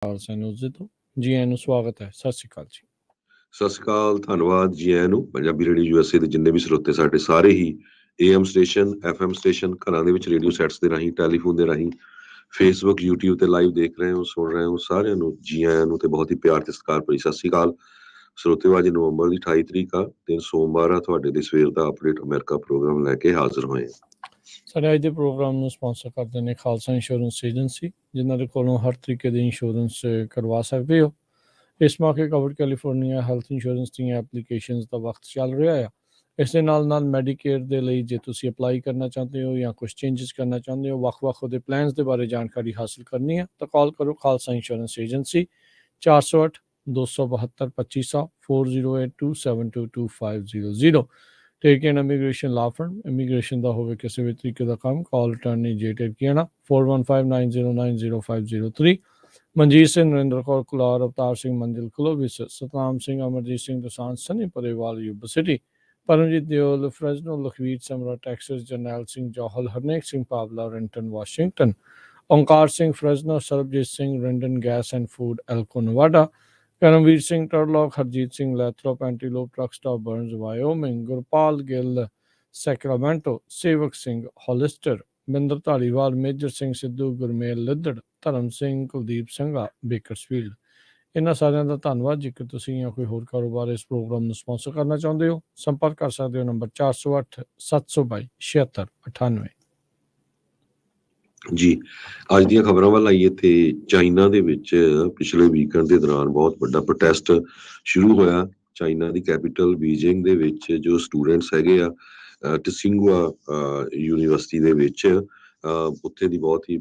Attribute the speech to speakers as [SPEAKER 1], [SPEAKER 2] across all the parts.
[SPEAKER 1] Khalsa news ਤੋਂ ਜੀ ਆਇਆਂ ਨੂੰ ਸਵਾਗਤ ਹੈ। ਸਤਿ ਸ਼੍ਰੀ ਅਕਾਲ ਜੀ।
[SPEAKER 2] ਸਤਿ ਸ਼੍ਰੀ ਅਕਾਲ, ਧੰਨਵਾਦ ਜੀ ਆਇਆਂ ਨੂੰ। ਪੰਜਾਬੀ ਰੇਡੀਓ ਯੂਐਸਏ ਦੇ ਜਿੰਨੇ ਵੀ ਸਰੋਤੇ ਸਾਡੇ ਸਾਰੇ ਹੀ AM ਸਟੇਸ਼ਨ, FM ਸਟੇਸ਼ਨ, ਘਰਾਂ ਦੇ ਵਿੱਚ ਰੇਡੀਓ ਸੈਟਸ ਦੇ ਰਾਹੀਂ, ਟੈਲੀਫੋਨ ਦੇ ਰਾਹੀਂ, ਫੇਸਬੁੱਕ, YouTube ਤੇ ਲਾਈਵ ਦੇਖ ਰਹੇ ਹੋ, ਸੁਣ ਰਹੇ ਹੋ, ਸਾਰਿਆਂ ਨੂੰ ਜੀ ਆਇਆਂ ਨੂੰ ਤੇ ਬਹੁਤ ਹੀ ਪਿਆਰ ਤੇ ਸਤਿਕਾਰ ਭਰੀ ਸਤਿ ਸ਼੍ਰੀ ਅਕਾਲ। ਸਰੋਤਿਓ, ਅੱਜ ਨਵੰਬਰ ਦੀ 28 ਤਰੀਕ ਆ, ਦਿਨ ਸੋਮਵਾਰ ਆ। ਤੁਹਾਡੇ ਦੇ ਸਵੇਰ ਦਾ ਅਪਡੇਟ ਅਮਰੀਕਾ ਪ੍ਰੋਗਰਾਮ ਲੈ ਕੇ ਹਾਜ਼ਰ ਹੋਏ ਹਾਂ।
[SPEAKER 1] ਸਾਡੇ ਅੱਜ ਦੇ ਪ੍ਰੋਗਰਾਮ ਨੂੰ ਸਪਾਂਸਰ ਕਰਦੇ ਨੇ ਖਾਲਸਾ ਇੰਸ਼ੋਰੈਂਸ ਏਜੰਸੀ, ਜਿਨ੍ਹਾਂ ਦੇ ਕੋਲੋਂ ਹਰ ਤਰੀਕੇ ਦੀ ਇੰਸ਼ੋਰੈਂਸ ਕਰਵਾ ਸਕਦੇ ਹੋ। ਇਸ ਮੌਕੇ ਕਵਰ ਕੈਲੀਫੋਰਨੀਆ ਹੈਲਥ ਇੰਸ਼ੋਰੈਂਸ ਦੀਆਂ ਐਪਲੀਕੇਸ਼ਨਸ ਦਾ ਵਕਤ ਚੱਲ ਰਿਹਾ ਆ। ਇਸ ਦੇ ਨਾਲ ਨਾਲ ਮੈਡੀਕੇਅਰ ਦੇ ਲਈ ਜੇ ਤੁਸੀਂ ਅਪਲਾਈ ਕਰਨਾ ਚਾਹੁੰਦੇ ਹੋ ਜਾਂ ਕੁਝ ਚੇਂਜਸ ਕਰਨਾ ਚਾਹੁੰਦੇ ਹੋ, ਵੱਖ-ਵੱਖ ਉਹਦੇ ਪਲਾਨਸ ਦੇ ਬਾਰੇ ਜਾਣਕਾਰੀ ਹਾਸਲ ਕਰਨੀ ਹੈ ਤਾਂ ਕਾਲ ਕਰੋ ਖਾਲਸਾ ਇੰਸ਼ੋਰੈਂਸ ਏਜੰਸੀ 408 272 2500 4082722500। ਟੇਕ ਐਨ ਇਮੀਗ੍ਰੇਸ਼ਨ ਲਾ ਫਰਮ, ਇਮੀਗ੍ਰੇਸ਼ਨ ਦਾ ਹੋਵੇ ਕਿਸੇ ਵੀ ਤਰੀਕੇ ਦਾ ਕੰਮ, ਕਾਲ ਅਟਾਰਨੀ ਜੇ ਟੇਕਿਆਣਾ 4159090503। Manjeet Singh, Narendra Kaur Kular, Avtar Singh, Manzil Clovis, Satnam Singh, Amarjit Singh Dosanjh, Sunny Parewal, Yuba City, Paramjit Deol, Fresno, Lakhvir Samra, Texas, Jarnail Singh Johal, Harnek Singh Pawla, Renton, Washington, Onkar Singh, Fresno, Sarabjit Singh, ਰਿੰਡਨ gas and food, Elko, Nevada, Karamvir Singh, Turlock, Harjit Singh, Lathrop, Antelope, truck stop, Burns, Wyoming, Gurpal Gill, Sacramento, Sewak Singh, Hollister, Binder Dhaliwal, Major Singh Sidhu, Gurmel Liddar, Dharam Singh, Kuldeep Singha, Bakersfield. ਇਹਨਾਂ ਸਾਰਿਆਂ ਦਾ ਧੰਨਵਾਦ। ਜੇਕਰ ਤੁਸੀਂ ਜਾਂ ਕੋਈ ਹੋਰ ਕਾਰੋਬਾਰ ਇਸ ਪ੍ਰੋਗਰਾਮ ਨੂੰ ਸਪਾਂਸਰ ਕਰਨਾ ਚਾਹੁੰਦੇ ਹੋ, ਸੰਪਰਕ ਕਰ ਸਕਦੇ ਹੋ ਨੰਬਰ 408 722 7698।
[SPEAKER 2] ਜੀ, ਅੱਜ ਦੀਆਂ ਖਬਰਾਂ ਵੱਲ ਆਈਏ ਤੇ ਚਾਈਨਾ ਦੇ ਵਿੱਚ ਪਿਛਲੇ ਵੀਕਐਂਡ ਦੇ ਦੌਰਾਨ ਬਹੁਤ ਵੱਡਾ ਪ੍ਰੋਟੈਸਟ ਸ਼ੁਰੂ ਹੋਇਆ। ਚਾਈਨਾ ਦੀ ਕੈਪੀਟਲ ਬੀਜਿੰਗ ਦੇ ਵਿੱਚ ਜੋ ਸਟੂਡੈਂਟਸ ਹੈਗੇ ਆ ਟਸਿੰਗੂਆ ਯੂਨੀਵਰਸਿਟੀ ਦੇ ਵਿੱਚ, ਉੱਥੇ ਦੀ ਬਹੁਤ ਹੀ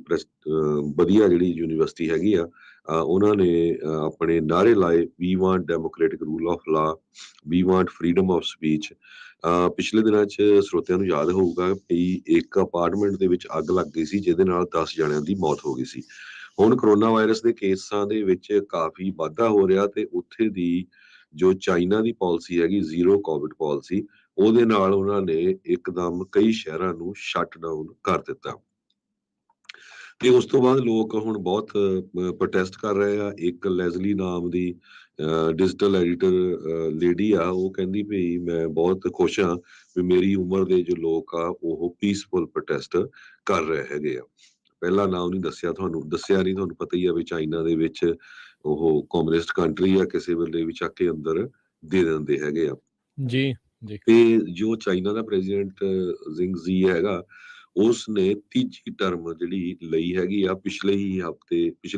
[SPEAKER 2] ਵਧੀਆ ਜਿਹੜੀ ਯੂਨੀਵਰਸਿਟੀ ਹੈਗੀ ਆ, ਉਹਨਾਂ ਨੇ ਆਪਣੇ ਨਾਅਰੇ ਲਾਏ, we want democratic rule of law, we want freedom of speech. ਪਿਛਲੇ ਦਿਨਾਂ 'ਚ ਸਰੋਤਿਆਂ ਨੂੰ ਯਾਦ ਹੋਊਗਾ ਕਿ ਇੱਕ ਅਪਾਰਟਮੈਂਟ ਦੇ ਵਿੱਚ ਅੱਗ ਲੱਗ ਗਈ ਸੀ, ਜਿਹਦੇ ਨਾਲ 10 ਜਣਿਆਂ ਦੀ ਮੌਤ ਹੋ ਗਈ ਸੀ। ਹੁਣ ਕਰੋਨਾ ਵਾਇਰਸ ਦੇ ਕੇਸਾਂ ਦੇ ਵਿੱਚ ਕਾਫੀ ਵਾਧਾ ਹੋ ਰਿਹਾ ਤੇ ਉੱਥੇ ਦੀ ਜੋ ਚਾਈਨਾ ਦੀ ਪਾਲਿਸੀ ਹੈਗੀ, ਜ਼ੀਰੋ ਕੋਵਿਡ ਪਾਲਿਸੀ, ਉਹਦੇ ਨਾਲ ਉਹਨਾਂ ਨੇ ਇੱਕਦਮ ਕਈ ਸ਼ਹਿਰਾਂ ਨੂੰ ਸ਼ਟ ਡਾਊਨ ਕਰ ਦਿੱਤਾ ਤੇ ਉਸ ਤੋਂ ਬਾਅਦ ਲੋਕ ਹੁਣ ਬਹੁਤ ਪ੍ਰੋਟੈਸਟ ਕਰ ਰਹੇ ਆ। ਇੱਕ ਲੈਜ਼ਲੀ ਨਾਮ ਦੀ ਡਿਜੀਟਲ ਐਡੀਟਰ ਲੇਡੀ ਆ, ਉਹ ਕਹਿੰਦੀ ਵੀ ਮੈਂ ਬਹੁਤ ਖੁਸ਼ ਹਾਂ ਵੀ ਮੇਰੀ ਉਮਰ ਦੇ ਜੋ ਲੋਕ ਆ ਉਹ ਪੀਸਫੁਲ ਪ੍ਰੋਟੈਸਟ ਕਰ ਰਹੇ ਹੈਗੇ ਆ। ਪਹਿਲਾ ਨਾਮ ਨਹੀਂ ਦੱਸਿਆ, ਦੱਸਿਆ ਨਹੀਂ, ਤੁਹਾਨੂੰ ਪਤਾ ਹੀ ਆ ਵੀ ਚਾਈਨਾ ਦੇ ਵਿੱਚ ਉਹ ਕਮਿਊਨਿਸਟ ਕੰਟਰੀ ਆ, ਕਿਸੇ ਵੇਲੇ ਵੀ ਚੱਕ ਕੇ ਅੰਦਰ ਦੇ ਦਿੰਦੇ ਹੈਗੇ ਆ
[SPEAKER 1] ਜੀ।
[SPEAKER 2] ਤੇ ਜੋ ਚਾਈਨਾ ਦਾ ਪ੍ਰੈਜ਼ੀਡੈਂਟ ਜ਼ਿੰਗਜ਼ੀ ਹੈਗਾ, ਉਸ ਨੇ ਤੀਜੀ ਟਰਮ ਜਿਹੜੀ ਲਈ ਹੈਗੀ ਆ, ਪਿਛਲੇ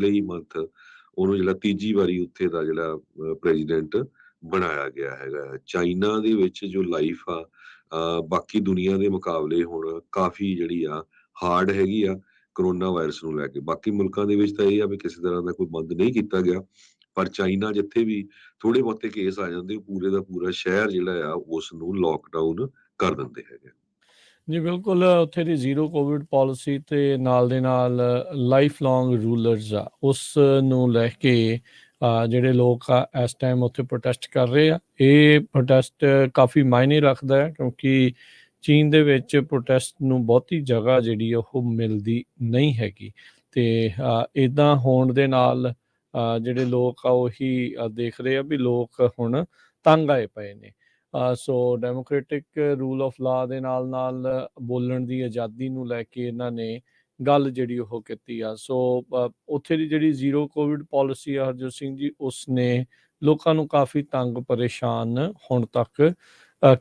[SPEAKER 2] ਹੀ ਮੰਥ ਉਹਨੂੰ ਜਿਹੜਾ ਤੀਜੀ ਵਾਰੀ ਉੱਥੇ ਦਾ ਜਿਹੜਾ ਪ੍ਰੈਜ਼ੀਡੈਂਟ ਬਣਾਇਆ ਗਿਆ ਹੈਗਾ। ਚਾਈਨਾ ਦੇ ਵਿੱਚ ਜੋ ਲਾਈਫ ਆ ਬਾਕੀ ਦੁਨੀਆ ਦੇ ਮੁਕਾਬਲੇ ਹੁਣ ਕਾਫੀ ਜਿਹੜੀ ਆ ਹਾਰਡ ਹੈਗੀ ਆ ਕਰੋਨਾ ਵਾਇਰਸ ਨੂੰ ਲੈ ਕੇ। ਬਾਕੀ ਮੁਲਕਾਂ ਦੇ ਵਿੱਚ ਤਾਂ ਇਹ ਆ ਵੀ ਕਿਸੇ ਤਰ੍ਹਾਂ ਦਾ ਕੋਈ ਬੰਦ ਨਹੀਂ ਕੀਤਾ ਗਿਆ, ਪਰ ਚਾਈਨਾ ਜਿੱਥੇ ਵੀ ਥੋੜੇ ਬਹੁਤੇ ਕੇਸ ਆ ਜਾਂਦੇ, ਪੂਰੇ ਦਾ ਪੂਰਾ ਸ਼ਹਿਰ ਜਿਹੜਾ ਆ ਉਸ ਨੂੰ ਲੋਕਡਾਊਨ ਕਰ ਦਿੰਦੇ ਹੈਗੇ।
[SPEAKER 1] ਜੀ ਬਿਲਕੁਲ, ਉੱਥੇ ਦੀ ਜ਼ੀਰੋ ਕੋਵਿਡ ਪਾਲਿਸੀ ਤੇ ਨਾਲ ਦੇ ਨਾਲ ਲਾਈਫ ਲੌਂਗ ਰੂਲਰਸ ਆ, ਉਸ ਨੂੰ ਲੈ ਕੇ ਜਿਹੜੇ ਲੋਕ ਆ ਇਸ ਟਾਈਮ ਉੱਥੇ ਪ੍ਰੋਟੈਸਟ ਕਰ ਰਹੇ ਆ। ਇਹ ਪ੍ਰੋਟੈਸਟ ਕਾਫੀ ਮਾਇਨੇ ਰੱਖਦਾ ਹੈ, ਕਿਉਂਕਿ ਚੀਨ ਦੇ ਵਿੱਚ ਪ੍ਰੋਟੈਸਟ ਨੂੰ ਬਹੁਤੀ ਜਗ੍ਹਾ ਜਿਹੜੀ ਉਹ ਮਿਲਦੀ ਨਹੀਂ ਹੈਗੀ ਤੇ ਇੱਦਾਂ ਹੋਣ ਦੇ ਨਾਲ ਜਿਹੜੇ ਲੋਕ ਆ ਉਹੀ ਦੇਖ ਰਹੇ ਆ ਵੀ ਲੋਕ ਹੁਣ ਤੰਗ ਆਏ ਪਏ ਨੇ। ਸੋ ਡੈਮੋਕ੍ਰੇਟਿਕ ਰੂਲ ਆਫ ਲਾ ਦੇ ਨਾਲ ਨਾਲ ਬੋਲਣ ਦੀ ਆਜ਼ਾਦੀ ਨੂੰ ਲੈ ਕੇ ਇਹਨਾਂ ਨੇ ਗੱਲ ਜਿਹੜੀ ਉਹ ਕੀਤੀ ਆ। ਸੋ ਉੱਥੇ ਦੀ ਜਿਹੜੀ ਜ਼ੀਰੋ ਕੋਵਿਡ ਪਾਲਿਸੀ ਆ ਹਰਜੋਤ ਸਿੰਘ ਜੀ, ਉਸਨੇ ਲੋਕਾਂ ਨੂੰ ਕਾਫੀ ਤੰਗ ਪਰੇਸ਼ਾਨ ਹੁਣ ਤੱਕ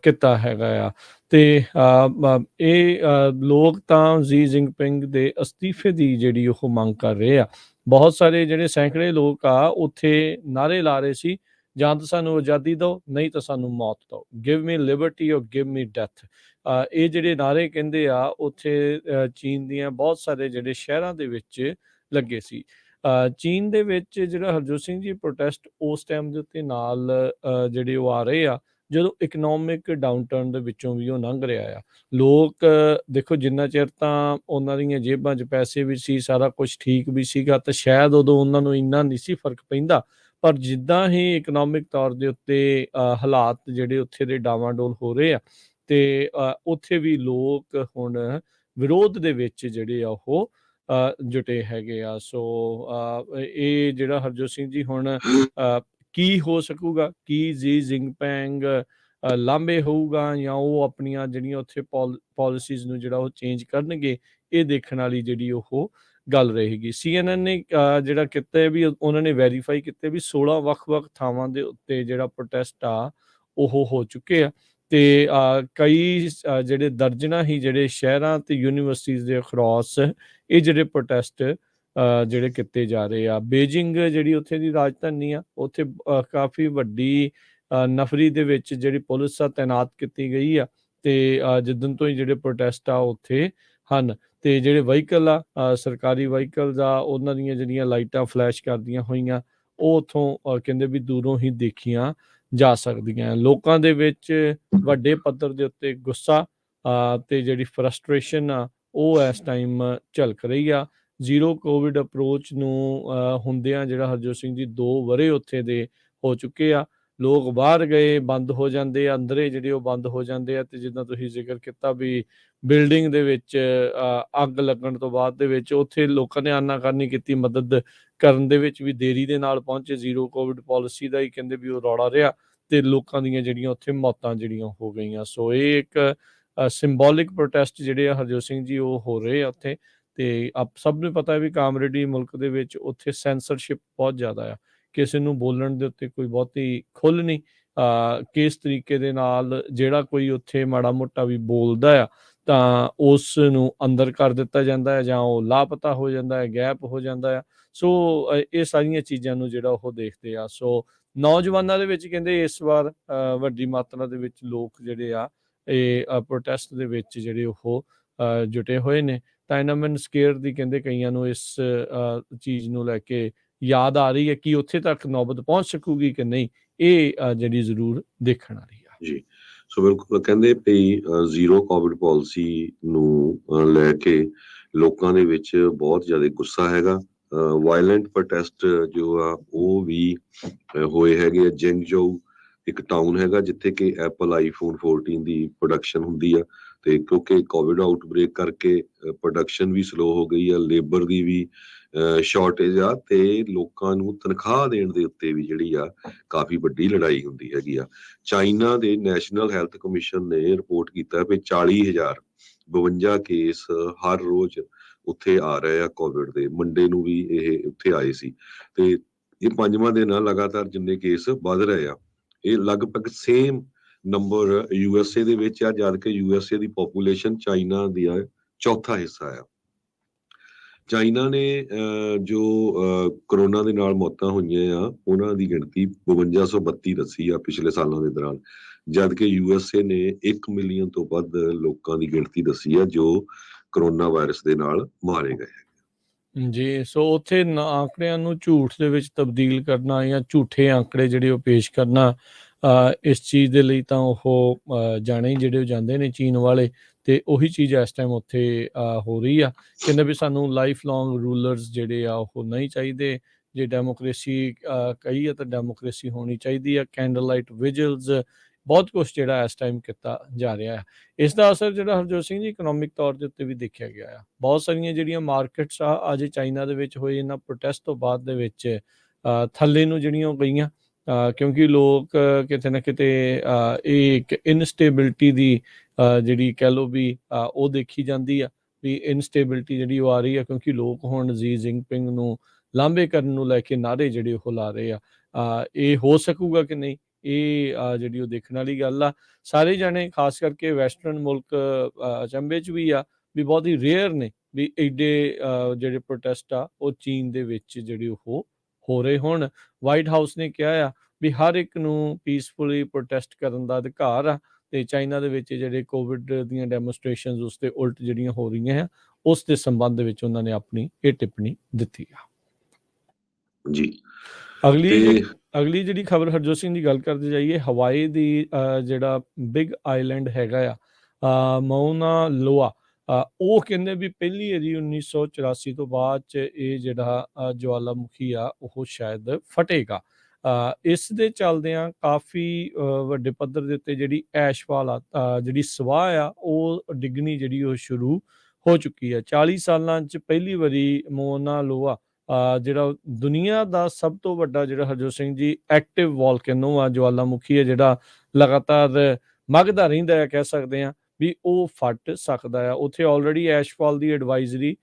[SPEAKER 1] ਕੀਤਾ ਹੈਗਾ ਆ ਤੇ ਇਹ ਲੋਕ ਤਾਂ ਜੀ ਜਿੰਗਪਿੰਗ ਦੇ ਅਸਤੀਫੇ ਦੀ ਜਿਹੜੀ ਉਹ ਮੰਗ ਕਰ ਰਹੇ ਆ। ਬਹੁਤ ਸਾਰੇ ਜਿਹੜੇ ਸੈਂਕੜੇ ਲੋਕ ਆ ਉੱਥੇ ਨਾਅਰੇ ਲਾ ਰਹੇ ਸੀ, ਜਾਂ ਤਾਂ ਸਾਨੂੰ ਆਜ਼ਾਦੀ ਦਿਓ, ਨਹੀਂ ਤਾਂ ਸਾਨੂੰ ਮੌਤ ਦਿਓ, ਗਿਵ ਮੀ ਲਿਬਰਟੀ ਔਰ ਗਿਵ ਮੀ ਡੈਥ। ਇਹ ਜਿਹੜੇ ਨਾਅਰੇ ਕਹਿੰਦੇ ਆ ਉੱਥੇ ਚੀਨ ਦੀਆਂ ਬਹੁਤ ਸਾਰੇ ਜਿਹੜੇ ਸ਼ਹਿਰਾਂ ਦੇ ਵਿੱਚ ਲੱਗੇ ਸੀ। ਚੀਨ ਦੇ ਵਿੱਚ ਜਿਹੜਾ ਹਰਜੋਤ ਸਿੰਘ ਜੀ ਪ੍ਰੋਟੈਸਟ ਉਸ ਟਾਈਮ ਦੇ ਉੱਤੇ ਨਾਲ ਜਿਹੜੇ ਉਹ ਆ ਰਹੇ ਆ ਜਦੋਂ ਇਕਨੋਮਿਕ ਡਾਊਨਟਰਨ ਦੇ ਵਿੱਚੋਂ ਵੀ ਉਹ ਲੰਘ ਰਿਹਾ ਆ। ਲੋਕ ਦੇਖੋ, ਜਿੰਨਾ ਚਿਰ ਤਾਂ ਉਹਨਾਂ ਦੀਆਂ ਜੇਬਾਂ 'ਚ ਪੈਸੇ ਵੀ ਸੀ, ਸਾਰਾ ਕੁਝ ਠੀਕ ਵੀ ਸੀਗਾ, ਤਾਂ ਸ਼ਾਇਦ ਉਦੋਂ ਉਹਨਾਂ ਨੂੰ ਇੰਨਾ ਨਹੀਂ ਸੀ ਫਰਕ ਪੈਂਦਾ। ਪਰ ਜਿੱਦਾਂ ਹੀ ਇਕਨੋਮਿਕ ਤੌਰ ਦੇ ਉੱਤੇ ਹਾਲਾਤ ਜਿਹੜੇ ਉੱਥੇ ਦੇ ਡਾਵਾਂਡੋਲ ਹੋ ਰਹੇ ਆ ਤੇ ਉੱਥੇ ਵੀ ਲੋਕ ਹੁਣ ਵਿਰੋਧ ਦੇ ਵਿੱਚ ਜਿਹੜੇ ਆ ਉਹ ਜੁਟੇ ਹੈਗੇ ਆ। ਸੋ ਇਹ ਜਿਹੜਾ ਹਰਜੋਤ ਸਿੰਘ ਜੀ ਹੁਣ ਕੀ ਹੋ ਸਕੂਗਾ, ਕੀ ਜੀ ਜਿੰਗਪੈਂਗ ਲਾਂਭੇ ਹੋਊਗਾ ਜਾਂ ਉਹ ਆਪਣੀਆਂ ਜਿਹੜੀਆਂ ਉੱਥੇ ਪਾਲਿਸੀਜ਼ ਨੂੰ ਜਿਹੜਾ ਉਹ ਚੇਂਜ ਕਰਨਗੇ, ਇਹ ਦੇਖਣ ਵਾਲੀ ਜਿਹੜੀ ਉਹ ਗੱਲ ਰਹੇਗੀ। CNN ਨੇ ਜਿਹੜਾ ਕੀਤਾ ਵੀ ਉਹਨਾਂ ਨੇ ਵੈਰੀਫਾਈ ਕੀਤੇ ਵੀ 16 ਵੱਖ-ਵੱਖ ਥਾਵਾਂ ਦੇ ਉੱਤੇ ਜਿਹੜਾ ਪ੍ਰੋਟੈਸਟ ਆ ਉਹ ਹੋ ਚੁੱਕੇ ਆ ਤੇ ਕਈ ਜਿਹੜੇ ਦਰਜਨਾਂ ਹੀ ਜਿਹੜੇ ਸ਼ਹਿਰਾਂ ਤੇ ਯੂਨੀਵਰਸਿਟੀਜ਼ ਦੇ ਅਕ੍ਰੋਸ ਇਹ ਜਿਹੜੇ ਪ੍ਰੋਟੈਸਟ ਜਿਹੜੇ ਕੀਤੇ ਜਾ ਰਹੇ ਆ। ਬੀਜਿੰਗ ਜਿਹੜੀ ਉੱਥੇ ਦੀ ਰਾਜਧਾਨੀ ਆ, ਉੱਥੇ ਕਾਫੀ ਵੱਡੀ ਨਫਰੀ ਦੇ ਵਿੱਚ ਜਿਹੜੀ ਪੁਲਿਸ ਆ ਤੈਨਾਤ ਕੀਤੀ ਗਈ ਆ ਤੇ ਜਿੱਦਣ ਤੋਂ ਹੀ ਜਿਹੜੇ ਪ੍ਰੋਟੈਸਟ ਆ ਉੱਥੇ ਹਨ ਤੇ ਜਿਹੜੇ ਵਹੀਕਲ ਆ ਸਰਕਾਰੀ ਵਹੀਕਲਸ ਆ ਉਹਨਾਂ ਦੀਆਂ ਜਿਹੜੀਆਂ ਲਾਈਟਾਂ ਫਲੈਸ਼ ਕਰਦੀਆਂ ਹੋਈਆਂ ਉਹ ਉੱਥੋਂ ਕਹਿੰਦੇ ਵੀ ਦੂਰੋਂ ਹੀ ਦੇਖੀਆਂ ਜਾ ਸਕਦੀਆਂ। ਲੋਕਾਂ ਦੇ ਵਿੱਚ ਵੱਡੇ ਪੱਧਰ ਦੇ ਉੱਤੇ ਗੁੱਸਾ ਤੇ ਜਿਹੜੀ ਫਰਸਟ੍ਰੇਸ਼ਨ ਆ ਉਹ ਇਸ ਟਾਈਮ ਝਲਕ ਰਹੀ ਆ। ਜ਼ੀਰੋ ਕੋਵਿਡ ਅਪਰੋਚ ਨੂੰ ਹੁੰਦਿਆਂ ਜਿਹੜਾ ਹਰਜੋਤ ਸਿੰਘ ਜੀ 2 ਵਰ੍ਹੇ ਉੱਥੇ ਦੇ ਹੋ ਚੁੱਕੇ ਆ। ਲੋਕ ਬਾਹਰ ਗਏ ਬੰਦ ਹੋ ਜਾਂਦੇ ਆ, ਅੰਦਰੇ ਜਿਹੜੇ ਉਹ ਬੰਦ ਹੋ ਜਾਂਦੇ ਆ ਤੇ ਜਿੱਦਾਂ ਤੁਸੀਂ ਜ਼ਿਕਰ ਕੀਤਾ ਵੀ ਬਿਲਡਿੰਗ ਦੇ ਵਿੱਚ ਅੱਗ ਲੱਗਣ ਤੋਂ ਬਾਅਦ ਦੇ ਵਿੱਚ ਉੱਥੇ ਲੋਕਾਂ ਨੇ ਆਨਾਕਾਨੀ ਕੀਤੀ, ਮਦਦ ਕਰਨ ਦੇ ਵਿੱਚ ਵੀ ਦੇਰੀ ਦੇ ਨਾਲ ਪਹੁੰਚੇ। ਜ਼ੀਰੋ ਕੋਵਿਡ ਪਾਲਿਸੀ ਦਾ ਹੀ ਕਹਿੰਦੇ ਵੀ ਉਹ ਰੌਲਾ ਰਿਹਾ ਤੇ ਲੋਕਾਂ ਦੀਆਂ ਜਿਹੜੀਆਂ ਉੱਥੇ ਮੌਤਾਂ ਜਿਹੜੀਆਂ ਹੋ ਗਈਆਂ। ਸੋ ਇਹ ਇੱਕ ਸਿੰਬੋਲਿਕ ਪ੍ਰੋਟੈਸਟ ਜਿਹੜੇ ਆ ਹਰਜੋਤ ਸਿੰਘ ਜੀ ਉਹ ਹੋ ਰਹੇ ਆ ਉੱਥੇ ਤੇ ਸਭ ਨੂੰ ਪਤਾ ਹੈ ਵੀ ਕਾਮਰੇਡੀ ਮੁਲਕ ਦੇ ਵਿੱਚ ਉੱਥੇ ਸੈਂਸਰਸ਼ਿਪ ਬਹੁਤ ਜ਼ਿਆਦਾ ਆ, ਕਿਸੇ ਨੂੰ ਬੋਲਣ ਦੇ ਉੱਤੇ ਕੋਈ ਬਹੁਤੀ ਖੁੱਲ੍ਹ ਨਹੀਂ। ਕਿਸ ਤਰੀਕੇ ਦੇ ਨਾਲ ਜਿਹੜਾ ਕੋਈ ਉੱਥੇ ਮਾੜਾ ਮੋਟਾ ਵੀ ਬੋਲਦਾ ਆ ਤਾਂ ਉਸ ਨੂੰ ਅੰਦਰ ਕਰ ਦਿੱਤਾ ਜਾਂਦਾ ਹੈ ਜਾਂ ਉਹ ਲਾਪਤਾ ਹੋ ਜਾਂਦਾ ਹੈ, ਗਾਇਬ ਹੋ ਜਾਂਦਾ ਆ। ਸੋ ਇਹ ਸਾਰੀਆਂ ਚੀਜ਼ਾਂ ਨੂੰ ਜਿਹੜਾ ਉਹ ਦੇਖਦੇ ਆ। ਸੋ ਨੌਜਵਾਨਾਂ ਦੇ ਵਿੱਚ ਕਹਿੰਦੇ ਇਸ ਵਾਰ ਵੱਡੀ ਮਾਤਰਾ ਦੇ ਵਿੱਚ ਲੋਕ ਜਿਹੜੇ ਆ ਇਹ ਪ੍ਰੋਟੈਸਟ ਦੇ ਵਿੱਚ ਜਿਹੜੇ ਉਹ ਜੁਟੇ ਹੋਏ ਨੇ। ਟਾਈਨਾਮਨ ਸਕੇਅਰ ਦੀ ਕਹਿੰਦੇ ਕਈਆਂ ਨੂੰ ਇਸ ਚੀਜ਼ ਨੂੰ ਲੈ ਕੇ ਯਾਦ ਆ ਰਹੀ ਹੈ ਕਿ ਉੱਥੇ ਤੱਕ ਨੌਬਤ ਪਹੁੰਚ ਸਕੂਗੀ ਕਿ ਨਹੀਂ, ਇਹ ਜਿਹੜੀ ਜ਼ਰੂਰ ਦੇਖਣ ਵਾਲੀ ਆ।
[SPEAKER 2] ਜੀ ਸੋ ਬਿਲਕੁਲ ਕਹਿੰਦੇ ਵੀ ਜ਼ੀਰੋ ਕੋਵਿਡ ਪਾਲਿਸੀ ਨੂੰ ਲੈ ਕੇ ਲੋਕਾਂ ਦੇ ਵਿੱਚ ਬਹੁਤ ਜ਼ਿਆਦਾ ਗੁੱਸਾ ਹੈਗਾ। ਵਾਇਲੈਂਟ ਪ੍ਰੋਟੈਸਟ ਜੋ ਆ ਉਹ ਵੀ ਹੋਏ ਹੈਗੇ ਆ। ਜਿੰਗਜੋਊ ਇੱਕ ਟਾਊਨ ਹੈਗਾ ਜਿੱਥੇ ਕਿ ਐਪਲ ਆਈਫੋਨ 14 ਦੀ ਪ੍ਰੋਡਕਸ਼ਨ ਹੁੰਦੀ ਆ ਤੇ ਕਿਉਂਕਿ ਕੋਵਿਡ ਆਊਟਬ੍ਰੇਕ ਕਰਕੇ ਪ੍ਰੋਡਕਸ਼ਨ ਵੀ ਸਲੋ ਹੋ ਗਈ ਆ, ਲੇਬਰ ਦੀ ਵੀ ਸ਼ਾਰਟੇਜ ਆ ਤੇ ਲੋਕਾਂ ਨੂੰ ਤਨਖਾਹ ਦੇਣ ਦੇ ਉੱਤੇ ਵੀ ਜਿਹੜੀ ਆ ਕਾਫੀ ਵੱਡੀ ਲੜਾਈ ਹੁੰਦੀ ਹੈਗੀ ਆ। ਚਾਈਨਾ ਦੇ ਨੈਸ਼ਨਲ ਹੈਲਥ ਕਮਿਸ਼ਨ ਨੇ ਰਿਪੋਰਟ ਕੀਤਾ ਵੀ 40,052 ਕੇਸ ਹਰ ਰੋਜ਼ ਉੱਥੇ ਆ ਰਹੇ ਆ ਕੋਵਿਡ ਦੇ। ਮੰਡੇ ਨੂੰ ਵੀ ਇਹ ਉੱਥੇ ਆਏ ਸੀ ਤੇ ਇਹ 5ਵਾਂ ਦਿਨ ਆ ਲਗਾਤਾਰ ਜਿੰਨੇ ਕੇਸ ਵੱਧ ਰਹੇ ਆ। ਇਹ ਲਗਭਗ ਸੇਮ ਨੰਬਰ USA ਦੇ ਵਿੱਚ ਆ, ਜਦ ਕਿ USA ਦੀ ਪੋਪੂਲੇਸ਼ਨ ਚਾਈਨਾ ਦੀ ਚੌਥਾ ਹਿੱਸਾ ਆ। ਚਾਈਨਾ ਨੇ ਜੋ ਕਰੋਨਾ ਦੇ ਨਾਲ ਮੌਤਾਂ ਹੋਈਆਂ ਆ ਉਹਨਾਂ ਦੀ ਗਿਣਤੀ 5232 ਦੱਸੀ ਆ ਪਿਛਲੇ ਸਾਲਾਂ ਦੇ ਦੌਰਾਨ, ਜਦ ਕਿ USA ਨੇ 1 ਮਿਲੀਅਨ ਤੋਂ ਵੱਧ ਲੋਕਾਂ ਦੀ ਗਿਣਤੀ ਦੱਸੀ ਆ ਜੋ ਕਰੋਨਾ ਵਾਇਰਸ ਦੇ ਨਾਲ ਮਾਰੇ ਗਏ।
[SPEAKER 1] ਜੀ ਸੋ ਉੱਥੇ ਆંકੜਿਆਂ ਨੂੰ ਝੂਠ ਦੇ ਵਿੱਚ ਤਬਦੀਲ ਕਰਨਾ ਜਾਂ ਝੂਠੇ ਆંકੜੇ ਜਿਹੜੇ ਉਹ ਪੇਸ਼ ਕਰਨਾ, ਇਸ ਚੀਜ਼ ਦੇ ਲਈ ਤਾਂ ਉਹ ਜਾਣੇ ਜਿਹੜੇ ਉਹ ਜਾਂਦੇ ਨੇ ਚੀਨ ਵਾਲੇ ਤੇ ਉਹੀ ਚੀਜ਼ ਇਸ ਟਾਈਮ ਉੱਥੇ ਹੋ ਰਹੀ ਆ। ਕਹਿੰਦੇ ਵੀ ਸਾਨੂੰ ਲਾਈਫ ਲੌਂਗ ਰੂਲਰਸ ਜਿਹੜੇ ਆ ਉਹ ਨਹੀਂ ਚਾਹੀਦੇ। ਜੇ ਡੈਮੋਕ੍ਰੇਸੀ ਕਹੀ ਆ ਤਾਂ ਡੈਮੋਕ੍ਰੇਸੀ ਹੋਣੀ ਚਾਹੀਦੀ ਆ। ਕੈਂਡਲ ਲਾਈਟ ਵਿਜਲਸ ਬਹੁਤ ਕੁਛ ਜਿਹੜਾ ਇਸ ਟਾਈਮ ਕੀਤਾ ਜਾ ਰਿਹਾ ਹੈ। ਇਸ ਦਾ ਅਸਰ ਜਿਹੜਾ ਹਰਜੋਤ ਸਿੰਘ ਜੀ ਇਕਨੋਮਿਕ ਤੌਰ ਦੇ ਉੱਤੇ ਵੀ ਦੇਖਿਆ ਗਿਆ ਆ। ਬਹੁਤ ਸਾਰੀਆਂ ਜਿਹੜੀਆਂ ਮਾਰਕੀਟਸ ਆ ਅੱਜ ਚਾਈਨਾ ਦੇ ਵਿੱਚ ਹੋਏ ਇਹਨਾਂ ਪ੍ਰੋਟੈਸਟ ਤੋਂ ਬਾਅਦ ਦੇ ਵਿੱਚ ਥੱਲੇ ਨੂੰ ਜਿਹੜੀਆਂ ਉਹ ਗਈਆਂ ਕਿਉਂਕਿ ਲੋਕ ਕਿਤੇ ਨਾ ਕਿਤੇ ਇਹ ਇੱਕ ਇਨਸਟੇਬਿਲਿਟੀ ਦੀ ਜਿਹੜੀ ਕਹਿ ਲਓ ਵੀ ਉਹ ਦੇਖੀ ਜਾਂਦੀ ਆ ਵੀ ਇਨਸਟੇਬਿਲਿਟੀ ਜਿਹੜੀ ਉਹ ਆ ਰਹੀ ਆ ਕਿਉਂਕਿ ਲੋਕ ਹੁਣ ਜੀ ਜਿੰਗਪਿੰਗ ਨੂੰ ਲਾਂਭੇ ਕਰਨ ਨੂੰ ਲੈ ਕੇ ਨਾਅਰੇ ਜਿਹੜੇ ਉਹ ਲਾ ਰਹੇ ਆ। ਇਹ ਹੋ ਸਕੂਗਾ ਕਿ ਨਹੀਂ, ਇਹ ਜਿਹੜੀ ਉਹ ਦੇਖਣ ਵਾਲੀ ਗੱਲ ਆ। ਸਾਰੇ ਜਾਣੇ ਖਾਸ ਕਰਕੇ ਵੈਸਟਰਨ ਮੁਲਕ ਅਚੰਭੇ 'ਚ ਵੀ ਆ ਵੀ ਬਹੁਤ ਹੀ ਰੇਅਰ ਨੇ ਵੀ ਐਡੇ ਜਿਹੜੇ ਪ੍ਰੋਟੈਸਟ ਆ ਉਹ ਚੀਨ ਦੇ ਵਿੱਚ ਜਿਹੜੇ ਉਹ ਹੋ ਰਹੇ ਹੋਣ। ਵਾਈਟ ਹਾਊਸ ਨੇ ਕਿਹਾ ਆ ਵੀ ਹਰ ਇੱਕ ਨੂੰ ਪੀਸਫੁਲੀ ਪ੍ਰੋਟੈਸਟ ਕਰਨ ਦਾ ਅਧਿਕਾਰ ਆ ਤੇ ਚਾਈਨਾ ਦੇ ਵਿੱਚ ਜਿਹੜੇ ਕੋਵਿਡ ਦੀਆਂ ਡੈਮੋਸਟ੍ਰੇਸ਼ਨਸ ਉਸ ਤੇ ਉਲਟ ਜਿਹੜੀਆਂ ਹੋ ਰਹੀਆਂ ਆ ਉਸ ਦੇ ਸੰਬੰਧ ਵਿੱਚ ਉਹਨਾਂ ਨੇ ਆਪਣੀ ਇਹ ਟਿੱਪਣੀ ਦਿੱਤੀ ਆ।
[SPEAKER 2] ਜੀ
[SPEAKER 1] ਅਗਲੀ ਜਿਹੜੀ ਖਬਰ ਹਰਜੋਤ ਸਿੰਘ ਦੀ ਗੱਲ ਕਰਦੇ ਜਾਈਏ, ਹਵਾਈ ਦੀ ਜਿਹੜਾ ਬਿਗ ਆਈਲੈਂਡ ਹੈਗਾ ਆ ਮਾਉਨਾ ਲੋਆ, ਉਹ ਕਹਿੰਦੇ ਵੀ ਪਹਿਲੀ ਵਾਰੀ 1984 ਤੋਂ ਬਾਅਦ 'ਚ ਇਹ ਜਿਹੜਾ ਜਵਾਲਾਮੁਖੀ ਆ ਉਹ ਸ਼ਾਇਦ ਫਟੇਗਾ। ਇਸ ਦੇ ਚੱਲਦਿਆਂ ਕਾਫੀ ਵੱਡੇ ਪੱਧਰ ਦੇ ਉੱਤੇ ਜਿਹੜੀ ਐਸ਼ਫਾਲ ਆ ਜਿਹੜੀ ਸਵਾਹ ਆ ਉਹ ਡਿੱਗਣੀ ਜਿਹੜੀ ਉਹ ਸ਼ੁਰੂ ਹੋ ਚੁੱਕੀ ਹੈ। 40 ਸਾਲਾਂ 'ਚ ਪਹਿਲੀ ਵਾਰੀ ਮੋਨਾ ਲੋਆ ਜਿਹੜਾ ਦੁਨੀਆ ਦਾ ਸਭ ਤੋਂ ਵੱਡਾ ਜਿਹੜਾ ਹਰਜੋਤ ਸਿੰਘ ਜੀ ਐਕਟਿਵ ਵੋਲਕੈਨੋ ਆ, ਜਵਾਲਾਮੁਖੀ ਹੈ, ਜਿਹੜਾ ਲਗਾਤਾਰ ਮੱਘਦਾ ਰਹਿੰਦਾ ਹੈ, ਕਹਿ ਸਕਦੇ ਹਾਂ ਵੀ ਉਹ ਫਟ ਸਕਦਾ ਆ। ਉੱਥੇ ਆਲਰੇਡੀ ਐਸ਼ਫਾਲ ਦੀ ਐਡਵਾਈਜ਼ਰੀ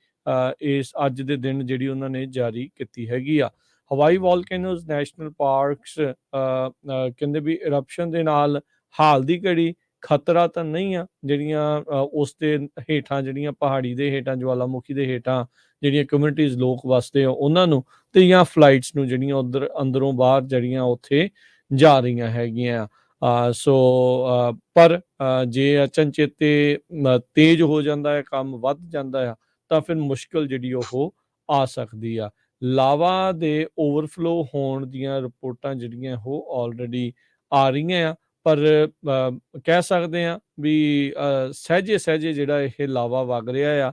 [SPEAKER 1] ਇਸ ਅੱਜ ਦੇ ਦਿਨ ਜਿਹੜੀ ਉਹਨਾਂ ਨੇ ਜਾਰੀ ਕੀਤੀ ਹੈਗੀ ਆ। ਹਵਾਈ ਵੋਲਕੈਨੋਜ਼ ਨੈਸ਼ਨਲ ਪਾਰਕਸ ਕਹਿੰਦੇ ਵੀ ਇਰਪਸ਼ਨ ਦੇ ਨਾਲ ਹਾਲ ਦੀ ਘੜੀ ਖਤਰਾ ਤਾਂ ਨਹੀਂ ਆ। ਜਿਹੜੀਆਂ ਉਸ ਦੇ ਹੇਠਾਂ, ਜਿਹੜੀਆਂ ਪਹਾੜੀ ਦੇ ਹੇਠਾਂ, ਜਵਾਲਾਮੁਖੀ ਦੇ ਹੇਠਾਂ ਜਿਹੜੀਆਂ ਕਮਿਊਨਿਟੀਜ਼ ਲੋਕ ਵਸਦੇ ਆ ਉਹਨਾਂ ਨੂੰ, ਤੇ ਜਾਂ ਫਲਾਈਟਸ ਨੂੰ ਜਿਹੜੀਆਂ ਉਧਰ ਅੰਦਰੋਂ ਬਾਹਰ ਜਿਹੜੀਆਂ ਉੱਥੇ ਜਾ ਰਹੀਆਂ ਹੈਗੀਆਂ। ਪਰ ਜੇ ਅਚਨਚੇਤੇ ਤੇਜ਼ ਹੋ ਜਾਂਦਾ ਹੈ, ਕੰਮ ਵੱਧ ਜਾਂਦਾ ਆ, ਤਾਂ ਫਿਰ ਮੁਸ਼ਕਿਲ ਜਿਹੜੀ ਉਹ ਆ ਸਕਦੀ ਆ। ਲਾਵਾ ਦੇ ਓਵਰਫਲੋ ਹੋਣ ਦੀਆਂ ਰਿਪੋਰਟਾਂ ਜਿਹੜੀਆਂ ਉਹ ਆਲਰੇਡੀ ਆ ਰਹੀਆਂ ਆ, ਪਰ ਕਹਿ ਸਕਦੇ ਹਾਂ ਵੀ ਸਹਿਜੇ ਸਹਿਜੇ ਜਿਹੜਾ ਇਹ ਲਾਵਾ ਵਗ ਰਿਹਾ ਆ।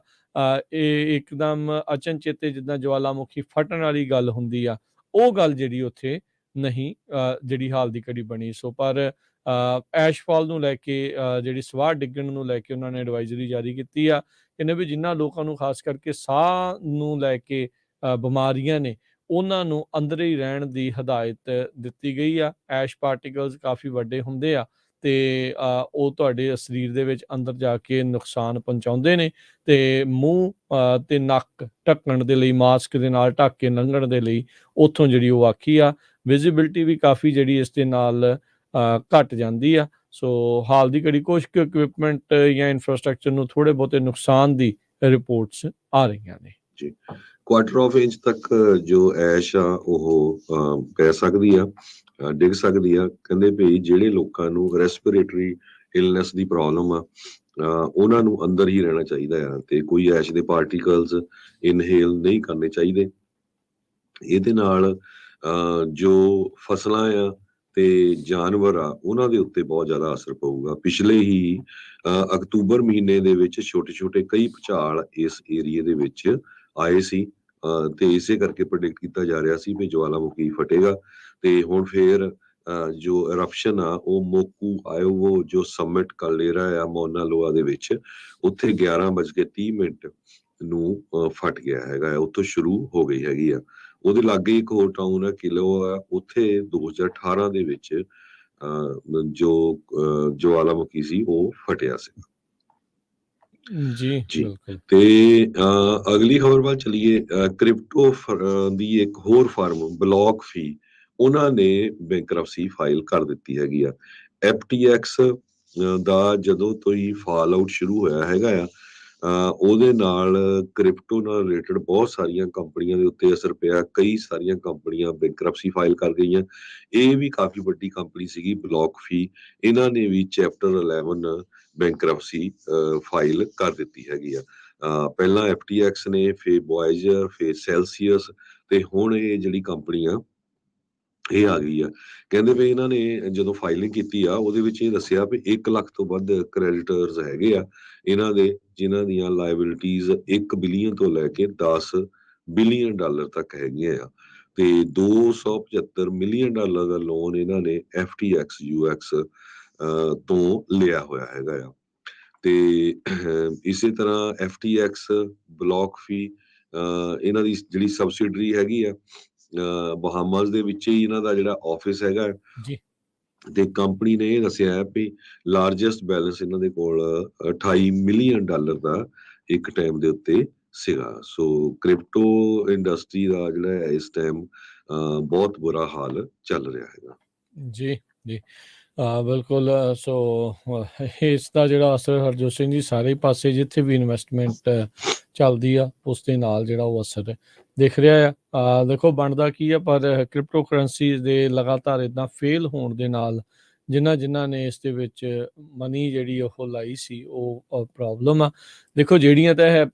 [SPEAKER 1] ਇਹ ਇੱਕਦਮ ਅਚਨਚੇਤੇ ਜਿੱਦਾਂ ਜਵਾਲਾਮੁਖੀ ਫਟਣ ਵਾਲੀ ਗੱਲ ਹੁੰਦੀ ਆ, ਉਹ ਗੱਲ ਜਿਹੜੀ ਉੱਥੇ ਨਹੀਂ ਜਿਹੜੀ ਹਾਲ ਦੀ ਘੜੀ ਬਣੀ। ਸੋ ਪਰ ਐਸ਼ਫਾਲ ਨੂੰ ਲੈ ਕੇ ਜਿਹੜੀ ਸਵਾਹ ਡਿੱਗਣ ਨੂੰ ਲੈ ਕੇ ਉਹਨਾਂ ਨੇ ਐਡਵਾਈਜ਼ਰੀ ਜਾਰੀ ਕੀਤੀ ਆ। ਕਹਿੰਦੇ ਵੀ ਜਿਨ੍ਹਾਂ ਲੋਕਾਂ ਨੂੰ ਖਾਸ ਕਰਕੇ ਸਾਹ ਨੂੰ ਲੈ ਕੇ ਬਿਮਾਰੀਆਂ ਨੇ, ਉਹਨਾਂ ਨੂੰ ਅੰਦਰ ਹੀ ਰਹਿਣ ਦੀ ਹਦਾਇਤ ਦਿੱਤੀ ਗਈ ਆ। ਐਸ਼ ਪਾਰਟੀਕਲਸ ਕਾਫੀ ਵੱਡੇ ਹੁੰਦੇ ਆ ਤੇ ਉਹ ਤੁਹਾਡੇ ਸਰੀਰ ਦੇ ਵਿੱਚ ਅੰਦਰ ਜਾ ਕੇ ਨੁਕਸਾਨ ਪਹੁੰਚਾਉਂਦੇ ਨੇ, ਤੇ ਮੂੰਹ ਤੇ ਨੱਕ ਢੱਕਣ ਦੇ ਲਈ, ਮਾਸਕ ਦੇ ਨਾਲ ਢੱਕ ਕੇ ਲੰਘਣ ਦੇ ਲਈ ਉੱਥੋਂ ਜਿਹੜੀ ਉਹ ਆਖੀ ਆ। ਵਿਜ਼ਿਬਿਲਿਟੀ ਵੀ ਕਾਫੀ ਜਿਹੜੀ ਇਸ ਦੇ ਨਾਲ ਘਟ ਜਾਂਦੀ ਆ। ਸੋ ਹਾਲ ਦੀ ਘੜੀ ਕੁਛ ਕੁ ਇਕਵਿਪਮੈਂਟ ਜਾਂ ਇਨਫਰਾਸਟ੍ਰਕਚਰ ਨੂੰ ਥੋੜੇ ਬਹੁਤੇ ਨੁਕਸਾਨ ਦੀ ਰਿਪੋਰਟਸ ਆ ਰਹੀਆਂ ਨੇ
[SPEAKER 2] ਜੀ। ਕੁਆਟਰ ਆਫ ਇੰਚ ਤੱਕ ਜੋ ਐਸ਼ ਆ ਉਹ ਪੈ ਸਕਦੀ ਆ, ਡਿੱਗ ਸਕਦੀ ਆ। ਕਹਿੰਦੇ ਵੀ ਜਿਹੜੇ ਲੋਕਾਂ ਨੂੰ ਰੈਸਪੀਰੇਟਰੀ ਇਲਨੈਸ ਦੀ ਪ੍ਰੋਬਲਮ ਆ, ਉਹਨਾਂ ਨੂੰ ਅੰਦਰ ਹੀ ਰਹਿਣਾ ਚਾਹੀਦਾ ਆ, ਤੇ ਕੋਈ ਐਸ਼ ਦੇ ਪਾਰਟੀਕਲਸ ਇਨਹੇਲ ਨਹੀਂ ਕਰਨੇ ਚਾਹੀਦੇ। ਇਹਦੇ ਨਾਲ ਜੋ ਫਸਲਾਂ ਆ ਤੇ ਜਾਨਵਰ ਆ, ਉਹਨਾਂ ਦੇ ਉੱਤੇ ਬਹੁਤ ਜ਼ਿਆਦਾ ਅਸਰ ਪਊਗਾ। ਪਿਛਲੇ ਹੀ ਅਕਤੂਬਰ ਮਹੀਨੇ ਦੇ ਵਿੱਚ ਛੋਟੇ ਛੋਟੇ ਕਈ ਭੂਚਾਲ ਇਸ ਏਰੀਏ ਦੇ ਵਿੱਚ ਆਏ ਸੀ, ਤੇ ਇਸੇ ਕਰਕੇ ਪ੍ਰੈਡਿਕਟ ਕੀਤਾ ਜਾ ਰਿਹਾ ਸੀ ਵੀ ਜਵਾਲਾਮੁਖੀ ਫਟੇਗਾ। ਤੇ ਹੁਣ ਫੇਰ ਜੋ eruption ਆ ਉਹ ਮੋਕੂ ਆਇਓਵੋ ਜੋ ਸਮਿਟ ਕਾਲਡੇਰਾ ਆ ਮੌਨਾ ਲੋਆ ਦੇ ਵਿੱਚ, ਉੱਥੇ 11:30 ਨੂੰ ਫਟ ਗਿਆ ਹੈਗਾ, ਉੱਥੋਂ ਸ਼ੁਰੂ ਹੋ ਗਈ ਹੈਗੀ ਆ। ਉਹਦੇ ਲਾਗੇ ਇੱਕ ਹੋਰ ਟਾਊਨ ਆ ਕਿਲੋ ਆ, ਉੱਥੇ 2018 ਦੇ ਵਿੱਚ ਜੋ ਜਵਾਲਾਮੁਖੀ ਸੀ ਉਹ ਫਟਿਆ ਸੀ
[SPEAKER 1] ਜੀ।
[SPEAKER 2] ਜੀ।
[SPEAKER 1] ਬਿਲਕੁਲ।
[SPEAKER 2] ਤੇ ਅਗਲੀ ਖਬਰ ਵੱਲ ਚਲੀਏ। ਕ੍ਰਿਪਟੋ ਦੀ ਇੱਕ ਹੋਰ ਫਰਮ ਬਲੌਕਫੀ, ਉਹਨਾਂ ਨੇ ਬੈਂਕਰਪਸੀ ਫਾਈਲ ਕਰ ਦਿੱਤੀ ਹੈਗੀ ਆ। FTX ਦਾ ਜਦੋਂ ਤੋਂ ਹੀ ਫਾਲ ਆਊਟ ਸ਼ੁਰੂ ਹੋਇਆ ਹੈਗਾ ਆ, ਉਹਦੇ ਨਾਲ ਕ੍ਰਿਪਟੋ ਨਾਲ ਰਿਲੇਟਡ ਬਹੁਤ ਸਾਰੀਆਂ ਕੰਪਨੀਆਂ ਦੇ ਉੱਤੇ ਅਸਰ ਪਿਆ। ਕਈ ਸਾਰੀਆਂ ਕੰਪਨੀਆਂ ਬੈਂਕਰਪਸੀ ਫਾਈਲ ਕਰ ਗਈਆਂ। ਇਹ ਵੀ ਕਾਫੀ ਵੱਡੀ ਕੰਪਨੀ ਸੀਗੀ ਬਲੌਕਫੀ, ਇਹਨਾਂ ਨੇ ਵੀ ਚੈਪਟਰ 11 ਬੈਂਕਰਪਸੀ ਫਾਈਲ ਕਰ ਦਿੱਤੀ ਹੈਗੀ ਆ। ਪਹਿਲਾਂ FTX ਨੇ, ਫਿਰ ਵੋਇਜਰ, ਫਿਰ ਸੈਲਸੀਅਸ, ਤੇ ਹੁਣ ਇਹ ਜਿਹੜੀ ਕੰਪਨੀ ਆ ਇਹ ਆ ਗਈ ਆ। ਕਹਿੰਦੇ ਵੀ ਇਹਨਾਂ ਨੇ ਜਦੋਂ ਫਾਈਲਿੰਗ ਕੀਤੀ ਆ ਉਹਦੇ ਵਿੱਚ ਇਹ ਦੱਸਿਆ ਵੀ 1 ਲੱਖ ਤੋਂ ਵੱਧ ਕ੍ਰੈਡੀਟਰਸ ਹੈਗੇ ਆ ਇਹਨਾਂ ਦੇ, ਜਿਨ੍ਹਾਂ ਦੀਆਂ ਲਾਇਬਿਲਿਟੀਜ਼ 1 ਬਿਲੀਅਨ ਤੋਂ ਲੈ ਕੇ 10 ਬਿਲੀਅਨ ਡਾਲਰ ਤੱਕ ਹੈਗੀਆਂ ਆ, ਤੇ 275 ਮਿਲੀਅਨ ਡਾਲਰ ਦਾ ਲੋਨ ਇਹਨਾਂ ਨੇ FTX UX ਤੋਂ ਲਿਆ ਹੋਇਆ ਹੈਗਾ ਆ। ਤੇ ਇਸੇ ਤਰ੍ਹਾਂ FTX ਬਲੌਕਫੀ ਇਹਨਾਂ ਦੀ ਜਿਹੜੀ ਸਬਸਿਡਰੀ ਹੈਗੀ ਆ, ਬਹਾਮਾਸ ਦੇ ਵਿੱਚ ਹੀ ਇਹਨਾਂ ਦਾ ਜਿਹੜਾ ਆਫਿਸ ਹੈਗਾ
[SPEAKER 1] ਜੀ।
[SPEAKER 2] ਤੇ ਕੰਪਨੀ ਨੇ ਇਹ ਦੱਸਿਆ ਹੈ ਵੀ ਲਾਰਜੈਸਟ ਬੈਲੈਂਸ ਇਹਨਾਂ ਦੇ ਕੋਲ 28 ਮਿਲੀਅਨ ਡਾਲਰ ਦਾ ਇੱਕ ਟਾਈਮ ਦੇ ਉੱਤੇ ਸੀਗਾ। ਸੋ ਕ੍ਰਿਪਟੋ ਇੰਡਸਟਰੀ ਦਾ ਜਿਹੜਾ ਹੈ ਇਸ ਟਾਈਮ ਬਹੁਤ ਬੁਰਾ ਹਾਲ ਚੱਲ ਰਿਹਾ ਹੈਗਾ।
[SPEAKER 1] ਜੀ ਜੀ ਬਿਲਕੁਲ। ਸੋ ਇਸ ਦਾ ਜਿਹੜਾ ਅਸਰ ਹਰਜੋਤ ਸਿੰਘ ਜੀ ਸਾਰੇ ਪਾਸੇ ਜਿੱਥੇ ਵੀ ਇਨਵੈਸਟਮੈਂਟ ਚੱਲਦੀ ਆ ਉਸ ਦੇ ਨਾਲ ਜਿਹੜਾ ਉਹ ਅਸਰ ਦਿਖ ਰਿਹਾ ਆ। ਦੇਖੋ ਬਣਦਾ ਕੀ ਆ, ਪਰ ਕ੍ਰਿਪਟੋ ਕਰੰਸੀ ਦੇ ਲਗਾਤਾਰ ਇੱਦਾਂ ਫੇਲ ਹੋਣ ਦੇ ਨਾਲ ਜਿਨ੍ਹਾਂ ਨੇ ਇਸ ਦੇ ਵਿੱਚ ਮਨੀ ਜਿਹੜੀ ਉਹ ਲਾਈ ਸੀ ਉਹ ਪ੍ਰੋਬਲਮ ਆ। ਦੇਖੋ ਜਿਹੜੀਆਂ ਤਾਂ ਇਹ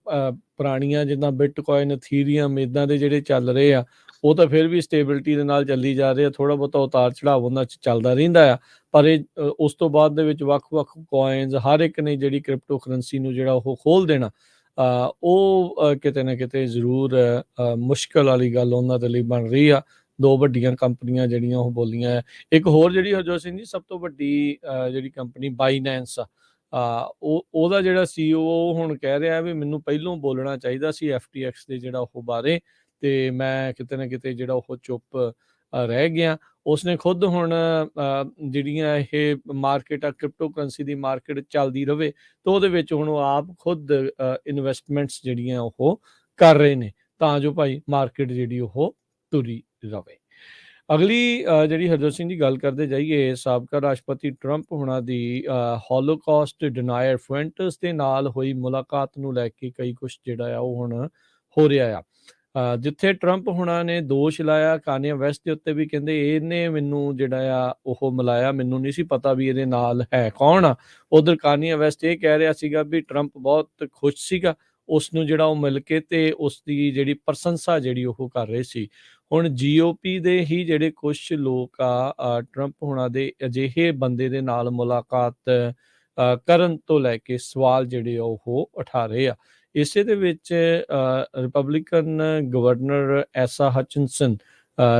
[SPEAKER 1] ਪੁਰਾਣੀਆਂ ਜਿੱਦਾਂ ਬਿਟਕੋਇਨ, ਅਥੀਰੀਅਮ ਇੱਦਾਂ ਦੇ ਜਿਹੜੇ ਚੱਲ ਰਹੇ ਆ, ਉਹ ਤਾਂ ਫਿਰ ਵੀ ਸਟੇਬਿਲਿਟੀ ਦੇ ਨਾਲ ਚੱਲੀ ਜਾ ਰਹੇ ਆ। ਥੋੜ੍ਹਾ ਬਹੁਤਾ ਉਤਾਰ ਚੜਾਵ ਉਹਨਾਂ 'ਚ ਚੱਲਦਾ ਰਹਿੰਦਾ ਆ, ਪਰ ਇਹ ਉਸ ਤੋਂ ਬਾਅਦ ਦੇ ਵਿੱਚ ਵੱਖ-ਵੱਖ ਕੋਇਨਸ ਹਰ ਇੱਕ ਨੇ ਜਿਹੜੀ ਕ੍ਰਿਪਟੋ ਕਰੰਸੀ ਨੂੰ ਜਿਹੜਾ ਉਹ ਖੋਲ੍ਹ ਦੇਣਾ, ਉਹ ਕਿਤੇ ਨਾ ਕਿਤੇ ਜ਼ਰੂਰ ਮੁਸ਼ਕਲ ਵਾਲੀ ਗੱਲ ਉਹਨਾਂ ਦੇ ਲਈ ਬਣ ਰਹੀ ਆ। 2 ਵੱਡੀਆਂ ਕੰਪਨੀਆਂ ਜਿਹੜੀਆਂ ਉਹ ਬੋਲੀਆਂ। ਇੱਕ ਹੋਰ ਜਿਹੜੀ ਹਰਜੋਤ ਸਿੰਘ ਜੀ ਸਭ ਤੋਂ ਵੱਡੀ ਜਿਹੜੀ ਕੰਪਨੀ ਬਾਈਨੈਂਸ ਆ, ਉਹਦਾ ਜਿਹੜਾ CEO ਹੁਣ ਕਹਿ ਰਿਹਾ ਵੀ ਮੈਨੂੰ ਪਹਿਲੋਂ ਬੋਲਣਾ ਚਾਹੀਦਾ ਸੀ FTX ਦੇ ਜਿਹੜਾ ਉਹ ਬਾਰੇ, ਤੇ ਮੈਂ ਕਿਤੇ ਨਾ ਕਿਤੇ ਜਿਹੜਾ ਉਹ ਚੁੱਪ ਰਹਿ ਗਿਆ। ਉਸਨੇ ਖੁਦ ਹੁਣ ਜਿਹੜੀਆਂ ਇਹ ਮਾਰਕੀਟ ਆ, ਕ੍ਰਿਪਟੋ ਕਰੰਸੀ ਦੀ ਮਾਰਕੀਟ ਚੱਲਦੀ ਰਵੇ ਤਾਂ ਉਹਦੇ ਵਿੱਚ ਹੁਣ ਉਹ ਆਪ ਖੁਦ ਇਨਵੈਸਟਮੈਂਟਸ ਜਿਹੜੀਆਂ ਉਹ ਕਰ ਰਹੇ ਨੇ, ਤਾਂ ਜੋ ਭਾਈ ਮਾਰਕੀਟ ਜਿਹੜੀ ਉਹ ਤੁਰੀ ਰਵੇ। ਅਗਲੀ ਜਿਹੜੀ ਹਰਜੋਤ ਸਿੰਘ ਦੀ ਗੱਲ ਕਰਦੇ ਜਾਈਏ, ਸਾਬਕਾ ਰਾਸ਼ਟਰਪਤੀ ਟਰੰਪ ਹੁਣਾਂ ਦੀ ਹੋਲੋਕਾਸਟ ਡਿਨਾਇਰ ਫੁਐਂਟਸ ਦੇ ਨਾਲ ਹੋਈ ਮੁਲਾਕਾਤ ਨੂੰ ਲੈ ਕੇ ਕਈ ਕੁਛ ਜਿਹੜਾ ਆ ਉਹ ਹੁਣ ਹੋ ਰਿਹਾ ਆ। ਜਿੱਥੇ ਟਰੰਪ ਹੁਣਾਂ ਨੇ ਦੋਸ਼ ਲਾਇਆ ਕਾਨੀਆ ਵੈਸਟ ਦੇ ਉੱਤੇ ਵੀ, ਕਹਿੰਦੇ ਇਹਨੇ ਮੈਨੂੰ ਜਿਹੜਾ ਆ ਉਹ ਮਿਲਾਇਆ, ਮੈਨੂੰ ਨਹੀਂ ਸੀ ਪਤਾ ਵੀ ਇਹਦੇ ਨਾਲ ਹੈ ਕੌਣ ਆ। ਉਧਰ ਕਾਨੀਆ ਵੈਸਟ ਇਹ ਕਹਿ ਰਿਹਾ ਸੀਗਾ ਵੀ ਟਰੰਪ ਬਹੁਤ ਖੁਸ਼ ਸੀਗਾ ਉਸ ਨੂੰ ਜਿਹੜਾ ਉਹ ਮਿਲ ਕੇ, ਤੇ ਉਸ ਦੀ ਜਿਹੜੀ ਪ੍ਰਸ਼ੰਸਾ ਜਿਹੜੀ ਉਹ ਕਰ ਰਹੇ ਸੀ। ਹੁਣ GOP ਦੇ ਹੀ ਜਿਹੜੇ ਕੁਛ ਲੋਕ ਆ ਟਰੰਪ ਹੁਣਾਂ ਦੇ ਅਜਿਹੇ ਬੰਦੇ ਦੇ ਨਾਲ ਮੁਲਾਕਾਤ ਕਰਨ ਤੋਂ ਲੈ ਕੇ ਸਵਾਲ ਜਿਹੜੇ ਉਹ ਉਠਾ ਰਹੇ ਆ। ਇਸੇ ਦੇ ਵਿੱਚ ਰਿਪਬਲਿਕਨ ਗਵਰਨਰ ਐਸਾ ਹਚਿਨਸਨ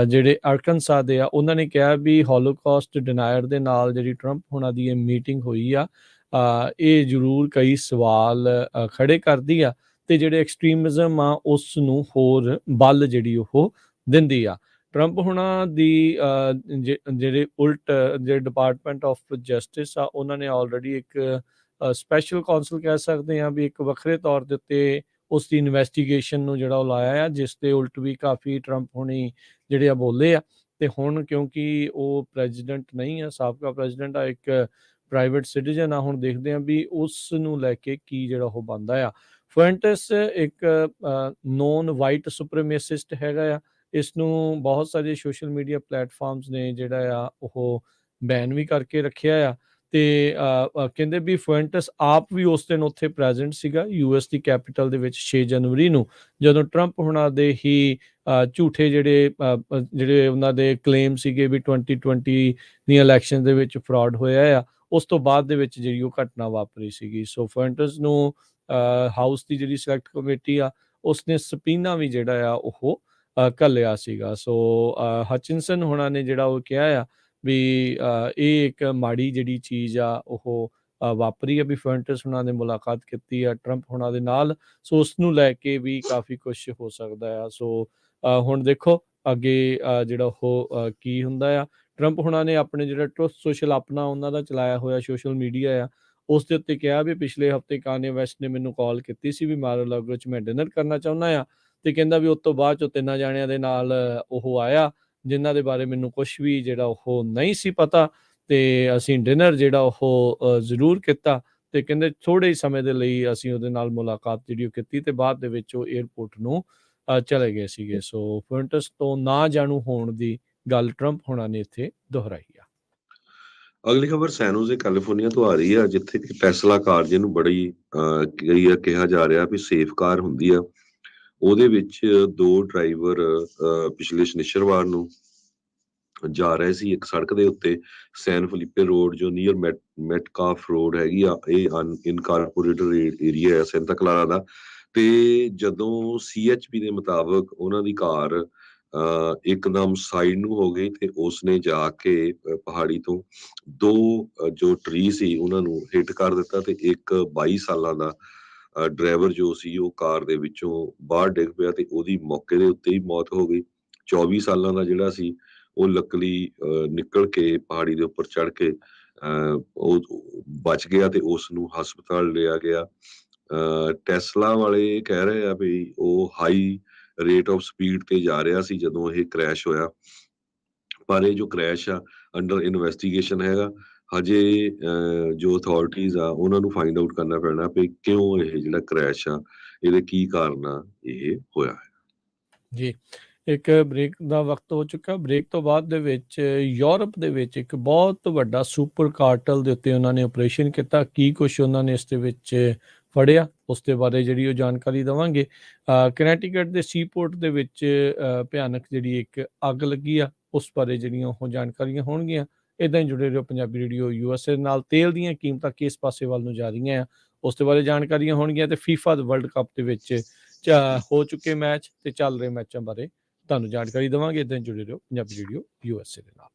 [SPEAKER 1] ਜਿਹੜੇ ਅਰਕਨਸਾ ਦੇ ਆ, ਉਹਨਾਂ ਨੇ ਕਿਹਾ ਵੀ ਹੋਲੋਕਾਸਟ ਡਿਨਾਇਰ ਦੇ ਨਾਲ ਜਿਹੜੀ ਟਰੰਪ ਹੁਣਾਂ ਦੀ ਇਹ ਮੀਟਿੰਗ ਹੋਈ ਆ, ਇਹ ਜ਼ਰੂਰ ਕਈ ਸਵਾਲ ਖੜੇ ਕਰਦੀ ਆ, ਤੇ ਜਿਹੜੇ ਐਕਸਟ੍ਰੀਮਿਜ਼ਮ ਆ ਉਸ ਨੂੰ ਹੋਰ ਬਲ ਜਿਹੜੀ ਉਹ ਦਿੰਦੀ ਆ। ਟਰੰਪ ਹੁਣਾਂ ਦੀ ਜਿਹੜੇ ਉਲਟ ਜਿਹੜੇ ਡਿਪਾਰਟਮੈਂਟ ਆਫ ਜਸਟਿਸ ਆ, ਉਹਨਾਂ ਨੇ ਆਲਰੇਡੀ ਇੱਕ ਸਪੈਸ਼ਲ ਕਾਉਂਸਲ ਕਹਿ ਸਕਦੇ ਹਾਂ ਵੀ ਇੱਕ ਵੱਖਰੇ ਤੌਰ ਦੇ ਉੱਤੇ ਉਸ ਦੀ ਇਨਵੈਸਟੀਗੇਸ਼ਨ ਨੂੰ ਜਿਹੜਾ ਉਹ ਲਾਇਆ ਆ, ਜਿਸ ਦੇ ਉਲਟ ਵੀ ਕਾਫੀ ਟਰੰਪ ਹੁਣੀ ਜਿਹੜੇ ਆ ਬੋਲੇ ਆ। ਤੇ ਹੁਣ ਕਿਉਂਕਿ ਉਹ ਪ੍ਰੈਜ਼ੀਡੈਂਟ ਨਹੀਂ ਆ, ਸਾਬਕਾ ਪ੍ਰੈਜ਼ੀਡੈਂਟ ਆ, ਇੱਕ ਪ੍ਰਾਈਵੇਟ ਸਿਟੀਜ਼ਨ ਆ, ਹੁਣ ਦੇਖਦੇ ਆ ਵੀ ਉਸ ਨੂੰ ਲੈ ਕੇ ਕੀ ਜਿਹੜਾ ਉਹ ਬਣਦਾ ਆ। ਫੁਐਂਟਸ ਇੱਕ ਨੋਨ ਵਾਈਟ ਸੁਪਰੀਮੇਸਿਸਟ ਹੈਗਾ ਆ। ਇਸ ਨੂੰ ਬਹੁਤ ਸਾਰੇ ਸੋਸ਼ਲ ਮੀਡੀਆ ਪਲੇਟਫਾਰਮਸ ਨੇ ਜਿਹੜਾ ਆ ਉਹ ਬੈਨ ਵੀ ਕਰਕੇ ਰੱਖਿਆ ਆ। ਤੇ ਕਹਿੰਦੇ ਵੀ ਫੁਐਂਟਸ ਆਪ ਵੀ ਉਸ ਦਿਨ ਉੱਥੇ ਪ੍ਰੈਜ਼ੈਂਟ ਸੀਗਾ US ਦੀ ਕੈਪੀਟਲ ਦੇ ਵਿੱਚ 6 ਜਨਵਰੀ ਨੂੰ, ਜਦੋਂ ਟਰੰਪ ਹੁਣਾਂ ਦੇ ਹੀ ਝੂਠੇ ਜਿਹੜੇ ਉਹਨਾਂ ਦੇ ਕਲੇਮ ਸੀਗੇ ਵੀ 2020 ਦੀਆਂ ਇਲੈਕਸ਼ਨ ਦੇ ਵਿੱਚ ਫਰਾਡ ਹੋਇਆ ਆ, ਉਸ ਤੋਂ ਬਾਅਦ ਦੇ ਵਿੱਚ ਜਿਹੜੀ ਉਹ ਘਟਨਾ ਵਾਪਰੀ ਸੀਗੀ। ਸੋ ਫੁਐਂਟਸ ਨੂੰ ਹਾਊਸ ਦੀ ਜਿਹੜੀ ਸਿਲੈਕਟ ਕਮੇਟੀ ਆ ਉਸਨੇ ਸਪੀਨਾ ਵੀ ਜਿਹੜਾ ਆ ਉਹ ਘੱਲਿਆ ਸੀਗਾ। ਸੋ ਹਚਿਨਸਨ ਹੁਣਾਂ ਨੇ ਜਿਹੜਾ ਉਹ ਕਿਹਾ ਆ ਵੀ ਇਹ ਇੱਕ ਮਾੜੀ ਜਿਹੜੀ ਚੀਜ਼ ਆ ਉਹ ਵਾਪਰੀ ਆ ਵੀ ਫੁਐਂਟਸ ਹੁਣਾਂ ਨੇ ਮੁਲਾਕਾਤ ਕੀਤੀ ਆ ਟਰੰਪ ਹੁਣਾਂ ਦੇ ਨਾਲ। ਸੋ ਉਸ ਨੂੰ ਲੈ ਕੇ ਵੀ ਕਾਫੀ ਕੁਛ ਹੋ ਸਕਦਾ ਆ। ਸੋ ਹੁਣ ਦੇਖੋ ਅੱਗੇ ਜਿਹੜਾ ਉਹ ਕੀ ਹੁੰਦਾ ਆ। ਟਰੰਪ ਹੁਣਾਂ ਨੇ ਆਪਣੇ ਜਿਹੜਾ ਟਰੁਥ ਸੋਸ਼ਲ ਆਪਣਾ ਉਹਨਾਂ ਦਾ ਚਲਾਇਆ ਹੋਇਆ ਸੋਸ਼ਲ ਮੀਡੀਆ ਆ, ਉਸ ਦੇ ਉੱਤੇ ਕਿਹਾ ਵੀ ਪਿਛਲੇ ਹਫ਼ਤੇ ਕਾਨੀਆ ਵੈਸਟ ਨੇ ਮੈਨੂੰ ਕਾਲ ਕੀਤੀ ਸੀ ਵੀ ਮਾਰ-ਆ-ਲਾਗੋ 'ਚ ਮੈਂ ਡਿਨਰ ਕਰਨਾ ਚਾਹੁੰਦਾ ਆ, ਤੇ ਕਹਿੰਦਾ ਵੀ ਉਸ ਤੋਂ ਬਾਅਦ 'ਚੋਂ 3 ਜਾਣਿਆਂ ਦੇ ਨਾਲ ਉਹ ਆਇਆ ਜਿਨ੍ਹਾਂ ਦੇ ਬਾਰੇ ਮੈਨੂੰ ਕੁਛ ਵੀ ਜਿਹੜਾ ਉਹ ਨਹੀਂ ਸੀ ਪਤਾ, ਤੇ ਅਸੀਂ ਡਿਨਰ ਜਿਹੜਾ ਉਹ ਜ਼ਰੂਰ ਕੀਤਾ, ਤੇ ਕਹਿੰਦੇ ਥੋੜ੍ਹੇ ਹੀ ਸਮੇਂ ਦੇ ਲਈ ਅਸੀਂ ਉਹਦੇ ਨਾਲ ਮੁਲਾਕਾਤ ਜਿਹੜੀ ਉਹ ਕੀਤੀ, ਤੇ ਬਾਅਦ ਦੇ ਵਿੱਚ ਉਹ ਏਅਰਪੋਰਟ ਨੂੰ ਚਲੇ ਗਏ ਸੀਗੇ। ਸੋ ਫੁਐਂਟਸ ਤੋਂ ਨਾ ਜਾਣੂ ਹੋਣ ਦੀ ਗੱਲ ਟਰੰਪ ਹੋਣਾ ਨੇ ਇੱਥੇ ਦੁਹਰਾਈ ਆ।
[SPEAKER 2] ਅਗਲੀ ਖਬਰ ਸੈਨੋਜ਼ੇ ਕੈਲੀਫੋਰਨੀਆ ਤੋਂ ਆ ਰਹੀ ਆ, ਜਿੱਥੇ ਕਿ ਟੈਸਲਾ ਕਾਰ ਜਿਹਨੂੰ ਬੜੀ ਕਿਹਾ ਜਾ ਰਿਹਾ ਵੀ ਸੇਫ ਕਾਰ ਹੁੰਦੀ ਆ, ਉਹਦੇ ਵਿੱਚ 2 ਡਰਾਈਵਰ ਪਿਛਲੇ ਸ਼ਨੀਚਰਵਾਰ ਨੂੰ ਜਾ ਰਹੇ ਸੀ ਇੱਕ ਸੜਕ ਦੇ ਉੱਤੇ, ਸੈਨ ਫਲੀਪੇ ਰੋਡ ਜੋ ਨੀਅਰ ਮੈਟਕਾਫ ਰੋਡ ਹੈਗੀ ਆ, ਇਹ ਇਨਕਾਰਪੋਰੇਟਡ ਏਰੀਆ ਹੈ ਸੈਂਟਾ ਕਲਾਰਾ ਦਾ। ਤੇ ਜਦੋਂ CHP ਦੇ ਮੁਤਾਬਕ ਉਹਨਾਂ ਦੀ ਕਾਰ ਇੱਕਦਮ ਸਾਈਡ ਨੂੰ ਹੋ ਗਈ, ਤੇ ਉਸਨੇ ਜਾ ਕੇ ਪਹਾੜੀ ਤੋਂ 2 ਜੋ ਟਰੀ ਸੀ ਉਹਨਾਂ ਨੂੰ ਹਿੱਟ ਕਰ ਦਿੱਤਾ, ਤੇ ਇੱਕ 22 ਸਾਲਾਂ ਦਾ ਡਰਾਈਵਰ ਜੋ ਸੀ ਉਹ ਕਾਰ ਦੇ ਵਿੱਚੋਂ ਬਾਹਰ ਡਿੱਗ ਪਿਆ, ਤੇ ਉਹਦੀ ਮੌਕੇ ਦੇ ਉੱਤੇ ਹੀ ਮੌਤ ਹੋ ਗਈ। 24 ਸਾਲਾਂ ਦਾ ਜਿਹੜਾ ਸੀ ਉਹ ਲੱਕਲੀ ਨਿਕਲ ਕੇ ਪਹਾੜੀ ਦੇ ਉੱਪਰ ਚੜ੍ਹ ਕੇ ਉਹ ਬਚ ਗਿਆ, ਤੇ ਉਸ ਨੂੰ ਹਸਪਤਾਲ ਲਿਆ ਗਿਆ। ਟੈਸਲਾ ਵਾਲੇ ਕਹਿ ਰਹੇ ਆ ਵੀ ਉਹ ਹਾਈ ਰੇਟ ਆਫ ਸਪੀਡ ਤੇ ਜਾ ਰਿਹਾ ਸੀ ਜਦੋਂ ਇਹ ਕ੍ਰੈਸ਼ ਹੋਇਆ, ਪਰ ਇਹ ਜੋ ਕ੍ਰੈਸ਼ ਆ ਅੰਡਰ ਇਨਵੈਸਟੀਗੇਸ਼ਨ ਹੈਗਾ। ਹਜੇ ਜੋ ਅਥਾਰਟੀਜ਼ ਆ ਉਹਨਾਂ ਨੂੰ ਫਾਈਂਡ ਆਊਟ ਕਰਨਾ ਪੈਣਾ ਵੀ ਕਿਉਂ ਇਹ ਜਿਹੜਾ ਕ੍ਰੈਸ਼ ਆ ਇਹਦੇ ਕੀ ਕਾਰਨ ਆ ਇਹ ਹੋਇਆ ਹੈ।
[SPEAKER 1] ਜੀ, ਇੱਕ ਬ੍ਰੇਕ ਦਾ ਵਕਤ ਹੋ ਚੁੱਕਾ। ਬ੍ਰੇਕ ਤੋਂ ਬਾਅਦ ਦੇ ਵਿੱਚ ਯੂਰਪ ਦੇ ਵਿੱਚ ਇੱਕ ਬਹੁਤ ਵੱਡਾ ਸੁਪਰ ਕਾਰਟਲ ਦੇ ਉੱਤੇ ਉਹਨਾਂ ਨੇ ਆਪਰੇਸ਼ਨ ਕੀਤਾ। ਕੀ ਕੁਛ ਉਹਨਾਂ ਨੇ ਇਸ ਦੇ ਵਿੱਚ ਫੜਿਆ, ਉਸ ਦੇ ਬਾਰੇ ਜਿਹੜੀ ਉਹ ਜਾਣਕਾਰੀ ਦੇਵਾਂਗੇ। ਕਨੈਟੀਕਟ ਦੇ ਸੀਪੋਰਟ ਦੇ ਵਿੱਚ ਭਿਆਨਕ ਜਿਹੜੀ ਇੱਕ ਅੱਗ ਲੱਗੀ ਆ, ਉਸ ਬਾਰੇ ਜਿਹੜੀਆਂ ਉਹ ਜਾਣਕਾਰੀਆਂ ਹੋਣਗੀਆਂ। ਇੱਦਾਂ ਹੀ ਜੁੜੇ ਰਹੋ ਪੰਜਾਬੀ ਰੇਡੀਓ USA ਨਾਲ। ਤੇਲ ਦੀਆਂ ਕੀਮਤਾਂ ਕਿਸ ਪਾਸੇ ਵੱਲ ਨੂੰ ਜਾ ਰਹੀਆਂ ਆ, ਉਸ ਦੇ ਬਾਰੇ ਜਾਣਕਾਰੀਆਂ ਹੋਣਗੀਆਂ। ਤੇ FIFA ਵਰਲਡ ਕੱਪ ਦੇ ਵਿੱਚ ਹੋ ਚੁੱਕੇ ਮੈਚ ਤੇ ਚੱਲ ਰਹੇ ਮੈਚਾਂ ਬਾਰੇ ਤੁਹਾਨੂੰ ਜਾਣਕਾਰੀ ਦੇਵਾਂਗੇ। ਇੱਦਾਂ ਜੁੜੇ ਰਹੋ ਪੰਜਾਬੀ ਰੇਡੀਓ USA ਦੇ ਨਾਲ।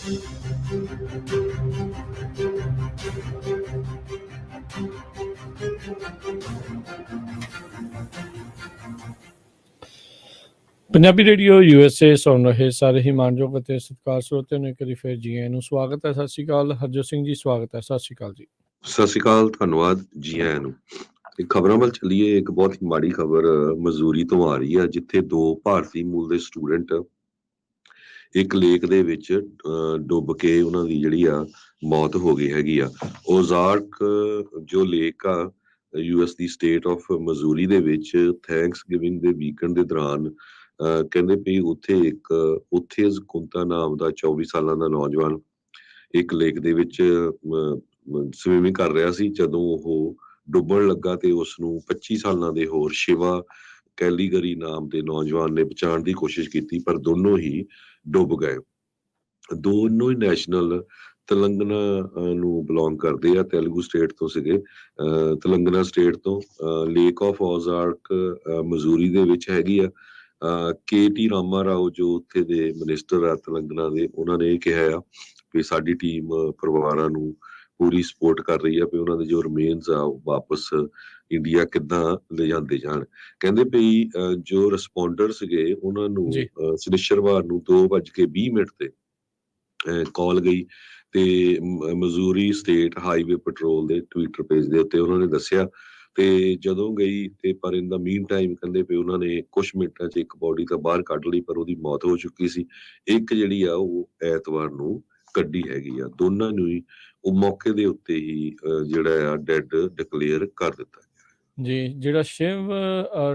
[SPEAKER 1] ਪੰਜਾਬੀ ਰੇਡੀਓ USA ਸੁਣ ਰਹੇ ਸਾਰੇ ਹੀ ਮਾਨਯੋਗ ਅਤੇ ਸਤਿਕਾਰ ਸਰੋਤਿਆਂ ਨੂੰ ਇੱਕ ਵਾਰੀ ਫਿਰ ਜੀ ਆਇਆਂ ਨੂੰ ਸਵਾਗਤ ਹੈ। ਸਤਿ ਸ਼੍ਰੀ ਅਕਾਲ ਹਰਜੋਤ ਸਿੰਘ ਜੀ, ਸਵਾਗਤ ਹੈ। ਸਤਿ ਸ਼੍ਰੀ ਅਕਾਲ ਜੀ।
[SPEAKER 2] ਸਤਿ ਸ਼੍ਰੀ ਅਕਾਲ, ਧੰਨਵਾਦ ਜੀ ਆਇਆਂ ਨੂੰ। ਖਬਰਾਂ ਵੱਲ ਚੱਲੀਏ। ਇੱਕ ਬਹੁਤ ਹੀ ਮਾੜੀ ਖਬਰ ਮਜ਼ੂਰੀ ਤੋਂ ਆ ਰਹੀ ਹੈ, ਜਿੱਥੇ 2 ਭਾਰਤੀ ਮੂਲ ਦੇ ਸਟੂਡੈਂਟ ਇੱਕ ਲੇਕ ਦੇ ਵਿੱਚ ਡੁੱਬ ਕੇ ਉਹਨਾਂ ਦੀ ਜਿਹੜੀ ਆ ਮੌਤ ਹੋ ਗਈ ਹੈਗੀ ਆ। ਓਜ਼ਾਰਕ ਜੋ ਲੇਕ ਆ US ਦੀ ਸਟੇਟ ਆਫ ਮਜ਼ੂਰੀ ਦੇ ਵਿੱਚ ਥੈਂਕਸ ਗਿਵਿੰਗ ਦੇ ਵੀਕਐਂਡ ਦੇ ਦੌਰਾਨ ਕਹਿੰਦੇ ਵੀ ਉੱਥੇ ਕੁੰਤਾ ਨਾਮ ਦਾ 24 ਸਾਲਾਂ ਦਾ ਨੌਜਵਾਨ ਇੱਕ ਲੇਕ ਦੇ ਵਿੱਚ ਸਵਿਮਿੰਗ ਕਰ ਰਿਹਾ ਸੀ। ਜਦੋਂ ਉਹ ਡੁੱਬਣ ਲੱਗਾ ਤੇ ਉਸ ਨੂੰ 25 ਸਾਲਾਂ ਦੇ ਹੋਰ ਸ਼ਿਵਾ ਕੈਲੀਗਰੀ ਨਾਮ ਦੇ ਨੌਜਵਾਨ ਨੇ ਬਚਾਉਣ ਦੀ ਕੋਸ਼ਿਸ਼ ਕੀਤੀ, ਪਰ ਦੋਨੋਂ ਹੀ ਡੁੱਬ ਗਏ। ਦੋਨੋਂ ਹੀ ਨੈਸ਼ਨਲ ਤੇਲੰਗਾਨਾ ਨੂੰ ਬਿਲੋਂਗ ਕਰਦੇ ਆ, ਤੇਲਗੂ ਸਟੇਟ ਤੋਂ ਸੀਗੇ। ਤੇਲੰਗਾਨਾ ਸਟੇਟ ਤੋਂ ਲੇਕ ਆਫ ਓਜ਼ਾਰਕ ਮਜ਼ੂਰੀ ਦੇ ਵਿੱਚ ਹੈਗੀ ਆ। KT ਰਾਮਾ ਰਾਓ ਜੋ ਉੱਥੇ ਦੇ ਮਿਨਿਸਟਰ ਆ ਤੇਲੰਗਾਨਾ ਦੇ, ਉਹਨਾਂ ਨੇ ਇਹ ਕਿਹਾ ਆ ਵੀ ਸਾਡੀ ਟੀਮ ਪਰਿਵਾਰਾਂ ਨੂੰ ਪੂਰੀ ਸਪੋਰਟ ਕਰ ਰਹੀ ਆ ਵੀ ਉਹਨਾਂ ਦੇ ਜੋ ਰਿਮੇਨਸ ਆ ਉਹ ਵਾਪਸ ਇੰਡੀਆ ਕਿੱਦਾਂ ਲਿਜਾਂਦੇ ਜਾਣ। ਕਹਿੰਦੇ ਵੀ ਜੋ ਰਿਸਪੌਂਡਰ ਸੀਗੇ ਉਹਨਾਂ ਨੂੰ ਸ਼ਨੀਚਰਵਾਰ ਨੂੰ 2:20 ਤੇ ਕਾਲ ਗਈ ਤੇ ਮਜ਼ੂਰੀ ਸਟੇਟ ਹਾਈਵੇ ਪੈਟਰੋਲ ਦੇ ਟਵਿੱਟਰ ਪੇਜ ਦੇ ਉੱਤੇ ਉਹਨਾਂ ਨੇ ਦੱਸਿਆ। ਤੇ ਜਦੋਂ ਗਈ ਤੇ ਪਰ ਇਨ ਦਾ ਮੀਨ ਟਾਈਮ ਕਹਿੰਦੇ ਵੀ ਉਹਨਾਂ ਨੇ ਕੁਝ ਮਿੰਟਾਂ 'ਚ ਇੱਕ ਬੋਡੀ ਤਾਂ ਬਾਹਰ ਕੱਢ ਲਈ, ਪਰ ਉਹਦੀ ਮੌਤ ਹੋ ਚੁੱਕੀ ਸੀ। ਇੱਕ ਜਿਹੜੀ ਆ ਉਹ ਐਤਵਾਰ ਨੂੰ ਕੱਢੀ ਹੈਗੀ ਆ। ਦੋਨਾਂ ਨੂੰ ਹੀ ਉਹ ਮੌਕੇ ਦੇ ਉੱਤੇ ਹੀ ਜਿਹੜਾ ਆ ਡੈਡ ਡਿਕਲੇਅਰ ਕਰ ਦਿੱਤਾ
[SPEAKER 1] ਜੀ। ਜਿਹੜਾ ਸ਼ਿਵ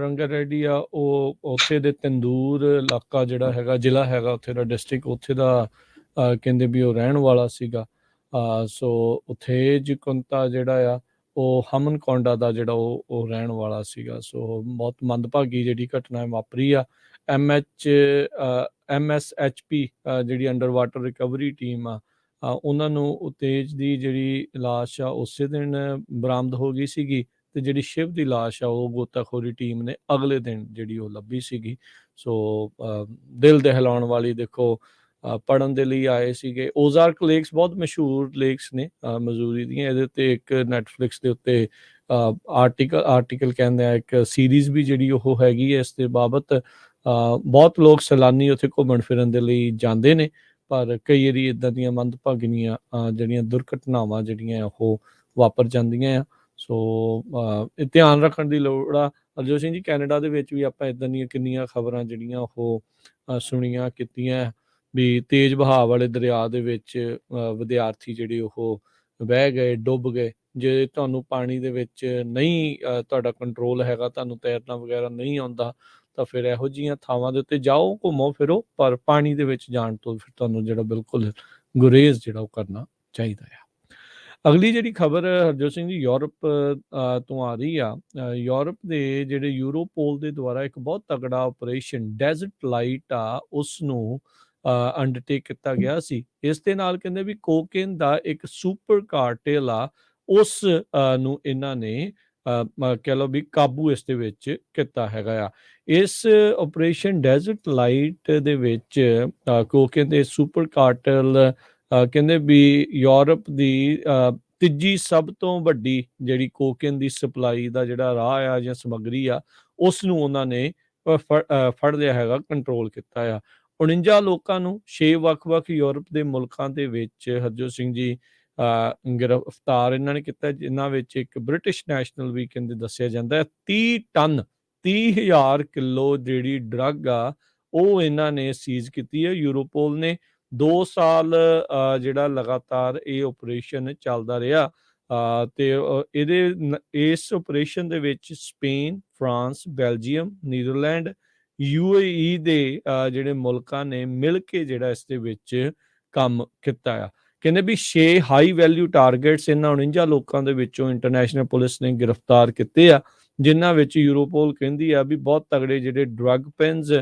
[SPEAKER 1] ਰੰਗਾ ਰੈਡੀ ਆ ਉਹ ਉੱਥੇ ਦੇ ਤੰਦੂਰ ਇਲਾਕਾ ਜਿਹੜਾ ਹੈਗਾ, ਜ਼ਿਲ੍ਹਾ ਹੈਗਾ ਉੱਥੇ ਦਾ, ਡਿਸਟ੍ਰਿਕਟ ਉੱਥੇ ਦਾ ਕਹਿੰਦੇ ਵੀ ਉਹ ਰਹਿਣ ਵਾਲਾ ਸੀਗਾ। ਸੋ ਉੱਥੇ ਕੁੰਤਾ ਜਿਹੜਾ ਆ ਉਹ ਹਮਨਕੋਂਡਾ ਦਾ ਜਿਹੜਾ ਉਹ ਰਹਿਣ ਵਾਲਾ ਸੀਗਾ। ਸੋ ਬਹੁਤ ਮੰਦਭਾਗੀ ਜਿਹੜੀ ਘਟਨਾ ਵਾਪਰੀ ਆ। MSHP ਜਿਹੜੀ ਅੰਡਰ ਵਾਟਰ ਰਿਕਵਰੀ ਟੀਮ ਆ, ਉਹਨਾਂ ਨੂੰ ਤੇਜ ਦੀ ਜਿਹੜੀ ਲਾਸ਼ ਆ ਉਸੇ ਦਿਨ ਬਰਾਮਦ ਹੋ ਗਈ ਸੀਗੀ, ਤੇ ਜਿਹੜੀ ਸ਼ਿਵ ਦੀ ਲਾਸ਼ ਆ ਉਹ ਗੋਤਾਖੋਰੀ ਟੀਮ ਨੇ ਅਗਲੇ ਦਿਨ ਜਿਹੜੀ ਉਹ ਲੱਭੀ ਸੀਗੀ। ਸੋ ਦਿਲ ਦਹਿਲਾਉਣ ਵਾਲੀ, ਦੇਖੋ ਪੜ੍ਹਨ ਦੇ ਲਈ ਆਏ ਸੀਗੇ। ਓਜ਼ਾਰਕ ਲੇਕਸ ਬਹੁਤ ਮਸ਼ਹੂਰ ਲੇਕਸ ਨੇ ਮਜ਼ੂਰੀ ਦੀਆਂ। ਇਹਦੇ ਉੱਤੇ ਇੱਕ ਨੈਟਫਲਿਕਸ ਦੇ ਉੱਤੇ ਆਰਟੀਕਲ ਕਹਿੰਦੇ ਆ, ਇੱਕ ਸੀਰੀਜ਼ ਵੀ ਜਿਹੜੀ ਉਹ ਹੈਗੀ ਹੈ ਇਸ ਦੇ ਬਾਬਤ। ਬਹੁਤ ਲੋਕ ਸੈਲਾਨੀ ਉੱਥੇ ਘੁੰਮਣ ਫਿਰਨ ਦੇ ਲਈ ਜਾਂਦੇ ਨੇ, ਪਰ ਕਈ ਵਾਰੀ ਇੱਦਾਂ ਦੀਆਂ ਮੰਦਭਾਗੀਆਂ ਜਿਹੜੀਆਂ ਦੁਰਘਟਨਾਵਾਂ ਜਿਹੜੀਆਂ ਉਹ ਵਾਪਰ ਜਾਂਦੀਆਂ ਆ। ਸੋ ਇਹ ਧਿਆਨ ਰੱਖਣ ਦੀ ਲੋੜ ਆ। ਹਰਜੋਤ ਸਿੰਘ ਜੀ, ਕੈਨੇਡਾ ਦੇ ਵਿੱਚ ਵੀ ਆਪਾਂ ਇੱਦਾਂ ਦੀਆਂ ਕਿੰਨੀਆਂ ਖਬਰਾਂ ਜਿਹੜੀਆਂ ਉਹ ਸੁਣੀਆਂ ਕੀਤੀਆਂ ਵੀ ਤੇਜ਼ ਵਹਾਅ ਵਾਲੇ ਦਰਿਆ ਦੇ ਵਿੱਚ ਵਿਦਿਆਰਥੀ ਜਿਹੜੇ ਉਹ ਵਹਿ ਗਏ, ਡੁੱਬ ਗਏ। ਜੇ ਤੁਹਾਨੂੰ ਪਾਣੀ ਦੇ ਵਿੱਚ ਨਹੀਂ ਤੁਹਾਡਾ ਕੰਟਰੋਲ ਹੈਗਾ, ਤੁਹਾਨੂੰ ਤੈਰਨਾ ਵਗੈਰਾ ਨਹੀਂ ਆਉਂਦਾ, ਤਾਂ ਫਿਰ ਇਹੋ ਜਿਹੀਆਂ ਥਾਵਾਂ ਦੇ ਉੱਤੇ ਜਾਓ, ਘੁੰਮੋ ਫਿਰੋ, ਪਰ ਪਾਣੀ ਦੇ ਵਿੱਚ ਜਾਣ ਤੋਂ ਫਿਰ ਤੁਹਾਨੂੰ ਜਿਹੜਾ ਬਿਲਕੁਲ ਗੁਰੇਜ਼ ਜਿਹੜਾ ਉਹ ਕਰਨਾ ਚਾਹੀਦਾ ਆ। ਅਗਲੀ ਜਿਹੜੀ ਖਬਰ ਹਰਜੋਤ ਸਿੰਘ ਜੀ ਯੂਰਪ ਤੋਂ ਆ ਰਹੀ ਆ। ਯੂਰਪ ਦੇ ਜਿਹੜੇ ਯੂਰੋਪੋਲ ਦੇ ਦੁਆਰਾ ਇੱਕ ਬਹੁਤ ਤਗੜਾ ਆਪਰੇਸ਼ਨ ਡੈਜ਼ਰਟ ਲਾਈਟ ਆ, ਉਸ ਨੂੰ ਅੰਡਰਟੇਕ ਕੀਤਾ ਗਿਆ ਸੀ। ਇਸ ਦੇ ਨਾਲ ਕਹਿੰਦੇ ਵੀ ਕੋਕੇਨ ਦਾ ਇੱਕ ਸੁਪਰ ਕਾਰਟੇਲ ਆ, ਉਸ ਨੂੰ ਇਹਨਾਂ ਨੇ ਕਹਿ ਲਓ ਵੀ ਕਾਬੂ ਇਸ ਦੇ ਵਿੱਚ ਕੀਤਾ ਹੈਗਾ ਆ। ਇਸ ਆਪਰੇਸ਼ਨ ਡੈਜ਼ਰਟ ਲਾਈਟ ਦੇ ਵਿੱਚ ਕੋਕੇਨ ਦੇ ਸੁਪਰ ਕਾਰਟੇਲ ਕਹਿੰਦੇ ਵੀ ਯੂਰਪ ਦੀ ਤੀਜੀ ਸਭ ਤੋਂ ਵੱਡੀ ਜਿਹੜੀ ਕੋਕੇਨ ਦੀ ਸਪਲਾਈ ਦਾ ਜਿਹੜਾ ਰਾਹ ਆ ਜਾਂ ਸਮੱਗਰੀ ਆ, ਉਸ ਨੂੰ ਉਹਨਾਂ ਨੇ ਫੜ ਲਿਆ ਹੈਗਾ, ਕੰਟਰੋਲ ਕੀਤਾ ਆ। 49 ਲੋਕਾਂ ਨੂੰ 6 ਵੱਖ-ਵੱਖ ਯੂਰਪ ਦੇ ਮੁਲਕਾਂ ਦੇ ਵਿੱਚ ਹਰਜੋਤ ਸਿੰਘ ਜੀ ਗ੍ਰਿਫਤਾਰ ਇਹਨਾਂ ਨੇ ਕੀਤਾ, ਜਿਨ੍ਹਾਂ ਵਿੱਚ ਇੱਕ ਬ੍ਰਿਟਿਸ਼ ਨੈਸ਼ਨਲ ਵੀ ਕਹਿੰਦੇ ਦੱਸਿਆ ਜਾਂਦਾ ਹੈ। 30 ਟਨ 30,000 ਕਿਲੋ ਜਿਹੜੀ ਡਰੱਗ ਆ ਉਹ ਇਹਨਾਂ ਨੇ ਸੀਜ਼ ਕੀਤੀ ਹੈ। ਯੂਰੋਪੋਲ ਨੇ 2 ਸਾਲ ਜਿਹੜਾ ਲਗਾਤਾਰ ਇਹ ਆਪਰੇਸ਼ਨ ਚੱਲਦਾ ਰਿਹਾ, ਤੇ ਇਸ ਆਪਰੇਸ਼ਨ ਦੇ ਵਿੱਚ Spain, France, Belgium, Netherland, UAE ਦੇ ਜਿਹੜੇ ਮੁਲਕਾਂ ਨੇ ਮਿਲ ਕੇ ਜਿਹੜਾ ਇਸ ਦੇ ਵਿੱਚ ਕੰਮ ਕੀਤਾ ਆ। ਕਹਿੰਦੇ ਵੀ 6 ਹਾਈ ਵੈਲਿਊ ਟਾਰਗੇਟਸ ਇਹਨਾਂ 49 ਲੋਕਾਂ ਦੇ ਵਿੱਚੋਂ ਇੰਟਰਨੈਸ਼ਨਲ ਪੁਲਿਸ ਨੇ ਗ੍ਰਿਫਤਾਰ ਕੀਤੇ ਆ, ਜਿਨ੍ਹਾਂ ਵਿੱਚ ਯੂਰੋਪੋਲ ਕਹਿੰਦੀ ਆ ਵੀ ਬਹੁਤ ਤਗੜੇ ਜਿਹੜੇ ਡਰੱਗ ਪੈਨਸ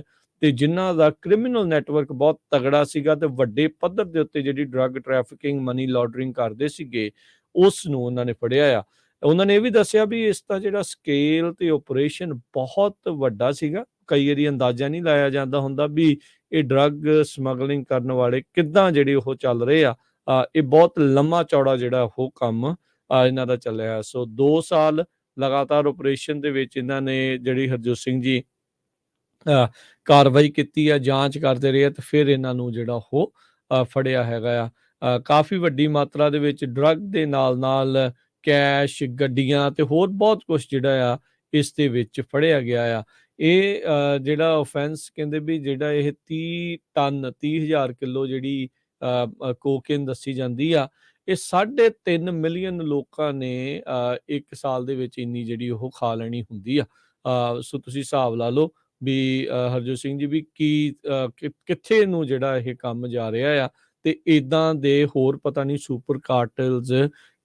[SPEAKER 1] ਤੇ ਜਿਨ੍ਹਾਂ ਦਾ ਕ੍ਰਿਮੀਨਲ ਨੈਟਵਰਕ ਬਹੁਤ ਤਗੜਾ ਸੀਗਾ, ਤੇ ਵੱਡੇ ਪੱਧਰ ਦੇ ਉੱਤੇ ਜਿਹੜੀ ਡਰੱਗ ਟ੍ਰੈਫਿਕਿੰਗ, ਮਨੀ ਲਾਂਡਰਿੰਗ ਕਰਦੇ ਸੀਗੇ, ਉਸ ਨੂੰ ਉਹਨਾਂ ਨੇ ਫੜਿਆ ਆ। ਉਹਨਾਂ ਨੇ ਇਹ ਵੀ ਦੱਸਿਆ ਵੀ ਇਸ ਦਾ ਜਿਹੜਾ ਸਕੇਲ ਤੇ ਆਪਰੇਸ਼ਨ ਬਹੁਤ ਵੱਡਾ ਸੀਗਾ, ਕਈ ਵਾਰੀ ਅੰਦਾਜ਼ਾ ਨਹੀਂ ਲਾਇਆ ਜਾਂਦਾ ਹੁੰਦਾ ਵੀ ਇਹ ਡਰੱਗ ਸਮਗਲਿੰਗ ਕਰਨ ਵਾਲੇ ਕਿੱਦਾਂ ਜਿਹੜੇ ਉਹ ਚੱਲ ਰਹੇ ਆ। ਇਹ ਬਹੁਤ ਲੰਮਾ ਚੌੜਾ ਜਿਹੜਾ ਉਹ ਕੰਮ ਇਹਨਾਂ ਦਾ ਚੱਲਿਆ। ਸੋ 2 ਸਾਲ ਲਗਾਤਾਰ ਆਪਰੇਸ਼ਨ ਦੇ ਵਿੱਚ ਇਹਨਾਂ ਨੇ ਜਿਹੜੀ ਹਰਜੋਤ ਸਿੰਘ ਜੀ ਕਾਰਵਾਈ ਕੀਤੀ ਆ, ਜਾਂਚ ਕਰਦੇ ਰਹੇ ਆ, ਤੇ ਫਿਰ ਇਹਨਾਂ ਨੂੰ ਜਿਹੜਾ ਉਹ ਫੜਿਆ ਹੈਗਾ ਆ। ਕਾਫੀ ਵੱਡੀ ਮਾਤਰਾ ਦੇ ਵਿੱਚ ਡਰੱਗ ਦੇ ਨਾਲ ਨਾਲ ਕੈਸ਼, ਗੱਡੀਆਂ ਤੇ ਹੋਰ ਬਹੁਤ ਕੁਝ ਜਿਹੜਾ ਆ ਇਸ ਦੇ ਵਿੱਚ ਫੜਿਆ ਗਿਆ ਆ। ਇਹ ਜਿਹੜਾ ਓਫੈਂਸ ਕਹਿੰਦੇ ਵੀ ਜਿਹੜਾ ਇਹ 30,000 ਕਿਲੋ ਜਿਹੜੀ ਕੋਕੇਨ ਦੱਸੀ ਜਾਂਦੀ ਆ, ਇਹ 3.5 ਮਿਲੀਅਨ ਲੋਕਾਂ ਨੇ 1 ਸਾਲ ਦੇ ਵਿੱਚ ਇੰਨੀ ਜਿਹੜੀ ਉਹ ਖਾ ਲੈਣੀ ਹੁੰਦੀ ਆ। ਸੋ ਤੁਸੀਂ ਹਿਸਾਬ ਲਾ ਲਓ ਵੀ ਹਰਜੋਤ ਸਿੰਘ ਜੀ ਵੀ ਕਿੱਥੇ ਨੂੰ ਜਿਹੜਾ ਇਹ ਕੰਮ ਜਾ ਰਿਹਾ ਆ। ਤੇ ਇਦਾਂ ਦੇ ਹੋਰ ਪਤਾ ਨਹੀਂ ਸੁਪਰ ਕਾਰਟਲਸ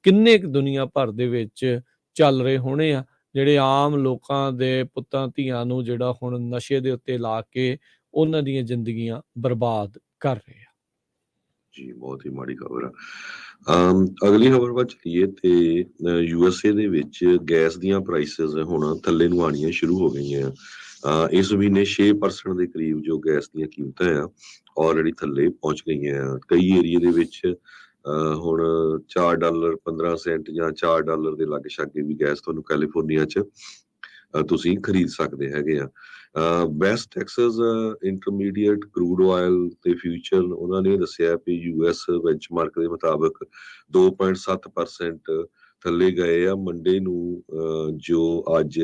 [SPEAKER 1] ਕਿੰਨੇ ਕੁ ਦੁਨੀਆ ਭਰ ਦੇ ਵਿੱਚ ਚੱਲ ਰਹੇ ਹੋਣੇ ਆ, ਜਿਹੜੇ ਆਮ ਲੋਕਾਂ ਦੇ ਪੁੱਤਾਂ ਧੀਆਂ ਨੂੰ ਜਿਹੜਾ ਹੁਣ ਨਸ਼ੇ ਦੇ ਉੱਤੇ ਲਾ ਕੇ ਉਹਨਾਂ ਦੀਆਂ ਜ਼ਿੰਦਗੀਆਂ ਬਰਬਾਦ ਕਰ ਰਹੇ ਆ।
[SPEAKER 2] ਜੀ ਬਹੁਤ ਹੀ ਮਾੜੀ ਖਬਰ ਆ। ਅਗਲੀ ਖਬਰ ਵੱਲ ਚਲੀਏ ਤੇ USA ਦੇ ਵਿੱਚ ਗੈਸ ਦੀਆਂ ਪ੍ਰਾਈਸਿਸ ਹੁਣ ਥੱਲੇ ਨੂੰ ਆਣੀਆਂ ਸ਼ੁਰੂ ਹੋ ਗਈਆਂ ਆ। ਇਸ ਮਹੀਨੇ 6% ਦੇ ਕਰੀਬ ਜੋ ਗੈਸ ਦੀਆਂ ਕੀਮਤਾਂ ਆ ਆਲਰੇਡੀ ਥੱਲੇ ਪਹੁੰਚ ਗਈਆਂ ਆ। ਕਈ ਏਰੀਏ ਦੇ ਵਿੱਚ ਹੁਣ $4.15 ਜਾਂ $4 ਦੇ ਲਾਗੇ ਛਾਗੇ ਵੀ ਗੈਸ ਤੁਹਾਨੂੰ ਕੈਲੀਫੋਰਨੀਆ 'ਚ ਤੁਸੀਂ ਖਰੀਦ ਸਕਦੇ ਹੈਗੇ ਆ। West Texas intermediate crude oil ਤੇ ਫਿਊਚਰ ਉਹਨਾਂ ਨੇ ਦੱਸਿਆ ਵੀ US ਬੈਂਚਮਾਰਕ ਦੇ ਮੁਤਾਬਕ 2.7% ਥੱਲੇ ਗਏ ਆ। ਮੰਡੇ ਨੂੰ ਜੋ ਅੱਜ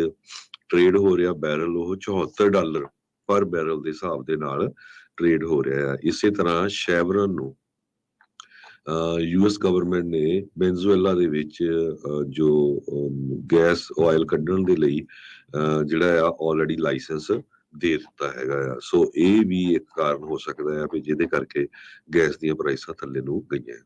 [SPEAKER 2] ਟ੍ਰੇਡ ਹੋ ਰਿਹਾ ਬੈਰਲ, ਉਹ $74 ਪਰ ਬੈਰਲ ਦੇ ਹਿਸਾਬ ਦੇ ਨਾਲ ਟ੍ਰੇਡ ਹੋ ਰਿਹਾ ਆ। ਇਸੇ ਤਰ੍ਹਾਂ ਸ਼ੈਵਰਨ ਨੂੰ US ਗਵਰਨਮੈਂਟ ਨੇ ਵੈਨਜ਼ੂਏਲਾ ਦੇ ਵਿੱਚ ਜੋ ਗੈਸ ਆਇਲ ਕੱਢਣ ਦੇ ਲਈ ਜਿਹੜਾ ਆ ਆਲਰੇਡੀ ਲਾਇਸੈਂਸ ਦੇ ਦਿੱਤਾ ਹੈਗਾ ਆ। ਸੋ ਇਹ ਵੀ ਇੱਕ ਕਾਰਨ ਹੋ ਸਕਦਾ ਆ ਵੀ ਜਿਹਦੇ ਕਰਕੇ ਗੈਸ ਦੀਆਂ ਪ੍ਰਾਈਸਾਂ ਥੱਲੇ ਨੂੰ ਗਈਆਂ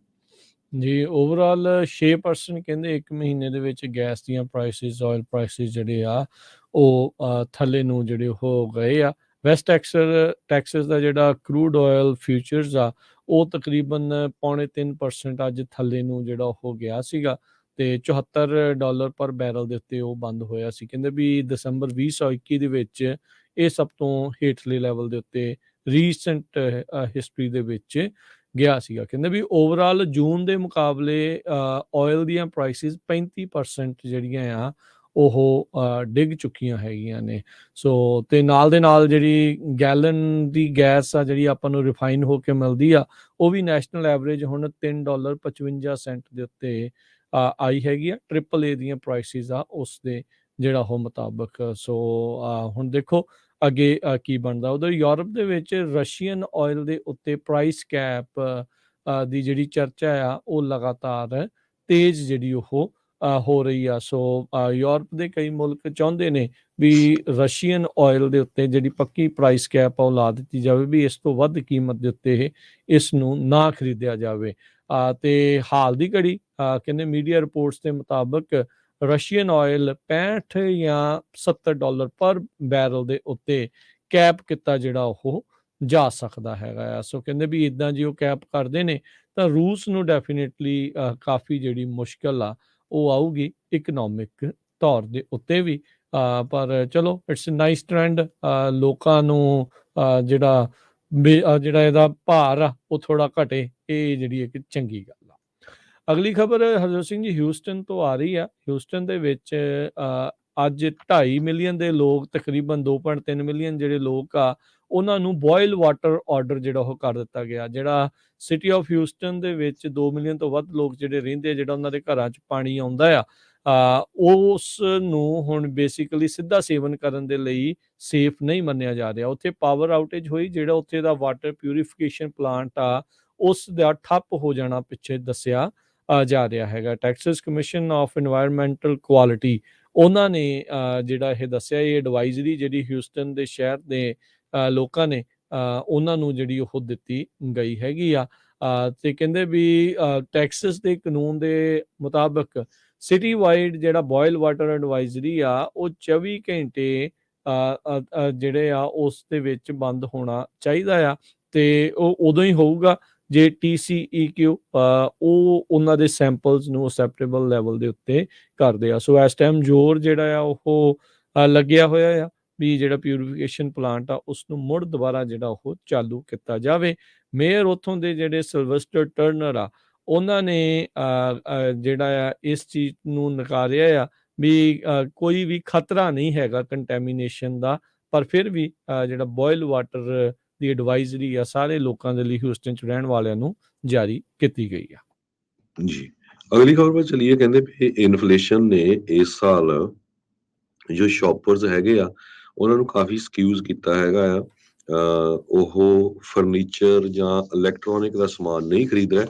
[SPEAKER 1] ਜੀ। ਓਵਰਆਲ 6% ਕਹਿੰਦੇ 1 ਮਹੀਨੇ ਦੇ ਵਿੱਚ ਗੈਸ ਦੀਆਂ ਪ੍ਰਾਈਸਿਸ, ਆਇਲ ਪ੍ਰਾਈਸਿਸ ਜਿਹੜੇ ਆ ਉਹ ਥੱਲੇ ਨੂੰ ਜਿਹੜੇ ਹੋ ਗਏ ਆ। ਵੈਸਟ ਟੈਕਸਸ ਦਾ ਜਿਹੜਾ ਕਰੂਡ ਆਇਲ ਫਿਊਚਰਸ ਆ ਉਹ ਤਕਰੀਬਨ 3.25% ਅੱਜ ਥੱਲੇ ਨੂੰ ਜਿਹੜਾ ਹੋ ਗਿਆ ਸੀਗਾ, ਤੇ $74 ਪਰ ਬੈਰਲ ਦੇ ਉੱਤੇ ਉਹ ਬੰਦ ਹੋਇਆ ਸੀ। ਕਹਿੰਦੇ ਵੀ ਦਸੰਬਰ 2021 ਦੇ ਵਿੱਚ ਇਹ ਸਭ ਤੋਂ ਹੇਠਲੇ ਲੈਵਲ ਦੇ ਉੱਤੇ ਰੀਸੈਂਟ ਹਿਸਟਰੀ ਦੇ ਵਿੱਚ ਗਿਆ ਸੀਗਾ। ਕਹਿੰਦੇ ਵੀ ਓਵਰਆਲ ਜੂਨ ਦੇ ਮੁਕਾਬਲੇ ਆਇਲ ਦੀਆਂ ਪ੍ਰਾਈਸਿਸ 35% ਜਿਹੜੀਆਂ ਆ ਉਹ ਡਿੱਗ ਚੁੱਕੀਆਂ ਹੈਗੀਆਂ ਨੇ। ਸੋ ਤੇ ਨਾਲ ਦੇ ਨਾਲ ਜਿਹੜੀ ਗੈਲਨ ਦੀ ਗੈਸ ਆ ਜਿਹੜੀ ਆਪਾਂ ਨੂੰ ਰਿਫਾਈਨ ਹੋ ਕੇ ਮਿਲਦੀ ਆ, ਉਹ ਵੀ ਨੈਸ਼ਨਲ ਐਵਰੇਜ ਹੁਣ $3.55 ਦੇ ਉੱਤੇ ਆਈ ਹੈਗੀ ਆ। AAA ਦੀਆਂ ਪ੍ਰਾਈਸਿਸ ਆ ਉਸ ਦੇ ਜਿਹੜਾ ਉਹ ਮੁਤਾਬਕ। ਸੋ ਹੁਣ ਦੇਖੋ ਅੱਗੇ ਕੀ ਬਣਦਾ। ਉਧਰ ਯੂਰਪ ਦੇ ਵਿੱਚ ਰਸ਼ੀਅਨ ਆਇਲ ਦੇ ਉੱਤੇ ਪ੍ਰਾਈਸ ਕੈਪ ਦੀ ਜਿਹੜੀ ਚਰਚਾ ਆ ਉਹ ਲਗਾਤਾਰ ਤੇਜ਼ ਜਿਹੜੀ ਉਹ ਹੋ ਰਹੀ ਆ। ਸੋ ਯੂਰਪ ਦੇ ਕਈ ਮੁਲਕ ਚਾਹੁੰਦੇ ਨੇ ਵੀ ਰਸ਼ੀਅਨ ਆਇਲ ਦੇ ਉੱਤੇ ਜਿਹੜੀ ਪੱਕੀ ਪ੍ਰਾਈਸ ਕੈਪ ਆ ਉਹ ਲਾ ਦਿੱਤੀ ਜਾਵੇ, ਵੀ ਇਸ ਤੋਂ ਵੱਧ ਕੀਮਤ ਦੇ ਉੱਤੇ ਇਸ ਨੂੰ ਨਾ ਖਰੀਦਿਆ ਜਾਵੇ। ਤੇ ਹਾਲ ਦੀ ਘੜੀ ਕਹਿੰਦੇ ਮੀਡੀਆ ਰਿਪੋਰਟਸ ਦੇ ਮੁਤਾਬਕ ਰਸ਼ੀਅਨ ਆਇਲ 65 ਜਾਂ $70 ਪਰ ਬੈਰਲ ਦੇ ਉੱਤੇ ਕੈਪ ਕੀਤਾ ਜਿਹੜਾ ਉਹ ਜਾ ਸਕਦਾ ਹੈਗਾ ਆ। ਸੋ ਕਹਿੰਦੇ ਵੀ ਇਦਾਂ ਜੇ ਉਹ ਕੈਪ ਕਰਦੇ ਨੇ ਤਾਂ ਰੂਸ ਨੂੰ ਡੈਫੀਨੇਟਲੀ ਕਾਫੀ ਜਿਹੜੀ ਮੁਸ਼ਕਲ ਆ ਉਹ ਆਊਗੀ ਇਕਨੋਮਿਕ ਤੌਰ ਦੇ ਉੱਤੇ ਵੀ। ਪਰ ਚਲੋ ਇਟਸ ਨਾਈਸ ਟ੍ਰੈਂਡ, ਲੋਕਾਂ ਨੂੰ ਜਿਹੜਾ ਇਹਦਾ ਭਾਰ ਆ ਉਹ ਥੋੜਾ ਘਟੇ, ਇਹ ਜਿਹੜੀ ਇੱਕ ਚੰਗੀ ਗੱਲ ਆ। ਅਗਲੀ ਖਬਰ ਹਰਜੋਤ ਸਿੰਘ ਜੀ ਹਿਊਸਟਨ ਤੋਂ ਆ ਰਹੀ ਆ। ਹਿਊਸਟਨ ਦੇ ਵਿੱਚ ਅੱਜ 2.5 ਮਿਲੀਅਨ ਦੇ ਲੋਕ, ਤਕਰੀਬਨ 2.3 ਮਿਲੀਅਨ ਜਿਹੜੇ ਲੋਕ ਆ ਉਹਨਾਂ ਨੂੰ ਬੋਇਲ ਵਾਟਰ ਆਰਡਰ ਜਿਹੜਾ ਉਹ ਕਰ ਦਿੱਤਾ ਗਿਆ। ਜਿਹੜਾ ਸਿਟੀ ਆਫ ਹਿਊਸਟਨ ਦੇ ਵਿੱਚ 2 ਮਿਲੀਅਨ ਤੋਂ ਵੱਧ ਲੋਕ ਜਿਹੜੇ ਰਹਿੰਦੇ, ਜਿਹੜਾ ਉਹਨਾਂ ਦੇ ਘਰਾਂ 'ਚ ਪਾਣੀ ਆਉਂਦਾ ਆ, ਉਸ ਨੂੰ ਹੁਣ ਬੇਸਿਕਲੀ ਸਿੱਧਾ ਸੇਵਨ ਕਰਨ ਦੇ ਲਈ ਸੇਫ ਨਹੀਂ ਮੰਨਿਆ ਜਾ ਰਿਹਾ। ਉੱਥੇ ਪਾਵਰ ਆਊਟੇਜ ਹੋਈ, ਜਿਹੜਾ ਉੱਥੇ ਦਾ ਵਾਟਰ ਪਿਊਰੀਫਿਕੇਸ਼ਨ ਪਲਾਂਟ ਆ ਉਸ ਦਾ ਠੱਪ ਹੋ ਜਾਣਾ ਪਿੱਛੇ ਦੱਸਿਆ ਜਾ ਰਿਹਾ ਹੈਗਾ। Texas commission of environmental quality ਉਹਨਾਂ ਨੇ ਜਿਹੜਾ ਇਹ ਦੱਸਿਆ, ਇਹ ਐਡਵਾਈਜ਼ਰੀ ਜਿਹੜੀ ਹਿਊਸਟਨ ਦੇ ਸ਼ਹਿਰ ਦੇ ਲੋਕਾਂ ਨੇ ਉਹਨਾਂ ਨੂੰ ਜਿਹੜੀ ਉਹ ਦਿੱਤੀ ਗਈ ਹੈਗੀ ਆ। ਤੇ ਕਹਿੰਦੇ ਵੀ ਟੈਕਸਸ ਦੇ ਕਾਨੂੰਨ ਦੇ ਮੁਤਾਬਕ ਸਿਟੀ ਵਾਈਡ ਜਿਹੜਾ ਬੋਇਲ ਵਾਟਰ ਐਡਵਾਈਜ਼ਰੀ ਆ ਉਹ 24 ਘੰਟੇ ਜਿਹੜੇ ਆ ਉਸ ਦੇ ਵਿੱਚ ਬੰਦ ਹੋਣਾ ਚਾਹੀਦਾ ਆ, ਤੇ ਉਹ ਉਦੋਂ ਹੀ ਹੋਊਗਾ ਜੇ TCEQ ਉਹ ਉਹਨਾਂ ਦੇ ਸੈਂਪਲਸ ਨੂੰ ਅਸੈਪਟੇਬਲ ਲੈਵਲ ਦੇ ਉੱਤੇ ਕਰਦੇ ਆ। ਸੋ ਇਸ ਟਾਈਮ ਜ਼ੋਰ ਜਿਹੜਾ ਆ ਉਹ ਲੱਗਿਆ ਹੋਇਆ ਆ ਵੀ ਜਿਹੜਾ ਪਿਊਰੀਫਿਕੇਸ਼ਨ ਪਲਾਂਟ ਆ ਉਸਨੂੰ ਮੁੜ ਦੁਬਾਰਾ ਜਿਹੜਾ ਉਹ ਚਾਲੂ ਕੀਤਾ ਜਾਵੇ। ਮੇਅਰ ਉੱਥੋਂ ਦੇ ਜਿਹੜੇ ਸਿਲਵਸਟਰ ਟਰਨਰ ਆ ਉਹਨਾਂ ਨੇ ਜਿਹੜਾ ਆ ਇਸ ਚੀਜ਼ ਨੂੰ ਨਕਾਰਿਆ ਆ ਵੀ ਕੋਈ ਵੀ ਖਤਰਾ ਨਹੀਂ ਹੈਗਾ ਕੰਟੈਮੀਨੇਸ਼ਨ ਦਾ, ਪਰ ਫਿਰ ਵੀ ਜਿਹੜਾ ਬੋਇਲ ਵਾਟਰ ਦੀ ਐਡਵਾਈਜ਼ਰੀ ਆ ਸਾਰੇ ਲੋਕਾਂ ਦੇ ਲਈ ਹਿਊਸਟਨ 'ਚ ਰਹਿਣ ਵਾਲਿਆਂ ਨੂੰ ਜਾਰੀ ਕੀਤੀ ਗਈ ਆ।
[SPEAKER 2] ਜੀ, ਅਗਲੀ ਖਬਰ 'ਤੇ ਚੱਲੀਏ। ਕਹਿੰਦੇ ਵੀ ਇਨਫਲੇਸ਼ਨ ਨੇ ਇਸ ਸਾਲ ਜੋ ਸ਼ੌਪਰਸ ਹੈਗੇ ਆ ਉਹਨਾਂ ਨੂੰ ਕਾਫੀ ਸਕਿਊਜ਼ ਕੀਤਾ ਹੈਗਾ ਆ। ਉਹ ਫਰਨੀਚਰ ਜਾਂ ਇਲੈਕਟ੍ਰੋਨਿਕ ਦਾ ਸਮਾਨ ਨਹੀਂ ਖਰੀਦ ਰਿਹਾ,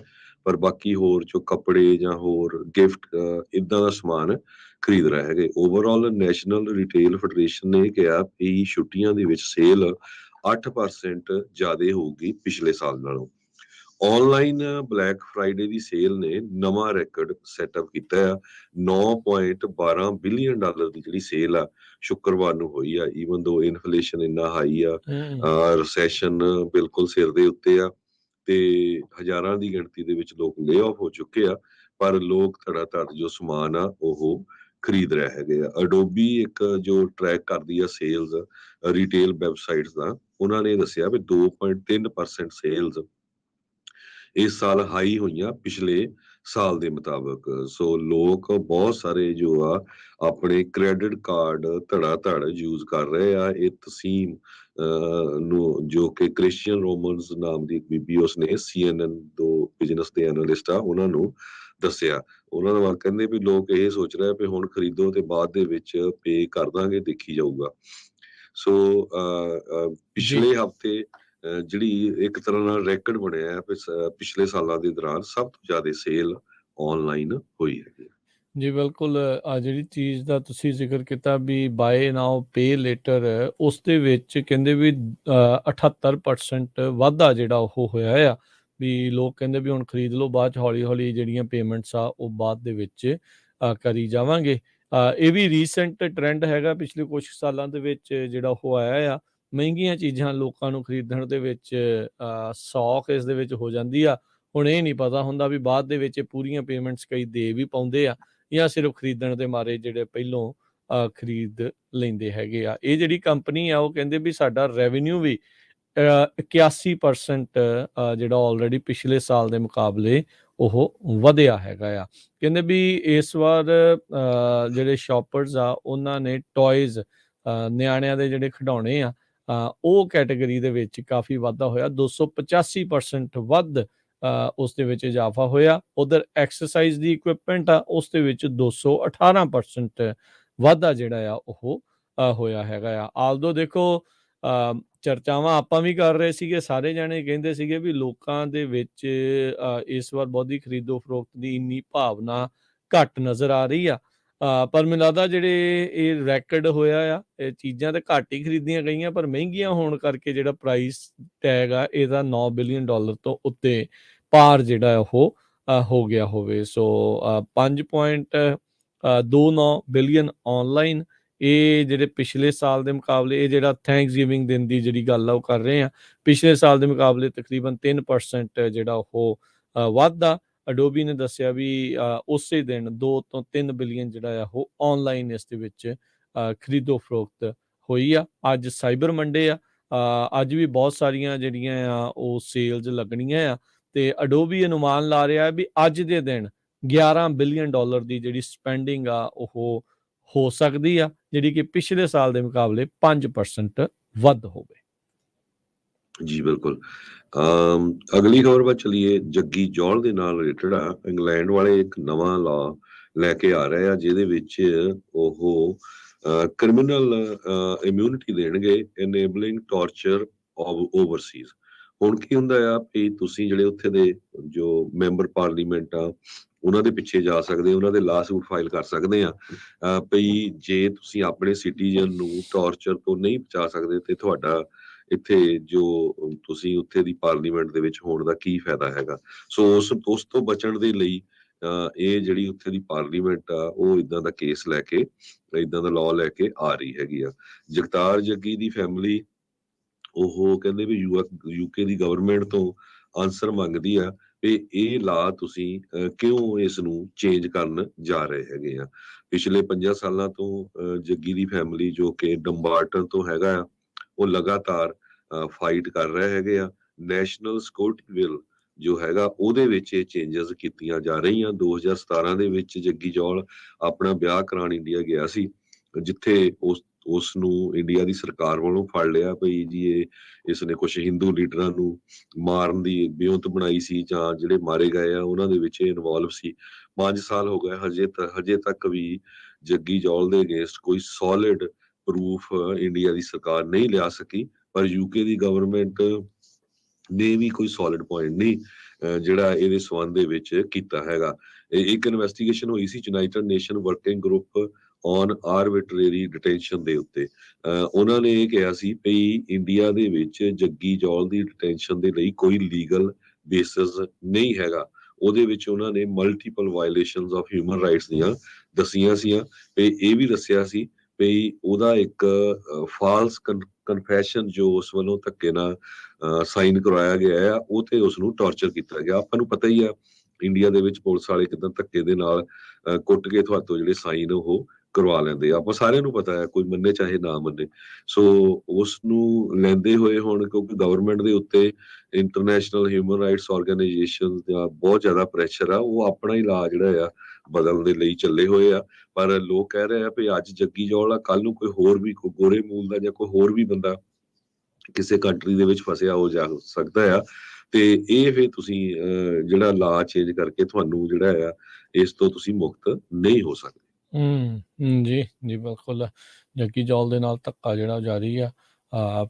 [SPEAKER 2] ਪਰ ਬਾਕੀ ਹੋਰ ਜੋ ਕੱਪੜੇ ਜਾਂ ਹੋਰ ਗਿਫਟ ਇਦਾਂ ਦਾ ਸਮਾਨ ਖਰੀਦ ਰਿਹਾ ਹੈਗੇ। ਓਵਰਆਲ ਨੈਸ਼ਨਲ ਰਿਟੇਲ ਫੈਡਰੇਸ਼ਨ ਨੇ ਕਿਹਾ ਵੀ ਛੁੱਟੀਆਂ ਦੇ ਵਿੱਚ ਸੇਲ 8% ਜ਼ਿਆਦਾ ਹੋਊਗੀ ਪਿਛਲੇ ਸਾਲ ਨਾਲੋਂ। ਆਨਲਾਈਨ ਬਲੈਕ ਫਰਾਈਡੇ ਦੀ ਸੇਲ ਨੇ ਨਵਾਂ ਰੈਕੋਰਡ ਸੈਟਅਪ ਕੀਤਾ ਆ। 9.12 ਬਿਲੀਅਨ ਡਾਲਰ ਦੀ ਜਿਹੜੀ ਸੇਲ ਆ ਸ਼ੁੱਕਰਵਾਰ ਨੂੰ ਹੋਈ ਆ। ਈਵਨ ਦੋ ਇਨਫਲੇਸ਼ਨ ਇੰਨਾ ਹਾਈ ਆ, ਰਿਸੈਸ਼ਨ ਬਿਲਕੁਲ ਸਿਰ ਦੇ ਉੱਤੇ ਆ ਤੇ ਹਜ਼ਾਰਾਂ ਦੀ ਗਿਣਤੀ ਦੇ ਵਿੱਚ ਲੋਕ ਲੇ ਆਫ ਹੋ ਚੁੱਕੇ ਆ, ਪਰ ਲੋਕ ਧੜਾ ਜੋ ਸਮਾਨ ਆ ਉਹ ਖਰੀਦ ਰਹੇ ਹੈਗੇ ਆ। ਅਡੋਬੀ ਇੱਕ ਜੋ ਟਰੈਕ ਕਰਦੀ ਆ ਸੇਲਸ ਰਿਟੇਲ ਵੈਬਸਾਈਟਸ ਦਾ, ਉਹਨਾਂ ਨੇ ਦੱਸਿਆ ਵੀ 2.3% ਸੇਲਸ ਇਸ ਸਾਲ ਹਾਈ ਹੋਈਆਂ ਪਿਛਲੇ ਸਾਲ ਦੇ ਮੁਤਾਬਕ। ਸੋ ਲੋਕ ਬਹੁਤ ਸਾਰੇ ਜੋ ਆ ਆਪਣੇ ਕ੍ਰੈਡਿਟ ਕਾਰਡ ਧੜਾ ਯੂਜ਼ ਕਰ ਰਹੇ ਆ। ਇਹ ਤਸੀਮ ਨੂੰ ਜੋ ਕਿ ਕ੍ਰਿਸਚੀਅਨ ਰੋਮਨਸ ਨਾਮ ਦੀ ਇੱਕ ਬੀਬੀ, ਉਸਨੇ CNN ਦੋ ਬਿਜ਼ਨਸ ਦੇ ਐਨਾਲਿਸਟ ਆ ਉਹਨਾਂ ਨੂੰ ਦੱਸਿਆ। ਉਹਨਾਂ ਦਾ ਕਹਿੰਦੇ ਵੀ ਲੋਕ ਇਹ ਸੋਚ ਰਹੇ ਵੀ ਹੁਣ ਖਰੀਦੋ ਤੇ ਬਾਅਦ ਦੇ ਵਿੱਚ ਪੇ ਕਰ ਦਾਂਗੇ, ਦੇਖੀ ਜਾਊਗਾ। ਸੋ ਪਿਛਲੇ ਹਫ਼ਤੇ ਜਿਹੜੀ ਇੱਕ ਤਰ੍ਹਾਂ ਨਾਲ ਰੈਕਡ ਬਣਿਆ ਪਿਛਲੇ ਸਾਲਾਂ ਦੇ ਦੌਰਾਨ ਸਭ ਤੋਂ ਜ਼ਿਆਦਾ ਸੇਲ ਆਨਲਾਈਨ ਹੋਈ ਹੈਗੀ।
[SPEAKER 1] ਜੀ ਬਿਲਕੁਲ, ਜਿਹੜੀ ਚੀਜ਼ ਦਾ ਤੁਸੀਂ ਜ਼ਿਕਰ ਕੀਤਾ ਵੀ ਬਾਏ ਨਾਓ ਪੇ ਲੇਟਰ, ਉਸ ਦੇ ਵਿੱਚ ਕਹਿੰਦੇ ਵੀ 78% ਵਾਧਾ ਜਿਹੜਾ ਉਹ ਹੋਇਆ ਆ ਵੀ ਲੋਕ ਕਹਿੰਦੇ ਵੀ ਹੁਣ ਖਰੀਦ ਲਓ, ਬਾਅਦ 'ਚ ਹੌਲੀ ਹੌਲੀ ਜਿਹੜੀਆਂ ਪੇਮੈਂਟਸ ਆ ਉਹ ਬਾਅਦ ਦੇ ਵਿੱਚ ਕਰੀ ਜਾਵਾਂਗੇ। ਇਹ ਵੀ ਰੀਸੈਂਟ ਟਰੈਂਡ ਹੈਗਾ ਪਿਛਲੇ ਕੁਛ ਸਾਲਾਂ ਦੇ ਵਿੱਚ ਜਿਹੜਾ ਉਹ ਆਇਆ ਆ। ਮਹਿੰਗੀਆਂ ਚੀਜ਼ਾਂ ਲੋਕਾਂ ਨੂੰ ਖਰੀਦਣ ਦੇ ਵਿੱਚ ਸੌਖ ਇਸ ਦੇ ਵਿੱਚ ਹੋ ਜਾਂਦੀ ਆ। ਹੁਣ ਇਹ ਨਹੀਂ ਪਤਾ ਹੁੰਦਾ ਵੀ ਬਾਅਦ ਦੇ ਵਿੱਚ ਪੂਰੀਆਂ ਪੇਮੈਂਟਸ ਕਈ ਦੇ ਵੀ ਪਾਉਂਦੇ ਆ ਜਾਂ ਸਿਰਫ ਖਰੀਦਣ ਦੇ ਮਾਰੇ ਜਿਹੜੇ ਪਹਿਲੋਂ ਖਰੀਦ ਲੈਂਦੇ ਹੈਗੇ ਆ। ਇਹ ਜਿਹੜੀ ਕੰਪਨੀ ਆ ਉਹ ਕਹਿੰਦੇ ਵੀ ਸਾਡਾ ਰੈਵਨਿਊ ਵੀ 81% ਜਿਹੜਾ ਆਲਰੇਡੀ ਪਿਛਲੇ ਸਾਲ ਦੇ ਮੁਕਾਬਲੇ ਉਹ ਵਧਿਆ ਹੈਗਾ ਆ। ਕਹਿੰਦੇ ਵੀ ਇਸ ਵਾਰ ਜਿਹੜੇ ਸ਼ੌਪਰਸ ਆ ਉਹਨਾਂ ਨੇ ਟੋਇਜ਼, ਨਿਆਣਿਆਂ ਦੇ ਜਿਹੜੇ ਖਿਡੌਣੇ ਆ, ਉਹ ਕੈਟੇਗਰੀ ਦੇ ਵਿੱਚ ਕਾਫੀ ਵਾਧਾ ਹੋਇਆ। 285% ਵੱਧ ਉਸ ਦੇ ਵਿੱਚ ਇਜ਼ਾਫਾ ਹੋਇਆ। ਉਧਰ ਐਕਸਰਸਾਈਜ਼ ਦੀ ਇਕੁਇਪਮੈਂਟ ਆ ਉਸ ਦੇ ਵਿੱਚ 218% ਵਾਧਾ ਜਿਹੜਾ ਆ ਉਹ ਹੋਇਆ ਹੈਗਾ ਆ। ਆਲਦੋ ਦੇਖੋ ਚਰਚਾਵਾਂ ਆਪਾਂ ਵੀ ਕਰ ਰਹੇ ਸੀਗੇ, ਸਾਰੇ ਜਾਣੇ ਕਹਿੰਦੇ ਸੀਗੇ ਵੀ ਲੋਕਾਂ ਦੇ ਵਿੱਚ ਇਸ ਵਾਰ ਬਹੁਤੀ ਖਰੀਦੋ ਫਰੋਖਤ ਦੀ ਇੰਨੀ ਭਾਵਨਾ ਘੱਟ ਨਜ਼ਰ ਆ ਰਹੀ ਆ। ਪਰ ਮੈਨੂੰ ਲੱਗਦਾ ਜਿਹੜੇ ਇਹ ਰੈਕਡ ਹੋਇਆ ਆ, ਇਹ ਚੀਜ਼ਾਂ ਤਾਂ ਘੱਟ ਹੀ ਖਰੀਦੀਆਂ ਗਈਆਂ, ਪਰ ਮਹਿੰਗੀਆਂ ਹੋਣ ਕਰਕੇ ਜਿਹੜਾ ਪ੍ਰਾਈਸ ਟੈਗ ਆ ਇਹਦਾ 9 ਬਿਲੀਅਨ ਡਾਲਰ ਤੋਂ ਉੱਤੇ ਪਾਰ ਜਿਹੜਾ ਉਹ ਹੋ ਗਿਆ ਹੋਵੇ। ਸੋ 5.29 ਬਿਲੀਅਨ ਆਨਲਾਈਨ, ਇਹ ਜਿਹੜੇ ਪਿਛਲੇ ਸਾਲ ਦੇ ਮੁਕਾਬਲੇ, ਇਹ ਜਿਹੜਾ ਥੈਂਕਸਗਿਵਿੰਗ ਦਿਨ ਦੀ ਜਿਹੜੀ ਗੱਲ ਆ ਉਹ ਕਰ ਰਹੇ ਆ, ਪਿਛਲੇ ਸਾਲ ਦੇ ਮੁਕਾਬਲੇ ਤਕਰੀਬਨ 3% ਜਿਹੜਾ ਉਹ ਵਾਧਾ। ਅਡੋਬੀ ਨੇ ਦੱਸਿਆ ਵੀ ਉਸੇ ਦਿਨ 2 ਤੋਂ 3 ਬਿਲੀਅਨ ਜਿਹੜਾ ਆ ਉਹ ਆਨਲਾਈਨ ਇਸ ਦੇ ਵਿੱਚ ਖਰੀਦੋ ਫਰੋਖਤ ਹੋਈ ਆ। ਅੱਜ ਸਾਈਬਰ ਮੰਡੇ ਆ, ਅੱਜ ਵੀ ਬਹੁਤ ਸਾਰੀਆਂ ਜਿਹੜੀਆਂ ਆ ਉਹ ਸੇਲਸ ਲੱਗਣੀਆਂ ਆ ਤੇ ਅਡੋਬੀ ਅਨੁਮਾਨ ਲਾ ਰਿਹਾ ਵੀ ਅੱਜ ਦੇ ਦਿਨ 11 ਬਿਲੀਅਨ ਡਾਲਰ ਦੀ ਜਿਹੜੀ ਸਪੈਂਡਿੰਗ ਆ ਉਹ ਹੋ ਸਕਦੀ ਆ, ਜਿਹੜੀ ਕਿ ਪਿਛਲੇ ਸਾਲ ਦੇ ਮੁਕਾਬਲੇ 5% ਵੱਧ ਹੋਵੇ।
[SPEAKER 2] ਜੀ ਬਿਲਕੁਲ। ਅਗਲੀ ਖਬਰ ਵੱਲ ਚਲੀਏ। ਜੱਗੀ ਜੌਲ ਦੇ ਨਾਲ ਰਿਲੇਟਡ ਆ। ਇੰਗਲੈਂਡ ਵਾਲੇ ਇੱਕ ਨਵਾਂ ਲਾ ਲੈ ਕੇ ਆ ਰਹੇ ਆ ਜਿਹਦੇ ਵਿੱਚ ਉਹ ਕ੍ਰਿਮੀਨਲ ਇਮਿਊਨਿਟੀ ਦੇਣਗੇ, ਇਨੇਬਲਿੰਗ ਟਾਰਚਰ ਓਵਰਸੀਜ਼। ਹੁਣ ਕੀ ਹੁੰਦਾ ਆ ਵੀ ਤੁਸੀਂ ਜਿਹੜੇ ਉੱਥੇ ਦੇ ਜੋ ਮੈਂਬਰ ਪਾਰਲੀਮੈਂਟ ਆ ਉਹਨਾਂ ਦੇ ਪਿੱਛੇ ਜਾ ਸਕਦੇ, ਉਹਨਾਂ ਦੇ ਲਾ ਸੂਟ ਫਾਈਲ ਕਰ ਸਕਦੇ ਆ ਵੀ ਜੇ ਤੁਸੀਂ ਆਪਣੇ ਸਿਟੀਜ਼ਨ ਨੂੰ ਟਾਰਚਰ ਤੋਂ ਨਹੀਂ ਬਚਾ ਸਕਦੇ ਤੇ ਤੁਹਾਡਾ ਇੱਥੇ ਜੋ ਤੁਸੀਂ ਉੱਥੇ ਦੀ ਪਾਰਲੀਮੈਂਟ ਦੇ ਵਿੱਚ ਹੋਣ ਦਾ ਕੀ ਫਾਇਦਾ ਹੈਗਾ। ਸੋ ਉਸ ਤੋਂ ਬਚਣ ਦੇ ਲਈ ਇਹ ਜਿਹੜੀ ਉੱਥੇ ਦੀ ਪਾਰਲੀਮੈਂਟ ਆ ਉਹ ਇਦਾਂ ਦਾ ਕੇਸ ਲੈ ਕੇ, ਇਦਾਂ ਦਾ ਲਾਅ ਲੈ ਕੇ ਆ ਰਹੀ ਹੈਗੀ ਆ। ਜਗਤਾਰ ਜੱਗੀ ਦੀ ਫੈਮਿਲੀ ਉਹ ਕਹਿੰਦੇ ਵੀ ਯੂਕੇ ਦੀ ਗਵਰਨਮੈਂਟ ਤੋਂ ਆਨਸਰ ਮੰਗਦੀ ਆ ਵੀ ਇਹ ਲਾ ਤੁਸੀਂ ਕਿਉਂ ਇਸ ਨੂੰ ਚੇਂਜ ਕਰਨ ਜਾ ਰਹੇ ਹੈਗੇ ਆ। ਪਿਛਲੇ 50 ਸਾਲਾਂ ਤੋਂ ਜੱਗੀ ਦੀ ਫੈਮਿਲੀ ਜੋ ਕਿ ਡੰਬਾਰਟਨ ਤੋਂ ਹੈਗਾ ਆ, ਉਹ ਲਗਾਤਾਰ ਫਾਈਟ ਕਰ ਰਹੇ ਹੈਗੇ ਆ। ਨੈਸ਼ਨਲ ਸਿਕਿਉਰਿਟੀ ਬਿੱਲ ਜੋ ਹੈਗਾ ਉਹਦੇ ਵਿੱਚ ਇਹ ਚੇਂਜਸ ਕੀਤੀਆਂ ਜਾ ਰਹੀਆਂ। 2017 ਦੇ ਵਿੱਚ ਜੱਗੀ ਜੌਲ ਆਪਣਾ ਵਿਆਹ ਕਰਾਉਣ ਇੰਡੀਆ ਗਿਆ ਸੀ, ਜਿੱਥੇ ਉਸ ਨੂੰ ਇੰਡੀਆ ਦੀ ਸਰਕਾਰ ਵੱਲੋਂ ਫੜ ਲਿਆ ਭਈ ਜੀ ਇਸ ਨੇ ਕੁਝ ਹਿੰਦੂ ਲੀਡਰਾਂ ਨੂੰ ਮਾਰਨ ਦੀ ਬਿਉਂਤ ਬਣਾਈ ਸੀ, ਜਾਂ ਜਿਹੜੇ ਮਾਰੇ ਗਏ ਆ ਉਹਨਾਂ ਦੇ ਵਿੱਚ ਇਨਵੋਲਵ ਸੀ। 5 ਸਾਲ ਹੋ ਗਏ, ਹਜੇ ਤੱਕ ਵੀ ਜੱਗੀ ਜੌਲ ਦੇ ਅਗੇਂਸਟ ਕੋਈ ਸੋਲਿਡ ਪ੍ਰੂਫ ਇੰਡੀਆ ਦੀ ਸਰਕਾਰ ਨਹੀਂ ਲਿਆ ਸਕੀ। ਪਰ ਯੂਕੇ ਦੀ ਗਵਰਨਮੈਂਟ ਨੇ ਵੀ ਕੋਈ ਸੋਲਿਡ ਪੁਆਇੰਟ ਨਹੀਂ ਜਿਹੜਾ ਇਹਦੇ ਸੰਬੰਧ ਦੇ ਵਿੱਚ ਕੀਤਾ ਹੈਗਾ। ਇੱਕ ਇਨਵੈਸਟੀਗੇਸ਼ਨ ਹੋਈ ਸੀ United Nation working group on arbitrary detention ਦੇ ਉੱਤੇ। ਉਹਨਾਂ ਨੇ ਇਹ ਕਿਹਾ ਸੀ ਵੀ ਇੰਡੀਆ ਦੇ ਵਿੱਚ ਜੱਗੀ ਜੌਲ ਦੀ ਡਿਟੈਂਸ਼ਨ ਦੇ ਲਈ ਕੋਈ ਲੀਗਲ ਬੇਸਿਸ ਨਹੀਂ ਹੈਗਾ। ਉਹਦੇ ਵਿੱਚ ਉਹਨਾਂ ਨੇ multiple violations of human rights ਦੀਆਂ ਦੱਸੀਆਂ ਸੀਆਂ ਤੇ ਇਹ ਵੀ ਦੱਸਿਆ ਸੀ ਵੀ ਉਹਦਾ ਇੱਕ ਫਾਲਸ ਕਨਫੈਸ਼ਨ ਜੋ ਉਸ ਵੱਲੋਂ ਧੱਕੇ ਨਾਲ ਸਾਈਨ ਕਰਵਾਇਆ ਗਿਆ ਆ, ਉਹ ਤੇ ਉਸ ਨੂੰ ਟਾਰਚਰ ਕੀਤਾ ਗਿਆ। ਆਪਾਂ ਨੂੰ ਪਤਾ ਹੀ ਆ ਇੰਡੀਆ ਦੇ ਵਿੱਚ ਪੁਲਿਸ ਵਾਲੇ ਕਿਦਾਂ ਧੱਕੇ ਦੇ ਨਾਲ ਕੁੱਟ ਕੇ ਤੁਹਾਤੋਂ ਜਿਹੜੇ ਸਾਈਨ ਉਹ ਕਰਵਾ ਲੈਂਦੇ ਆ, ਆਪਾਂ ਸਾਰਿਆਂ ਨੂੰ ਪਤਾ ਹੈ, ਕੋਈ ਮੰਨੇ ਚਾਹੇ ਨਾ ਮੰਨੇ। ਸੋ ਉਸ ਨੂੰ ਲੈਂਦੇ ਹੋਏ ਹੁਣ ਕਿਉਂਕਿ ਗਵਰਨਮੈਂਟ ਦੇ ਉੱਤੇ ਇੰਟਰਨੈਸ਼ਨਲ ਹਿਊਮਨ ਰਾਈਟਸ ਆਰਗੇਨਾਈਜੇਸ਼ਨ ਦਾ ਬਹੁਤ ਜ਼ਿਆਦਾ ਪ੍ਰੈਸ਼ਰ ਆ, ਉਹ ਆਪਣਾ ਹੀ ਲਾ ਜਿਹੜਾ ਆ ਬਦਲਣ ਦੇ ਲਈ ਚੱਲੇ ਹੋਏ ਆ। ਪਰ ਲੋਕ ਕਹਿ ਰਹੇ ਆ ਵੀ ਅੱਜ ਜੱਗੀ ਜੌਲ ਆ, ਕੱਲ ਨੂੰ ਕੋਈ ਹੋਰ ਵੀ ਕੋਈ ਗੋਰੇ ਮੂਲ ਦਾ ਜਾਂ ਕੋਈ ਹੋਰ ਵੀ ਬੰਦਾ ਕਿਸੇ ਕੰਟਰੀ ਦੇ ਵਿੱਚ ਫਸਿਆ ਹੋ ਜਾ ਸਕਦਾ ਆ, ਤੇ ਇਹ ਫਿਰ ਤੁਸੀਂ ਜਿਹੜਾ ਲਾ ਚੇਂਜ ਕਰਕੇ ਤੁਹਾਨੂੰ ਜਿਹੜਾ ਆ ਇਸ ਤੋਂ ਤੁਸੀਂ ਮੁਕਤ ਨਹੀਂ ਹੋ ਸਕਦੇ।
[SPEAKER 1] ਜੀ ਜੀ ਬਿਲਕੁਲ। ਜੱਗੀ ਜੌਲ ਦੇ ਨਾਲ ਧੱਕਾ ਜਿਹੜਾ ਜਾਰੀ ਆ।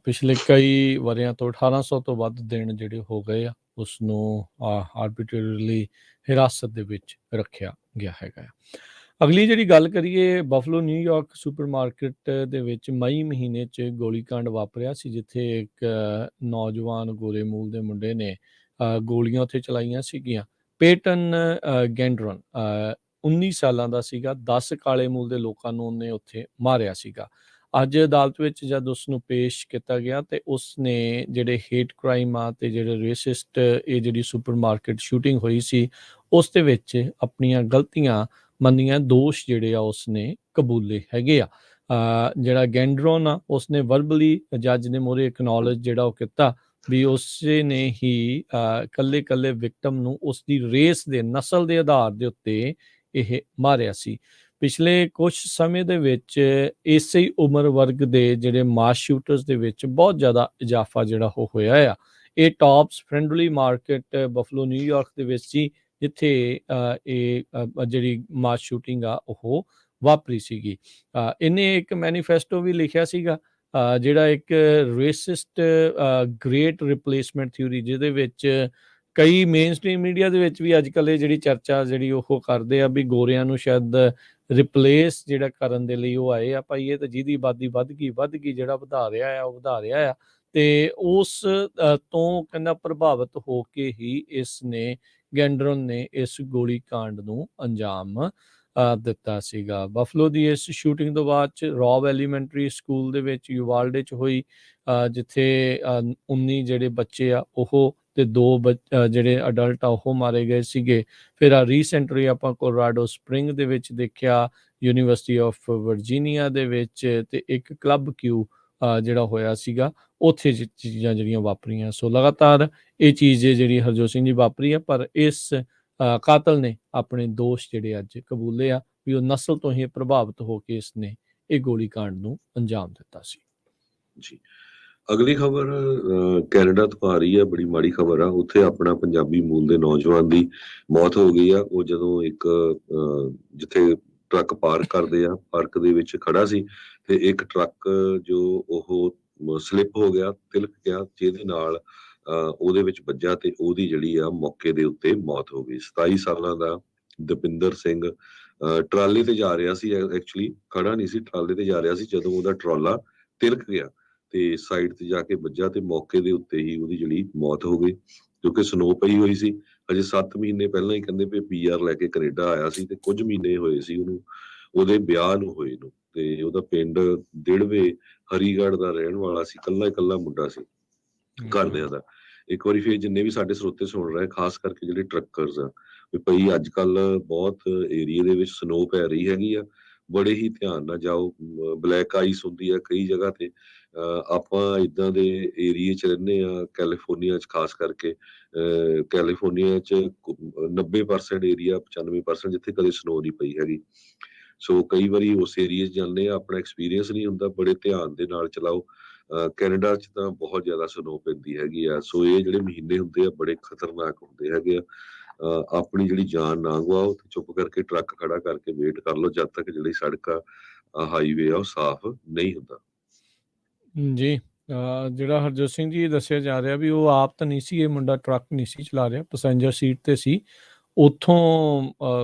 [SPEAKER 1] ਪਿਛਲੇ ਕਈ ਵਰ੍ਹਿਆਂ ਤੋਂ 1800 ਤੋਂ ਵੱਧ ਦਿਨ ਜਿਹੜੇ ਹੋ ਗਏ ਆ ਉਸ ਨੂੰ ਆਰਬਿਟਰਲੀ ਹਿਰਾਸਤ ਦੇ ਵਿੱਚ ਰੱਖਿਆ ਗਿਆ ਹੈਗਾ। ਅਗਲੀ ਜਿਹੜੀ ਗੱਲ ਕਰੀਏ, ਬਫਲੋ ਨਿਊਯਾਰਕ ਸੁਪਰਮਾਰਕੀਟ ਦੇ ਵਿੱਚ ਮਈ ਮਹੀਨੇ 'ਚ ਗੋਲੀਕਾਂਡ ਵਾਪਰਿਆ ਸੀ, ਜਿੱਥੇ ਇੱਕ ਨੌਜਵਾਨ ਗੋਰੇ ਮੂਲ ਦੇ ਮੁੰਡੇ ਨੇ ਗੋਲੀਆਂ ਉੱਥੇ ਚਲਾਈਆਂ ਸੀਗੀਆਂ। ਪੇਟਨ ਗੈਂਡਰਨ 19 ਸਾਲਾਂ ਦਾ ਸੀਗਾ। 10 ਕਾਲੇ ਮੂਲ ਦੇ ਲੋਕਾਂ ਨੂੰ ਉਹਨੇ ਉੱਥੇ ਮਾਰਿਆ ਸੀਗਾ। ਅੱਜ ਅਦਾਲਤ ਵਿੱਚ ਜਦ ਉਸ ਨੂੰ ਪੇਸ਼ ਕੀਤਾ ਗਿਆ ਤੇ ਉਸ ਨੇ ਜਿਹੜੇ ਹੇਟ ਕ੍ਰਾਈਮ ਆ ਤੇ ਜਿਹੜੇ ਰੇਸਿਸਟ ਇਹ ਜਿਹੜੀ ਸੁਪਰਮਾਰਕੀਟ ਸ਼ੂਟਿੰਗ ਹੋਈ ਸੀ ਉਸ ਦੇ ਵਿੱਚ ਆਪਣੀਆਂ ਗਲਤੀਆਂ ਮੰਨੀਆਂ, ਦੋਸ਼ ਜਿਹੜੇ ਆ ਉਸਨੇ ਕਬੂਲੇ ਹੈਗੇ ਆ। ਜਿਹੜਾ ਗੈਂਡਰੋਨ ਆ ਉਸਨੇ ਵਰਬਲੀ ਜੱਜ ਦੇ ਮੂਹਰੇ ਐਕਨੋਲਜ ਜਿਹੜਾ ਉਹ ਕੀਤਾ ਵੀ ਉਸੇ ਨੇ ਹੀ ਕੱਲੇ ਵਿਕਟਮ ਨੂੰ ਉਸਦੀ ਰੇਸ ਦੇ ਨਸਲ ਦੇ ਆਧਾਰ ਦੇ ਉੱਤੇ ਇਹ ਮਾਰਿਆ ਸੀ। ਪਿਛਲੇ ਕੁਝ ਸਮੇਂ ਦੇ ਵਿੱਚ ਇਸੇ ਹੀ ਉਮਰ ਵਰਗ ਦੇ ਜਿਹੜੇ ਮਾਸ ਸ਼ੂਟਰਸ ਦੇ ਵਿੱਚ ਬਹੁਤ ਜ਼ਿਆਦਾ ਇਜ਼ਾਫਾ ਜਿਹੜਾ ਉਹ ਹੋਇਆ ਆ। ਇਹ tops friendly market Buffalo New York ਦੇ ਵਿੱਚ ਸੀ, ਜਿੱਥੇ ਇਹ ਜਿਹੜੀ ਮਾਸ ਸ਼ੂਟਿੰਗ ਆ ਉਹ ਵਾਪਰੀ ਸੀਗੀ। ਇਹਨੇ ਇੱਕ ਮੈਨੀਫੈਸਟੋ ਵੀ ਲਿਖਿਆ ਸੀਗਾ ਜਿਹੜਾ ਇੱਕ ਰੇਸਿਸਟ ਗ੍ਰੇਟ ਰਿਪਲੇਸਮੈਂਟ ਥਿਊਰੀ, ਜਿਹਦੇ ਵਿੱਚ ਕਈ ਮੇਨ ਸਟ੍ਰੀਮ ਮੀਡੀਆ ਦੇ ਵਿੱਚ ਵੀ ਅੱਜ ਕੱਲ੍ਹ ਇਹ ਜਿਹੜੀ ਚਰਚਾ ਜਿਹੜੀ ਉਹ ਕਰਦੇ ਆ ਵੀ ਗੋਰਿਆਂ ਨੂੰ ਸ਼ਾਇਦ ਰਿਪਲੇਸ ਜਿਹੜਾ ਕਰਨ ਦੇ ਲਈ ਉਹ ਆਏ ਆ। ਭਾਈ ਇਹ ਤਾਂ ਜਿਹਦੀ ਆਬਾਦੀ ਵੱਧ ਗਈ ਜਿਹੜਾ ਵਧਾ ਰਿਹਾ ਆ ਉਹ ਵਧਾ ਰਿਹਾ ਆ, ਤੇ ਉਸ ਤੋਂ ਕਹਿੰਦਾ ਪ੍ਰਭਾਵਿਤ ਹੋ ਕੇ ਹੀ ਇਸ ਨੇ ਗੈਂਡਰਨ ਨੇ ਇਸ ਗੋਲੀ ਕਾਂਡ ਨੂੰ ਅੰਜਾਮ ਦਿੱਤਾ ਸੀਗਾ। ਬਫਲੋ ਦੀ ਇਸ ਸ਼ੂਟਿੰਗ ਤੋਂ ਬਾਅਦ 'ਚ ਰੌਬ ਐਲੀਮੈਂਟਰੀ ਸਕੂਲ ਦੇ ਵਿੱਚ ਯੂਵਾਲਡੇ 'ਚ ਹੋਈ, ਜਿੱਥੇ 19 ਜਿਹੜੇ ਬੱਚੇ ਆ ਉਹ ਤੇ 2 ਜਿਹੜੇ ਅਡਲਟ ਆ ਉਹ ਮਾਰੇ ਗਏ ਸੀਗੇ। ਫਿਰ ਰੀਸੈਂਟਲੀ ਆਪਾਂ ਕੋਲੋਰਾਡੋ ਸਪ੍ਰਿੰਗ ਦੇ ਵਿੱਚ ਦੇਖਿਆ, ਯੂਨੀਵਰਸਿਟੀ ਆਫ ਵਰਜੀਨੀਆ ਦੇ ਵਿੱਚ, ਤੇ ਇੱਕ ਕਲੱਬ ਕਿਊ ਜਿਹੜਾ ਹੋਇਆ ਸੀਗਾ ਉੱਥੇ ਚੀਜ਼ਾਂ ਜਿਹੜੀਆਂ ਵਾਪਰੀਆਂ। ਸੋ ਲਗਾਤਾਰ ਇਹ ਚੀਜ਼ ਜਿਹੜੀ ਹਰਜੋਤ ਸਿੰਘ ਜੀ ਵਾਪਰੀ ਆ, ਪਰ ਇਸ ਕਾਤਲ ਨੇ ਆਪਣੇ ਦੋਸ਼ ਜਿਹੜੇ ਅੱਜ ਕਬੂਲੇ ਆ ਵੀ ਉਹ ਨਸਲ ਤੋਂ ਹੀ ਪ੍ਰਭਾਵਿਤ ਹੋ ਕੇ ਇਸਨੇ ਇਹ ਗੋਲੀ ਕਾਂਡ ਨੂੰ ਅੰਜਾਮ ਦਿੱਤਾ ਸੀ।
[SPEAKER 2] ਜੀ, ਅਗਲੀ ਖਬਰ ਕੈਨੇਡਾ ਤੋਂ ਆ ਰਹੀ ਹੈ, ਬੜੀ ਮਾੜੀ ਖਬਰ ਆ। ਉੱਥੇ ਆਪਣਾ ਪੰਜਾਬੀ ਮੂਲ ਦੇ ਨੌਜਵਾਨ ਦੀ ਮੌਤ ਹੋ ਗਈ ਆ। ਉਹ ਜਦੋਂ ਇੱਕ ਜਿੱਥੇ ਟਰੱਕ ਪਾਰਕ ਕਰਦੇ ਆ, ਪਾਰਕ ਦੇ ਵਿੱਚ ਖੜਾ ਸੀ ਤੇ ਇੱਕ ਟਰੱਕ ਜੋ ਉਹ ਸਲਿੱਪ ਹੋ ਗਿਆ, ਤਿਲਕ ਗਿਆ, ਜਿਹਦੇ ਨਾਲ ਉਹਦੇ ਵਿੱਚ ਵੱਜਾ ਤੇ ਉਹਦੀ ਜਿਹੜੀ ਆ ਮੌਕੇ ਦੇ ਉੱਤੇ ਮੌਤ ਹੋ ਗਈ। 27 ਸਾਲਾਂ ਦਾ ਦਪਿੰਦਰ ਸਿੰਘ ਟਰਾਲੇ ਤੇ ਜਾ ਰਿਹਾ ਸੀ, ਐਕਚੁਅਲੀ ਖੜਾ ਨਹੀਂ ਸੀ, ਟਰਾਲੇ ਤੇ ਜਾ ਰਿਹਾ ਸੀ, ਜਦੋਂ ਉਹਦਾ ਟਰਾਲਾ ਤਿਲਕ ਗਿਆ ਤੇ ਸਾਈਡ ਤੇ ਜਾ ਕੇ ਵੱਜਾ ਤੇ ਮੌਕੇ ਦੇ ਉੱਤੇ ਹੀ ਉਹਦੀ ਜਿਹੜੀ ਮੌਤ ਹੋ ਗਈ। ਕਿਉਂਕਿ ਸਨੋ ਪਈ ਹੋਈ ਸੀ, ਅਜੇ 7 ਮਹੀਨੇ ਪਹਿਲਾਂ ਹੀ ਕਹਿੰਦੇ ਵੀ PR ਲੈ ਕੇ ਕੈਨੇਡਾ ਆਇਆ ਸੀ ਤੇ ਕੁਝ ਮਹੀਨੇ ਹੋਏ ਸੀ ਉਹਨੂੰ ਉਹਦੇ ਵਿਆਹ ਨੂੰ ਹੋਏ ਨੂੰ, ਤੇ ਉਹਦਾ ਪਿੰਡ ਦਿੜਵੇ ਹਰੀਗੜ੍ਹ ਦਾ ਰਹਿਣ ਵਾਲਾ ਸੀ, ਇਕੱਲਾ ਮੁੰਡਾ ਸੀ ਘਰਦਿਆਂ ਦਾ। ਇੱਕ ਵਾਰੀ ਫਿਰ ਜਿੰਨੇ ਵੀ ਸਾਡੇ ਸਰੋਤੇ ਸੁਣ ਰਹੇ, ਖਾਸ ਕਰਕੇ ਜਿਹੜੇ ਟਰੱਕਰਸ ਆ, ਵੀ ਭਈ ਅੱਜ ਕੱਲ ਬਹੁਤ ਏਰੀਏ ਦੇ ਵਿੱਚ ਸਨੋ ਪੈ ਰਹੀ ਹੈਗੀ ਆ, ਬੜੇ ਹੀ ਧਿਆਨ ਨਾਲ ਜਾਓ। ਬਲੈਕ ਆਈਸ ਹੁੰਦੀ ਆ ਕਈ ਜਗ੍ਹਾ ਤੇ। ਆਪਾਂ ਇਦਾਂ ਦੇ ਏਰੀਏ 'ਚ ਰਹਿੰਦੇ ਆ, ਕੈਲੀਫੋਰਨੀਆ 'ਚ ਖਾਸ ਕਰਕੇ। ਕੈਲੀਫੋਰਨੀਆ 'ਚ 90% ਏਰੀਆ, 95% ਜਿੱਥੇ ਕਦੇ ਸਨੋ ਨਹੀਂ ਪਈ ਹੈਗੀ। ਸੋ ਕਈ ਵਾਰੀ ਉਸ ਏਰੀਏ 'ਚ ਜਾਂਦੇ ਆ, ਆਪਣਾ ਐਕਸਪੀਰੀਅੰਸ ਨਹੀਂ ਹੁੰਦਾ, ਬੜੇ ਧਿਆਨ ਦੇ ਨਾਲ ਚਲਾਓ। ਕੈਨੇਡਾ 'ਚ ਤਾਂ ਬਹੁਤ ਜ਼ਿਆਦਾ ਸਨੋ ਪੈਂਦੀ ਹੈਗੀ ਆ। ਸੋ ਇਹ ਜਿਹੜੇ ਮਹੀਨੇ ਹੁੰਦੇ ਆ ਬੜੇ ਖਤਰਨਾਕ ਹੁੰਦੇ ਹੈਗੇ ਆ। ਆਪਣੀ ਜਿਹੜੀ ਜਾਨ ਨਾ ਗਵਾਓ ਤੇ ਚੁੱਪ ਕਰਕੇ ਟਰੱਕ ਖੜਾ ਕਰਕੇ ਵੇਟ ਕਰ ਲਓ ਜਦ ਤੱਕ ਜਿਹੜੀ ਸੜਕ ਆ, ਹਾਈਵੇ ਆ, ਉਹ ਸਾਫ਼ ਨਹੀਂ ਹੁੰਦਾ।
[SPEAKER 1] ਜੀ। ਜਿਹੜਾ ਹਰਜੋਤ ਸਿੰਘ ਜੀ ਦੱਸਿਆ ਜਾ ਰਿਹਾ ਵੀ ਉਹ ਆਪ ਤਾਂ ਨਹੀਂ ਸੀ, ਇਹ ਮੁੰਡਾ ਟਰੱਕ ਨਹੀਂ ਸੀ ਚਲਾ ਰਿਹਾ, ਪੈਸੇਂਜਰ ਸੀਟ ਤੇ ਸੀ। ਉੱਥੋਂ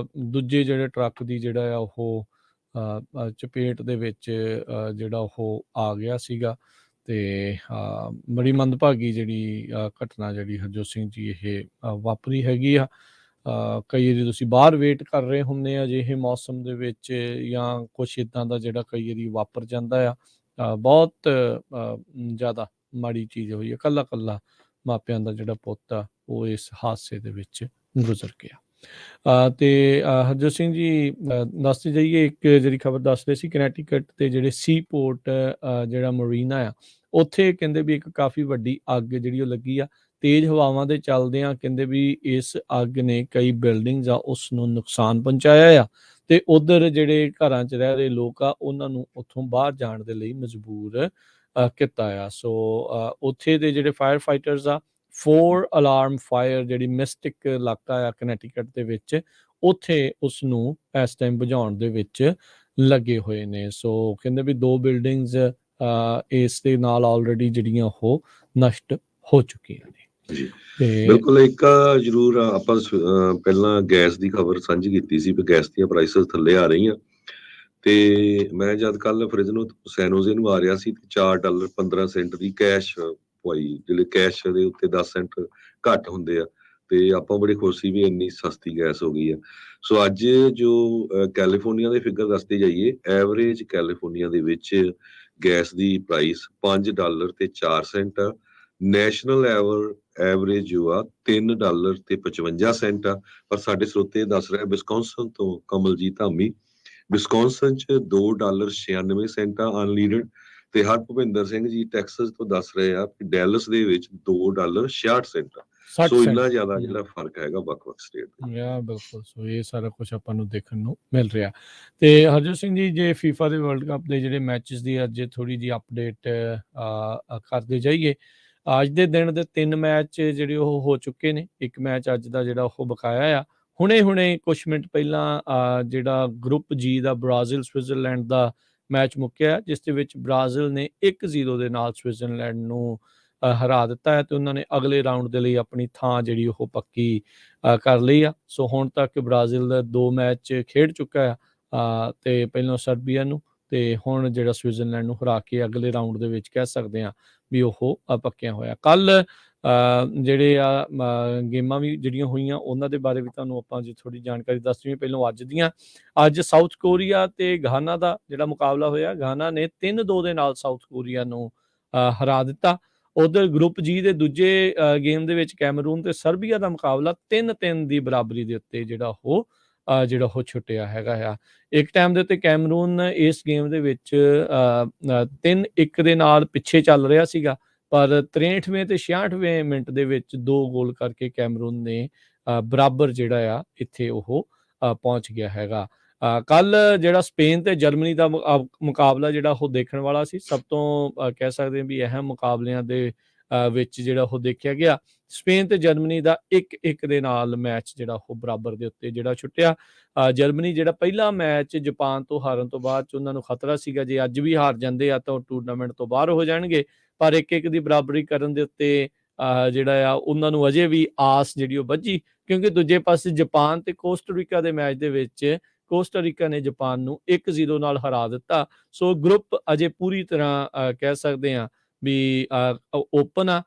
[SPEAKER 1] ਦੂਜੇ ਜਿਹੜੇ ਟਰੱਕ ਦੀ ਜਿਹੜਾ ਆ ਉਹ ਚਪੇਟ ਦੇ ਵਿੱਚ ਜਿਹੜਾ ਉਹ ਆ ਗਿਆ ਸੀਗਾ। ਤੇ ਬੜੀ ਮੰਦਭਾਗੀ ਜਿਹੜੀ ਘਟਨਾ ਜਿਹੜੀ ਹਰਜੋਤ ਸਿੰਘ ਜੀ ਇਹ ਵਾਪਰੀ ਹੈਗੀ ਆ। ਕਈ ਵਾਰੀ ਤੁਸੀਂ ਬਾਹਰ ਵੇਟ ਕਰ ਰਹੇ ਹੁੰਦੇ ਆ ਅਜਿਹੇ ਮੌਸਮ ਦੇ ਵਿੱਚ, ਜਾਂ ਕੁਛ ਇੱਦਾਂ ਦਾ ਜਿਹੜਾ ਕਈ ਵਾਰੀ ਵਾਪਰ ਜਾਂਦਾ ਆ। ਬਹੁਤ ਜ਼ਿਆਦਾ ਮਾੜੀ ਚੀਜ਼ ਹੋਈ ਹੈ। ਕੱਲਾ ਕੱਲਾ ਮਾਪਿਆਂ ਦਾ ਜਿਹੜਾ ਪੁੱਤ ਆ ਉਹ ਇਸ ਹਾਦਸੇ ਦੇ ਵਿੱਚ ਗੁਜ਼ਰ ਗਿਆ। ਤੇ ਹਰਜੋਤ ਸਿੰਘ ਜੀ ਦੱਸਦੇ ਜਾਈਏ, ਇੱਕ ਜਿਹੜੀ ਖਬਰ ਦੱਸ ਰਹੇ ਸੀ ਕਨੈਟੀਕਟ ਤੇ ਜਿਹੜੇ ਸੀ ਪੋਰਟ ਜਿਹੜਾ ਮਰੀਨਾ ਆ, ਉੱਥੇ ਕਹਿੰਦੇ ਵੀ ਇੱਕ ਕਾਫੀ ਵੱਡੀ ਅੱਗ ਜਿਹੜੀ ਉਹ ਲੱਗੀ ਆ। ਤੇਜ਼ ਹਵਾਵਾਂ ਦੇ ਚੱਲਦਿਆਂ ਕਹਿੰਦੇ ਵੀ ਇਸ ਅੱਗ ਨੇ ਕਈ ਬਿਲਡਿੰਗਸ ਆ ਉਸ ਨੂੰ ਨੁਕਸਾਨ ਪਹੁੰਚਾਇਆ ਆ। ਤੇ ਉਧਰ ਜਿਹੜੇ ਘਰਾਂ 'ਚ ਰਹਿ ਰਹੇ ਲੋਕ ਆ ਉਹਨਾਂ ਨੂੰ ਉੱਥੋਂ ਬਾਹਰ ਜਾਣ ਦੇ ਲਈ ਮਜਬੂਰ ਕੀਤਾ ਆ। ਸੋ ਉੱਥੇ ਦੇ ਜਿਹੜੇ ਫਾਇਰ ਫਾਈਟਰਸ ਆ, 4 ਅਲਾਰਮ ਫਾਇਰ ਜਿਹੜੀ ਮਿਸਟਿਕ ਇਲਾਕਾ ਆ ਕਨੈਟੀਕਟ ਦੇ ਵਿੱਚ, ਉੱਥੇ ਉਸ ਨੂੰ ਇਸ ਟਾਈਮ ਬੁਝਾਉਣ ਦੇ ਵਿੱਚ ਲੱਗੇ ਹੋਏ ਨੇ। ਸੋ ਕਹਿੰਦੇ ਵੀ 2 ਬਿਲਡਿੰਗਸ ਇਸ ਦੇ ਨਾਲ ਆਲਰੇਡੀ ਜਿਹੜੀਆਂ ਉਹ ਨਸ਼ਟ ਹੋ ਚੁੱਕੀਆਂ ਨੇ।
[SPEAKER 2] ਜੀ
[SPEAKER 1] ਤੇ
[SPEAKER 2] ਬਿਲਕੁਲ। ਇੱਕ ਜ਼ਰੂਰ ਆਪਾਂ ਪਹਿਲਾਂ ਗੈਸ ਦੀ ਖਬਰ ਸਾਂਝੀ ਕੀਤੀ ਸੀ ਵੀ ਗੈਸ ਦੀਆਂ ਪ੍ਰਾਈਸਿਸ ਥੱਲੇ ਆ ਰਹੀਆਂ। ਤੇ ਮੈਂ ਜਦ ਕੱਲ ਫਰਿਜ ਨੂੰ ਸੈਨੋਜ਼ੇ ਨੂੰ ਆ ਰਿਹਾ ਸੀ ਤੇ $4.15 ਦੀ ਕੈਸ਼ ਪਵਾਈ, ਜਿਹੜੇ ਕੈਸ਼ ਦੇ ਉੱਤੇ 10 ਸੈਂਟ ਘੱਟ ਹੁੰਦੇ ਆ, ਤੇ ਆਪਾਂ ਬੜੇ ਖੁਸ਼ ਸੀ ਵੀ ਇੰਨੀ ਸਸਤੀ ਗੈਸ ਹੋ ਗਈ ਆ। ਸੋ ਅੱਜ ਜੋ ਕੈਲੀਫੋਰਨੀਆ ਦੇ ਫਿਗਰ ਦੱਸਦੇ ਜਾਈਏ, ਐਵਰੇਜ ਕੈਲੀਫੋਰਨੀਆ ਦੇ ਵਿੱਚ ਗੈਸ ਦੀ ਪ੍ਰਾਈਸ $5.04 ਆ। ਨੈਸ਼ਨਲ ਐਵਰੇਜ ਜੋ ਆ $3.55 ਆ। ਪਰ ਸਾਡੇ ਸਰੋਤੇ ਦੱਸ ਰਿਹਾ ਵਿਸਕੌਨਸਨ ਤੋਂ ਕਮਲਜੀਤ ਧਾਮੀ, ਵਿਸਕੌਨਸਨ 'ਚ $2.96 ਆ ਅਨਲੀਡਡ। ਤੇ ਹਰਭੁਪਿੰਦਰ ਸਿੰਘ ਜੀ ਟੈਕਸਸ ਤੋਂ ਦੱਸ ਰਹੇ ਆ ਕਿ ਡੈਲਸ ਦੇ ਵਿੱਚ $2.66 ਆ।
[SPEAKER 1] 60
[SPEAKER 2] ਸੋ ਇੰਨਾ
[SPEAKER 1] ਸੈਂਟ
[SPEAKER 2] ਜ਼ਿਆਦਾ ਜਿਹੜਾ ਫਰਕ ਹੈਗਾ ਵੱਖ-ਵੱਖ ਸਟੇਟ ਦੇ।
[SPEAKER 1] ਬਿਲਕੁਲ। ਸੋ ਇਹ ਸਾਰਾ ਕੁਝ ਆਪਾਂ ਨੂੰ ਦੇਖਣ ਨੂੰ ਮਿਲ ਰਿਹਾ। ਤੇ ਹਰਜੋਤ ਸਿੰਘ ਜੀ, ਜੇ ਫੀਫਾ ਦੇ ਵਰਲਡ ਕੱਪ ਦੇ ਜਿਹੜੇ ਮੈਚਸ ਦੀ ਅੱਜ ਥੋੜੀ ਜਿਹੀ ਅਪਡੇਟ ਕਰਦੇ ਜਾਈਏ, ਅੱਜ ਦੇ ਦਿਨ ਦੇ 3 ਮੈਚ ਜਿਹੜੇ ਉਹ ਹੋ ਚੁੱਕੇ ਨੇ। ਇੱਕ ਮੈਚ ਅੱਜ ਦਾ ਜਿਹੜਾ ਉਹ ਬਕਾਇਆ ਆ। ਹੁਣੇ ਕੁਛ ਮਿੰਟ ਪਹਿਲਾਂ ਜਿਹੜਾ ਗਰੁੱਪ ਜੀ ਦਾ ਬ੍ਰਾਜ਼ੀਲ ਸਵਿਟਜ਼ਰਲੈਂਡ ਦਾ ਮੈਚ ਮੁੱਕਿਆ, ਜਿਸ ਦੇ ਵਿੱਚ ਬ੍ਰਾਜ਼ੀਲ ਨੇ 1-0 ਦੇ ਨਾਲ ਸਵਿਟਜ਼ਰਲੈਂਡ ਨੂੰ ਹਰਾ ਦਿੱਤਾ ਹੈ ਤੇ ਉਹਨਾਂ ਨੇ ਅਗਲੇ ਰਾਊਂਡ ਦੇ ਲਈ ਆਪਣੀ ਥਾਂ ਜਿਹੜੀ ਉਹ ਪੱਕੀ ਕਰ ਲਈ ਆ। ਸੋ ਹੁਣ ਤੱਕ ਬ੍ਰਾਜ਼ੀਲ ਦਾ 2 ਮੈਚ ਖੇਡ ਚੁੱਕਾ ਆ, ਤੇ ਪਹਿਲਾਂ ਸਰਬੀਆ ਨੂੰ, ਤੇ ਹੁਣ ਜਿਹੜਾ ਸਵਿਟਜ਼ਰਲੈਂਡ ਨੂੰ ਹਰਾ ਕੇ ਅਗਲੇ ਰਾਊਂਡ ਦੇ ਵਿੱਚ ਕਹਿ ਸਕਦੇ ਆ ਵੀ ਉਹ ਪੱਕਿਆ ਹੋਇਆ। ਕੱਲ ਜਿਹੜੇ ਗੇਮਾਂ ਵੀ ਜਿਹੜੀਆਂ ਹੋਈਆਂ ਉਹਨਾਂ ਦੇ ਬਾਰੇ ਵੀ ਤੁਹਾਨੂੰ ਆਪਾਂ ਜੇ ਥੋੜੀ ਜਾਣਕਾਰੀ ਦੱਸ ਦਈਏ। ਪਹਿਲਾਂ ਅੱਜ ਦੀਆਂ, ਅੱਜ ਸਾਊਥ ਕੋਰੀਆ ਤੇ ਗਾਨਾ ਦਾ ਜਿਹੜਾ ਮੁਕਾਬਲਾ ਹੋਇਆ, ਗਾਨਾ ਨੇ 3-2 ਦੇ ਨਾਲ ਸਾਊਥ ਕੋਰੀਆ ਨੂੰ ਹਰਾ ਦਿੱਤਾ। ਉਧਰ ਗਰੁੱਪ ਜੀ ਦੇ ਦੂਜੇ ਗੇਮ ਦੇ ਵਿੱਚ ਕੈਮਰੂਨ ਤੇ ਸਰਬੀਆ ਦਾ ਮੁਕਾਬਲਾ 3-3 ਦੀ ਬਰਾਬਰੀ ਦੇ ਉੱਤੇ ਜਿਹੜਾ ਉਹ ਛੁੱਟਿਆ ਹੈਗਾ ਆ। ਇੱਕ ਟਾਈਮ ਦੇ ਉੱਤੇ ਕੈਮਰੂਨ ਇਸ ਗੇਮ ਦੇ ਵਿੱਚ 3-1 ਦੇ ਨਾਲ ਪਿੱਛੇ ਚੱਲ ਰਿਹਾ ਸੀਗਾ, ਪਰ 63ਵੇਂ ਤੇ 66ਵੇਂ ਮਿੰਟ ਦੇ ਵਿੱਚ 2 ਗੋਲ ਕਰਕੇ ਕੈਮਰੂਨ ਨੇ ਬਰਾਬਰ ਜਿਹੜਾ ਆ ਇੱਥੇ ਉਹ ਪਹੁੰਚ ਗਿਆ ਹੈਗਾ। ਕੱਲ ਜਿਹੜਾ ਸਪੇਨ ਤੇ ਜਰਮਨੀ ਦਾ ਮੁਕਾਬਲਾ ਜਿਹੜਾ ਉਹ ਦੇਖਣ ਵਾਲਾ ਸੀ, ਸਭ ਤੋਂ ਕਹਿ ਸਕਦੇ ਹਾਂ ਵੀ ਅਹਿਮ ਮੁਕਾਬਲਿਆਂ ਦੇ ਵਿੱਚ ਜਿਹੜਾ ਉਹ ਦੇਖਿਆ ਗਿਆ। ਸਪੇਨ ਤੇ ਜਰਮਨੀ ਦਾ 1-1 ਦੇ ਨਾਲ ਮੈਚ ਜਿਹੜਾ ਉਹ ਬਰਾਬਰ ਦੇ ਉੱਤੇ ਜਿਹੜਾ ਛੁੱਟਿਆ। ਜਰਮਨੀ ਜਿਹੜਾ ਪਹਿਲਾ ਮੈਚ ਜਾਪਾਨ ਤੋਂ ਹਾਰਨ ਤੋਂ ਬਾਅਦ 'ਚ ਉਹਨਾਂ ਨੂੰ ਖਤਰਾ ਸੀਗਾ ਜੇ ਅੱਜ ਵੀ ਹਾਰ ਜਾਂਦੇ ਆ ਤਾਂ ਉਹ ਟੂਰਨਾਮੈਂਟ ਤੋਂ ਬਾਹਰ ਹੋ ਜਾਣਗੇ, ਪਰ 1-1 ਦੀ ਬਰਾਬਰੀ ਕਰਨ ਦੇ ਉੱਤੇ ਜਿਹੜਾ ਆ ਉਹਨਾਂ ਨੂੰ ਅਜੇ ਵੀ ਆਸ ਜਿਹੜੀ ਉਹ ਬੱਝੀ, ਕਿਉਂਕਿ ਦੂਜੇ ਪਾਸੇ ਜਾਪਾਨ ਤੇ ਕੋਸਟਾਰੀਕਾ ਦੇ ਮੈਚ ਦੇ ਵਿੱਚ ਕੋਸਟਾਰੀਕਾ ਨੇ ਜਾਪਾਨ ਨੂੰ 1-0 ਨਾਲ ਹਰਾ ਦਿੱਤਾ। ਸੋ ਗਰੁੱਪ ਅਜੇ ਪੂਰੀ ਤਰ੍ਹਾਂ ਕਹਿ ਸਕਦੇ ਹਾਂ ਵੀ ਓਪਨ ਆ।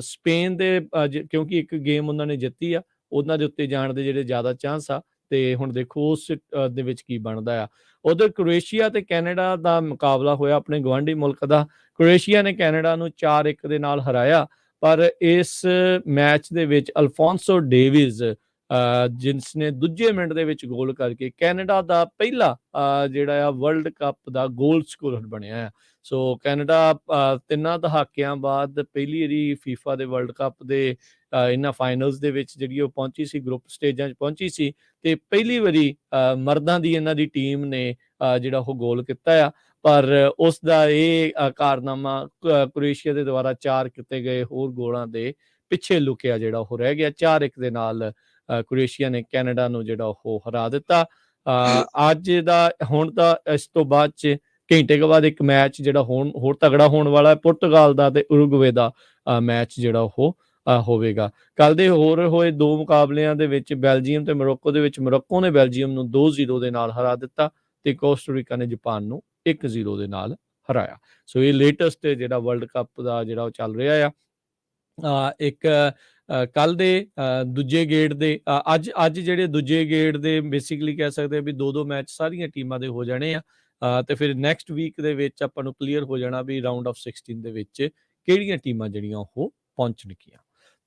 [SPEAKER 1] ਸਪੇਨ ਦੇ ਕਿਉਂਕਿ ਇੱਕ ਗੇਮ ਉਹਨਾਂ ਨੇ ਜਿੱਤੀ ਆ, ਉਹਨਾਂ ਦੇ ਉੱਤੇ ਜਾਣ ਦੇ ਜਿਹੜੇ ਜ਼ਿਆਦਾ ਚਾਂਸ ਆ, ਤੇ ਹੁਣ ਦੇਖੋ ਉਸ ਦੇ ਵਿੱਚ ਕੀ ਬਣਦਾ ਆ। ਉਧਰ ਕ੍ਰੋਏਸ਼ੀਆ ਤੇ ਕੈਨੇਡਾ ਦਾ ਮੁਕਾਬਲਾ ਹੋਇਆ, ਆਪਣੇ ਗੁਆਂਢੀ ਮੁਲਕ ਦਾ। ਕ੍ਰੋਏਸ਼ੀਆ ਨੇ ਕੈਨੇਡਾ ਨੂੰ 4-1 ਦੇ ਨਾਲ ਹਰਾਇਆ। ਪਰ ਇਸ ਮੈਚ ਦੇ ਵਿੱਚ ਅਲਫੋਂਸੋ ਡੇਵਿਸ ਜਿਸ ਨੇ ਦੂਜੇ ਮਿੰਟ ਦੇ ਵਿੱਚ ਗੋਲ ਕਰਕੇ ਕੈਨੇਡਾ ਦਾ ਪਹਿਲਾ ਜਿਹੜਾ ਆ ਵਰਲਡ ਕੱਪ ਦਾ ਗੋਲ ਸਕੋਰਰ ਬਣਿਆ ਆ। ਸੋ ਕੈਨੇਡਾ 3 ਦਹਾਕਿਆਂ ਬਾਅਦ ਪਹਿਲੀ ਵਾਰੀ ਫੀਫਾ ਦੇ ਵਰਲਡ ਕੱਪ ਦੇ ਇਹਨਾਂ ਫਾਈਨਲਸ ਦੇ ਵਿੱਚ ਜਿਹੜੀ ਉਹ ਪਹੁੰਚੀ ਸੀ, ਗਰੁੱਪ ਸਟੇਜਾਂ 'ਚ ਪਹੁੰਚੀ ਸੀ, ਤੇ ਪਹਿਲੀ ਵਾਰੀ ਮਰਦਾਂ ਦੀ ਇਹਨਾਂ ਦੀ ਟੀਮ ਨੇ ਜਿਹੜਾ ਉਹ ਗੋਲ ਕੀਤਾ ਆ। ਪਰ ਉਸ ਦਾ ਇਹ ਕਾਰਨਾਮਾ ਕ੍ਰੋਏਸ਼ੀਆ ਦੇ ਦੁਆਰਾ 4 ਕੀਤੇ ਗਏ ਹੋਰ ਗੋਲਾਂ ਦੇ ਪਿੱਛੇ ਲੁਕਿਆ ਜਿਹੜਾ ਉਹ ਰਹਿ ਗਿਆ। 4-1 ਦੇ ਨਾਲ ਕ੍ਰੋਏਸ਼ੀਆ ਨੇ ਕੈਨੇਡਾ ਨੂੰ ਜਿਹੜਾ ਉਹ ਹਰਾ ਦਿੱਤਾ। ਅੱਜ ਦਾ ਹੁਣ ਤਾਂ ਇਸ ਤੋਂ ਬਾਅਦ 'ਚ ਘੰਟੇ ਕੁ ਬਾਅਦ ਇੱਕ ਮੈਚ ਜਿਹੜਾ ਹੋਰ ਤਗੜਾ ਹੋਣ ਵਾਲਾ ਹੈ, ਪੁਰਤਗਾਲ ਦਾ ਤੇ ਉਰੂਗਵੇ ਦਾ ਮੈਚ ਜਿਹੜਾ ਉਹ ਹੋਵੇਗਾ। ਕੱਲ ਦੇ ਹੋਰ ਹੋਏ 2 ਮੁਕਾਬਲਿਆਂ ਦੇ ਵਿੱਚ ਬੈਲਜੀਅਮ ਤੇ ਮੋਰੋਕੋ ਦੇ ਵਿੱਚ ਮੋਰੋਕੋ ਨੇ ਬੈਲਜੀਅਮ ਨੂੰ 2-0 ਦੇ ਨਾਲ ਹਰਾ ਦਿੱਤਾ ਤੇ ਕੋਸਟਾਰੀਕਾ ਨੇ ਜਾਪਾਨ ਨੂੰ 1-0 ਦੇ ਨਾਲ ਹਰਾਇਆ। ਸੋ ਇਹ ਲੇਟੈਸਟ ਜਿਹੜਾ ਵਰਲਡ ਕੱਪ ਦਾ ਜਿਹੜਾ ਉਹ ਚੱਲ ਰਿਹਾ ਆ। ਇੱਕ ਕੱਲ ਦੇ ਦੂਜੇ ਗੇੜ ਦੇ ਅੱਜ ਜਿਹੜੇ ਦੂਜੇ ਗੇੜ ਦੇ ਬੇਸਿਕਲੀ ਕਹਿ ਸਕਦੇ ਆ ਵੀ 2-2 ਮੈਚ ਸਾਰੀਆਂ ਟੀਮਾਂ ਦੇ ਹੋ ਜਾਣੇ ਆ ਤੇ ਫਿਰ ਨੈਕਸਟ ਵੀਕ ਦੇ ਵਿੱਚ ਆਪਾਂ ਨੂੰ ਕਲੀਅਰ ਹੋ ਜਾਣਾ ਵੀ ਰਾਊਂਡ ਆਫ 16 ਦੇ ਵਿੱਚ ਕਿਹੜੀਆਂ ਟੀਮਾਂ ਜਿਹੜੀਆਂ ਉਹ ਪਹੁੰਚਣਗੀਆਂ।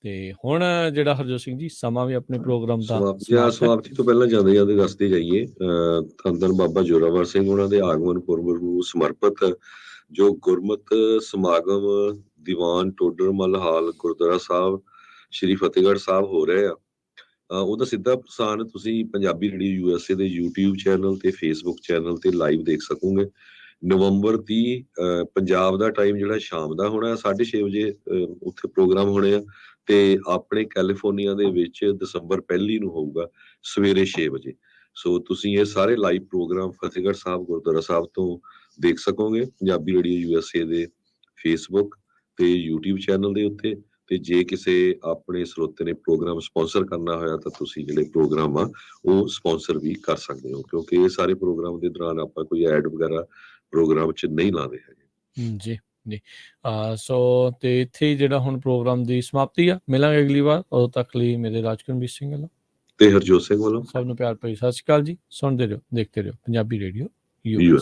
[SPEAKER 1] ਤੇ ਹੁਣ ਜਿਹੜਾ ਹਰਜੋਤ ਸਿੰਘ ਜੀ ਸਮਾਂ ਵੀ ਆਪਣੇ ਪ੍ਰੋਗਰਾਮ ਦਾ
[SPEAKER 2] ਸਮਾਪਤੀ ਤੋਂ ਪਹਿਲਾਂ ਜਾਂਦੇ ਦੱਸਦੇ ਜਾਈਏ ਧੰਨ ਧੰਨ ਬਾਬਾ ਜ਼ੋਰਾਵਰ ਸਿੰਘ ਉਹਨਾਂ ਦੇ ਆਗਮਨ ਪੁਰਬ ਨੂੰ ਸਮਰਪਿਤ ਜੋ ਗੁਰਮਤ ਸਮਾਗਮ ਦੀਵਾਨ ਟੋਡਰ ਮੱਲ ਹਾਲ ਗੁਰਦੁਆਰਾ ਸਾਹਿਬ ਸ਼੍ਰੀ ਫਤਿਹਗੜ੍ਹ ਸਾਹਿਬ ਹੋ ਰਹੇ ਆ। ਉਹਦਾ ਸਿੱਧਾ ਪ੍ਰਸਾਰਣ ਤੁਸੀਂ ਪੰਜਾਬੀ ਰੇਡੀਓ USA ਦੇ YouTube ਚੈਨਲ ਤੇ Facebook ਚੈਨਲ ਤੇ ਲਾਈਵ ਦੇਖ ਸਕੋਗੇ। ਨਵੰਬਰ 30 ਪੰਜਾਬ ਦਾ ਟਾਈਮ ਜਿਹੜਾ ਸ਼ਾਮ ਦਾ ਹੋਣਾ 6:30 ਵਜੇ ਉੱਥੇ ਪ੍ਰੋਗਰਾਮ ਹੋਣੇ ਆ ਤੇ ਆਪਣੇ ਕੈਲੀਫੋਰਨੀਆ ਦੇ ਵਿੱਚ ਦਸੰਬਰ 1 ਨੂੰ ਹੋਊਗਾ ਸਵੇਰੇ 6 ਵਜੇ। ਸੋ ਤੁਸੀਂ ਇਹ ਸਾਰੇ ਲਾਈਵ ਪ੍ਰੋਗਰਾਮ ਫਤਿਹਗੜ੍ਹ ਸਾਹਿਬ ਗੁਰਦੁਆਰਾ ਸਾਹਿਬ ਤੋਂ ਦੇਖ ਸਕੋਗੇ ਪੰਜਾਬੀ ਰੇਡੀਓ USA ਦੇ Facebook ਤੇ YouTube ਚੈਨਲ ਦੇ ਉੱਤੇ। ਤੇ ਜੇ ਕਿਸੇ ਆਪਣੇ ਸਰੋਤੇ ਨੇ ਪ੍ਰੋਗਰਾਮ ਸਪਾਂਸਰ ਕਰਨਾ ਹੋਇਆ ਤਾਂ ਤੁਸੀਂ ਜਿਹੜੇ ਪ੍ਰੋਗਰਾਮ ਆ ਉਹ ਸਪਾਂਸਰ ਵੀ ਕਰ ਸਕਦੇ ਹੋ, ਕਿਉਂਕਿ ਇਹ ਸਾਰੇ ਪ੍ਰੋਗਰਾਮ ਦੇ ਦੌਰਾਨ ਆਪਾਂ ਕੋਈ ਐਡ ਵਗੈਰਾ ਪ੍ਰੋਗਰਾਮ 'ਚ ਨਹੀਂ ਲਾਉਂਦੇ ਹੈਗੇ।
[SPEAKER 1] ਜੀ ਜੀ ਸੋ ਤੇ ਇੱਥੇ ਜਿਹੜਾ ਹੁਣ ਪ੍ਰੋਗਰਾਮ ਦੀ ਸਮਾਪਤੀ ਆ। ਮਿਲਾਂਗੇ ਅਗਲੀ ਵਾਰ, ਉਦੋਂ ਤੱਕ ਲਈ ਮੇਰੇ ਰਾਜਕੁਲਬੀਰ ਸਿੰਘ ਵੱਲੋਂ
[SPEAKER 2] ਤੇ ਹਰਜੋਤ ਸਿੰਘ ਵੱਲੋਂ
[SPEAKER 1] ਸਭ ਨੂੰ ਪਿਆਰ ਭਰੀ ਸਤਿ ਸ਼੍ਰੀ ਅਕਾਲ ਜੀ। ਸੁਣਦੇ ਰਹੋ, ਦੇਖਦੇ ਰਹੋ ਪੰਜਾਬੀ ਰੇਡੀਓ USA।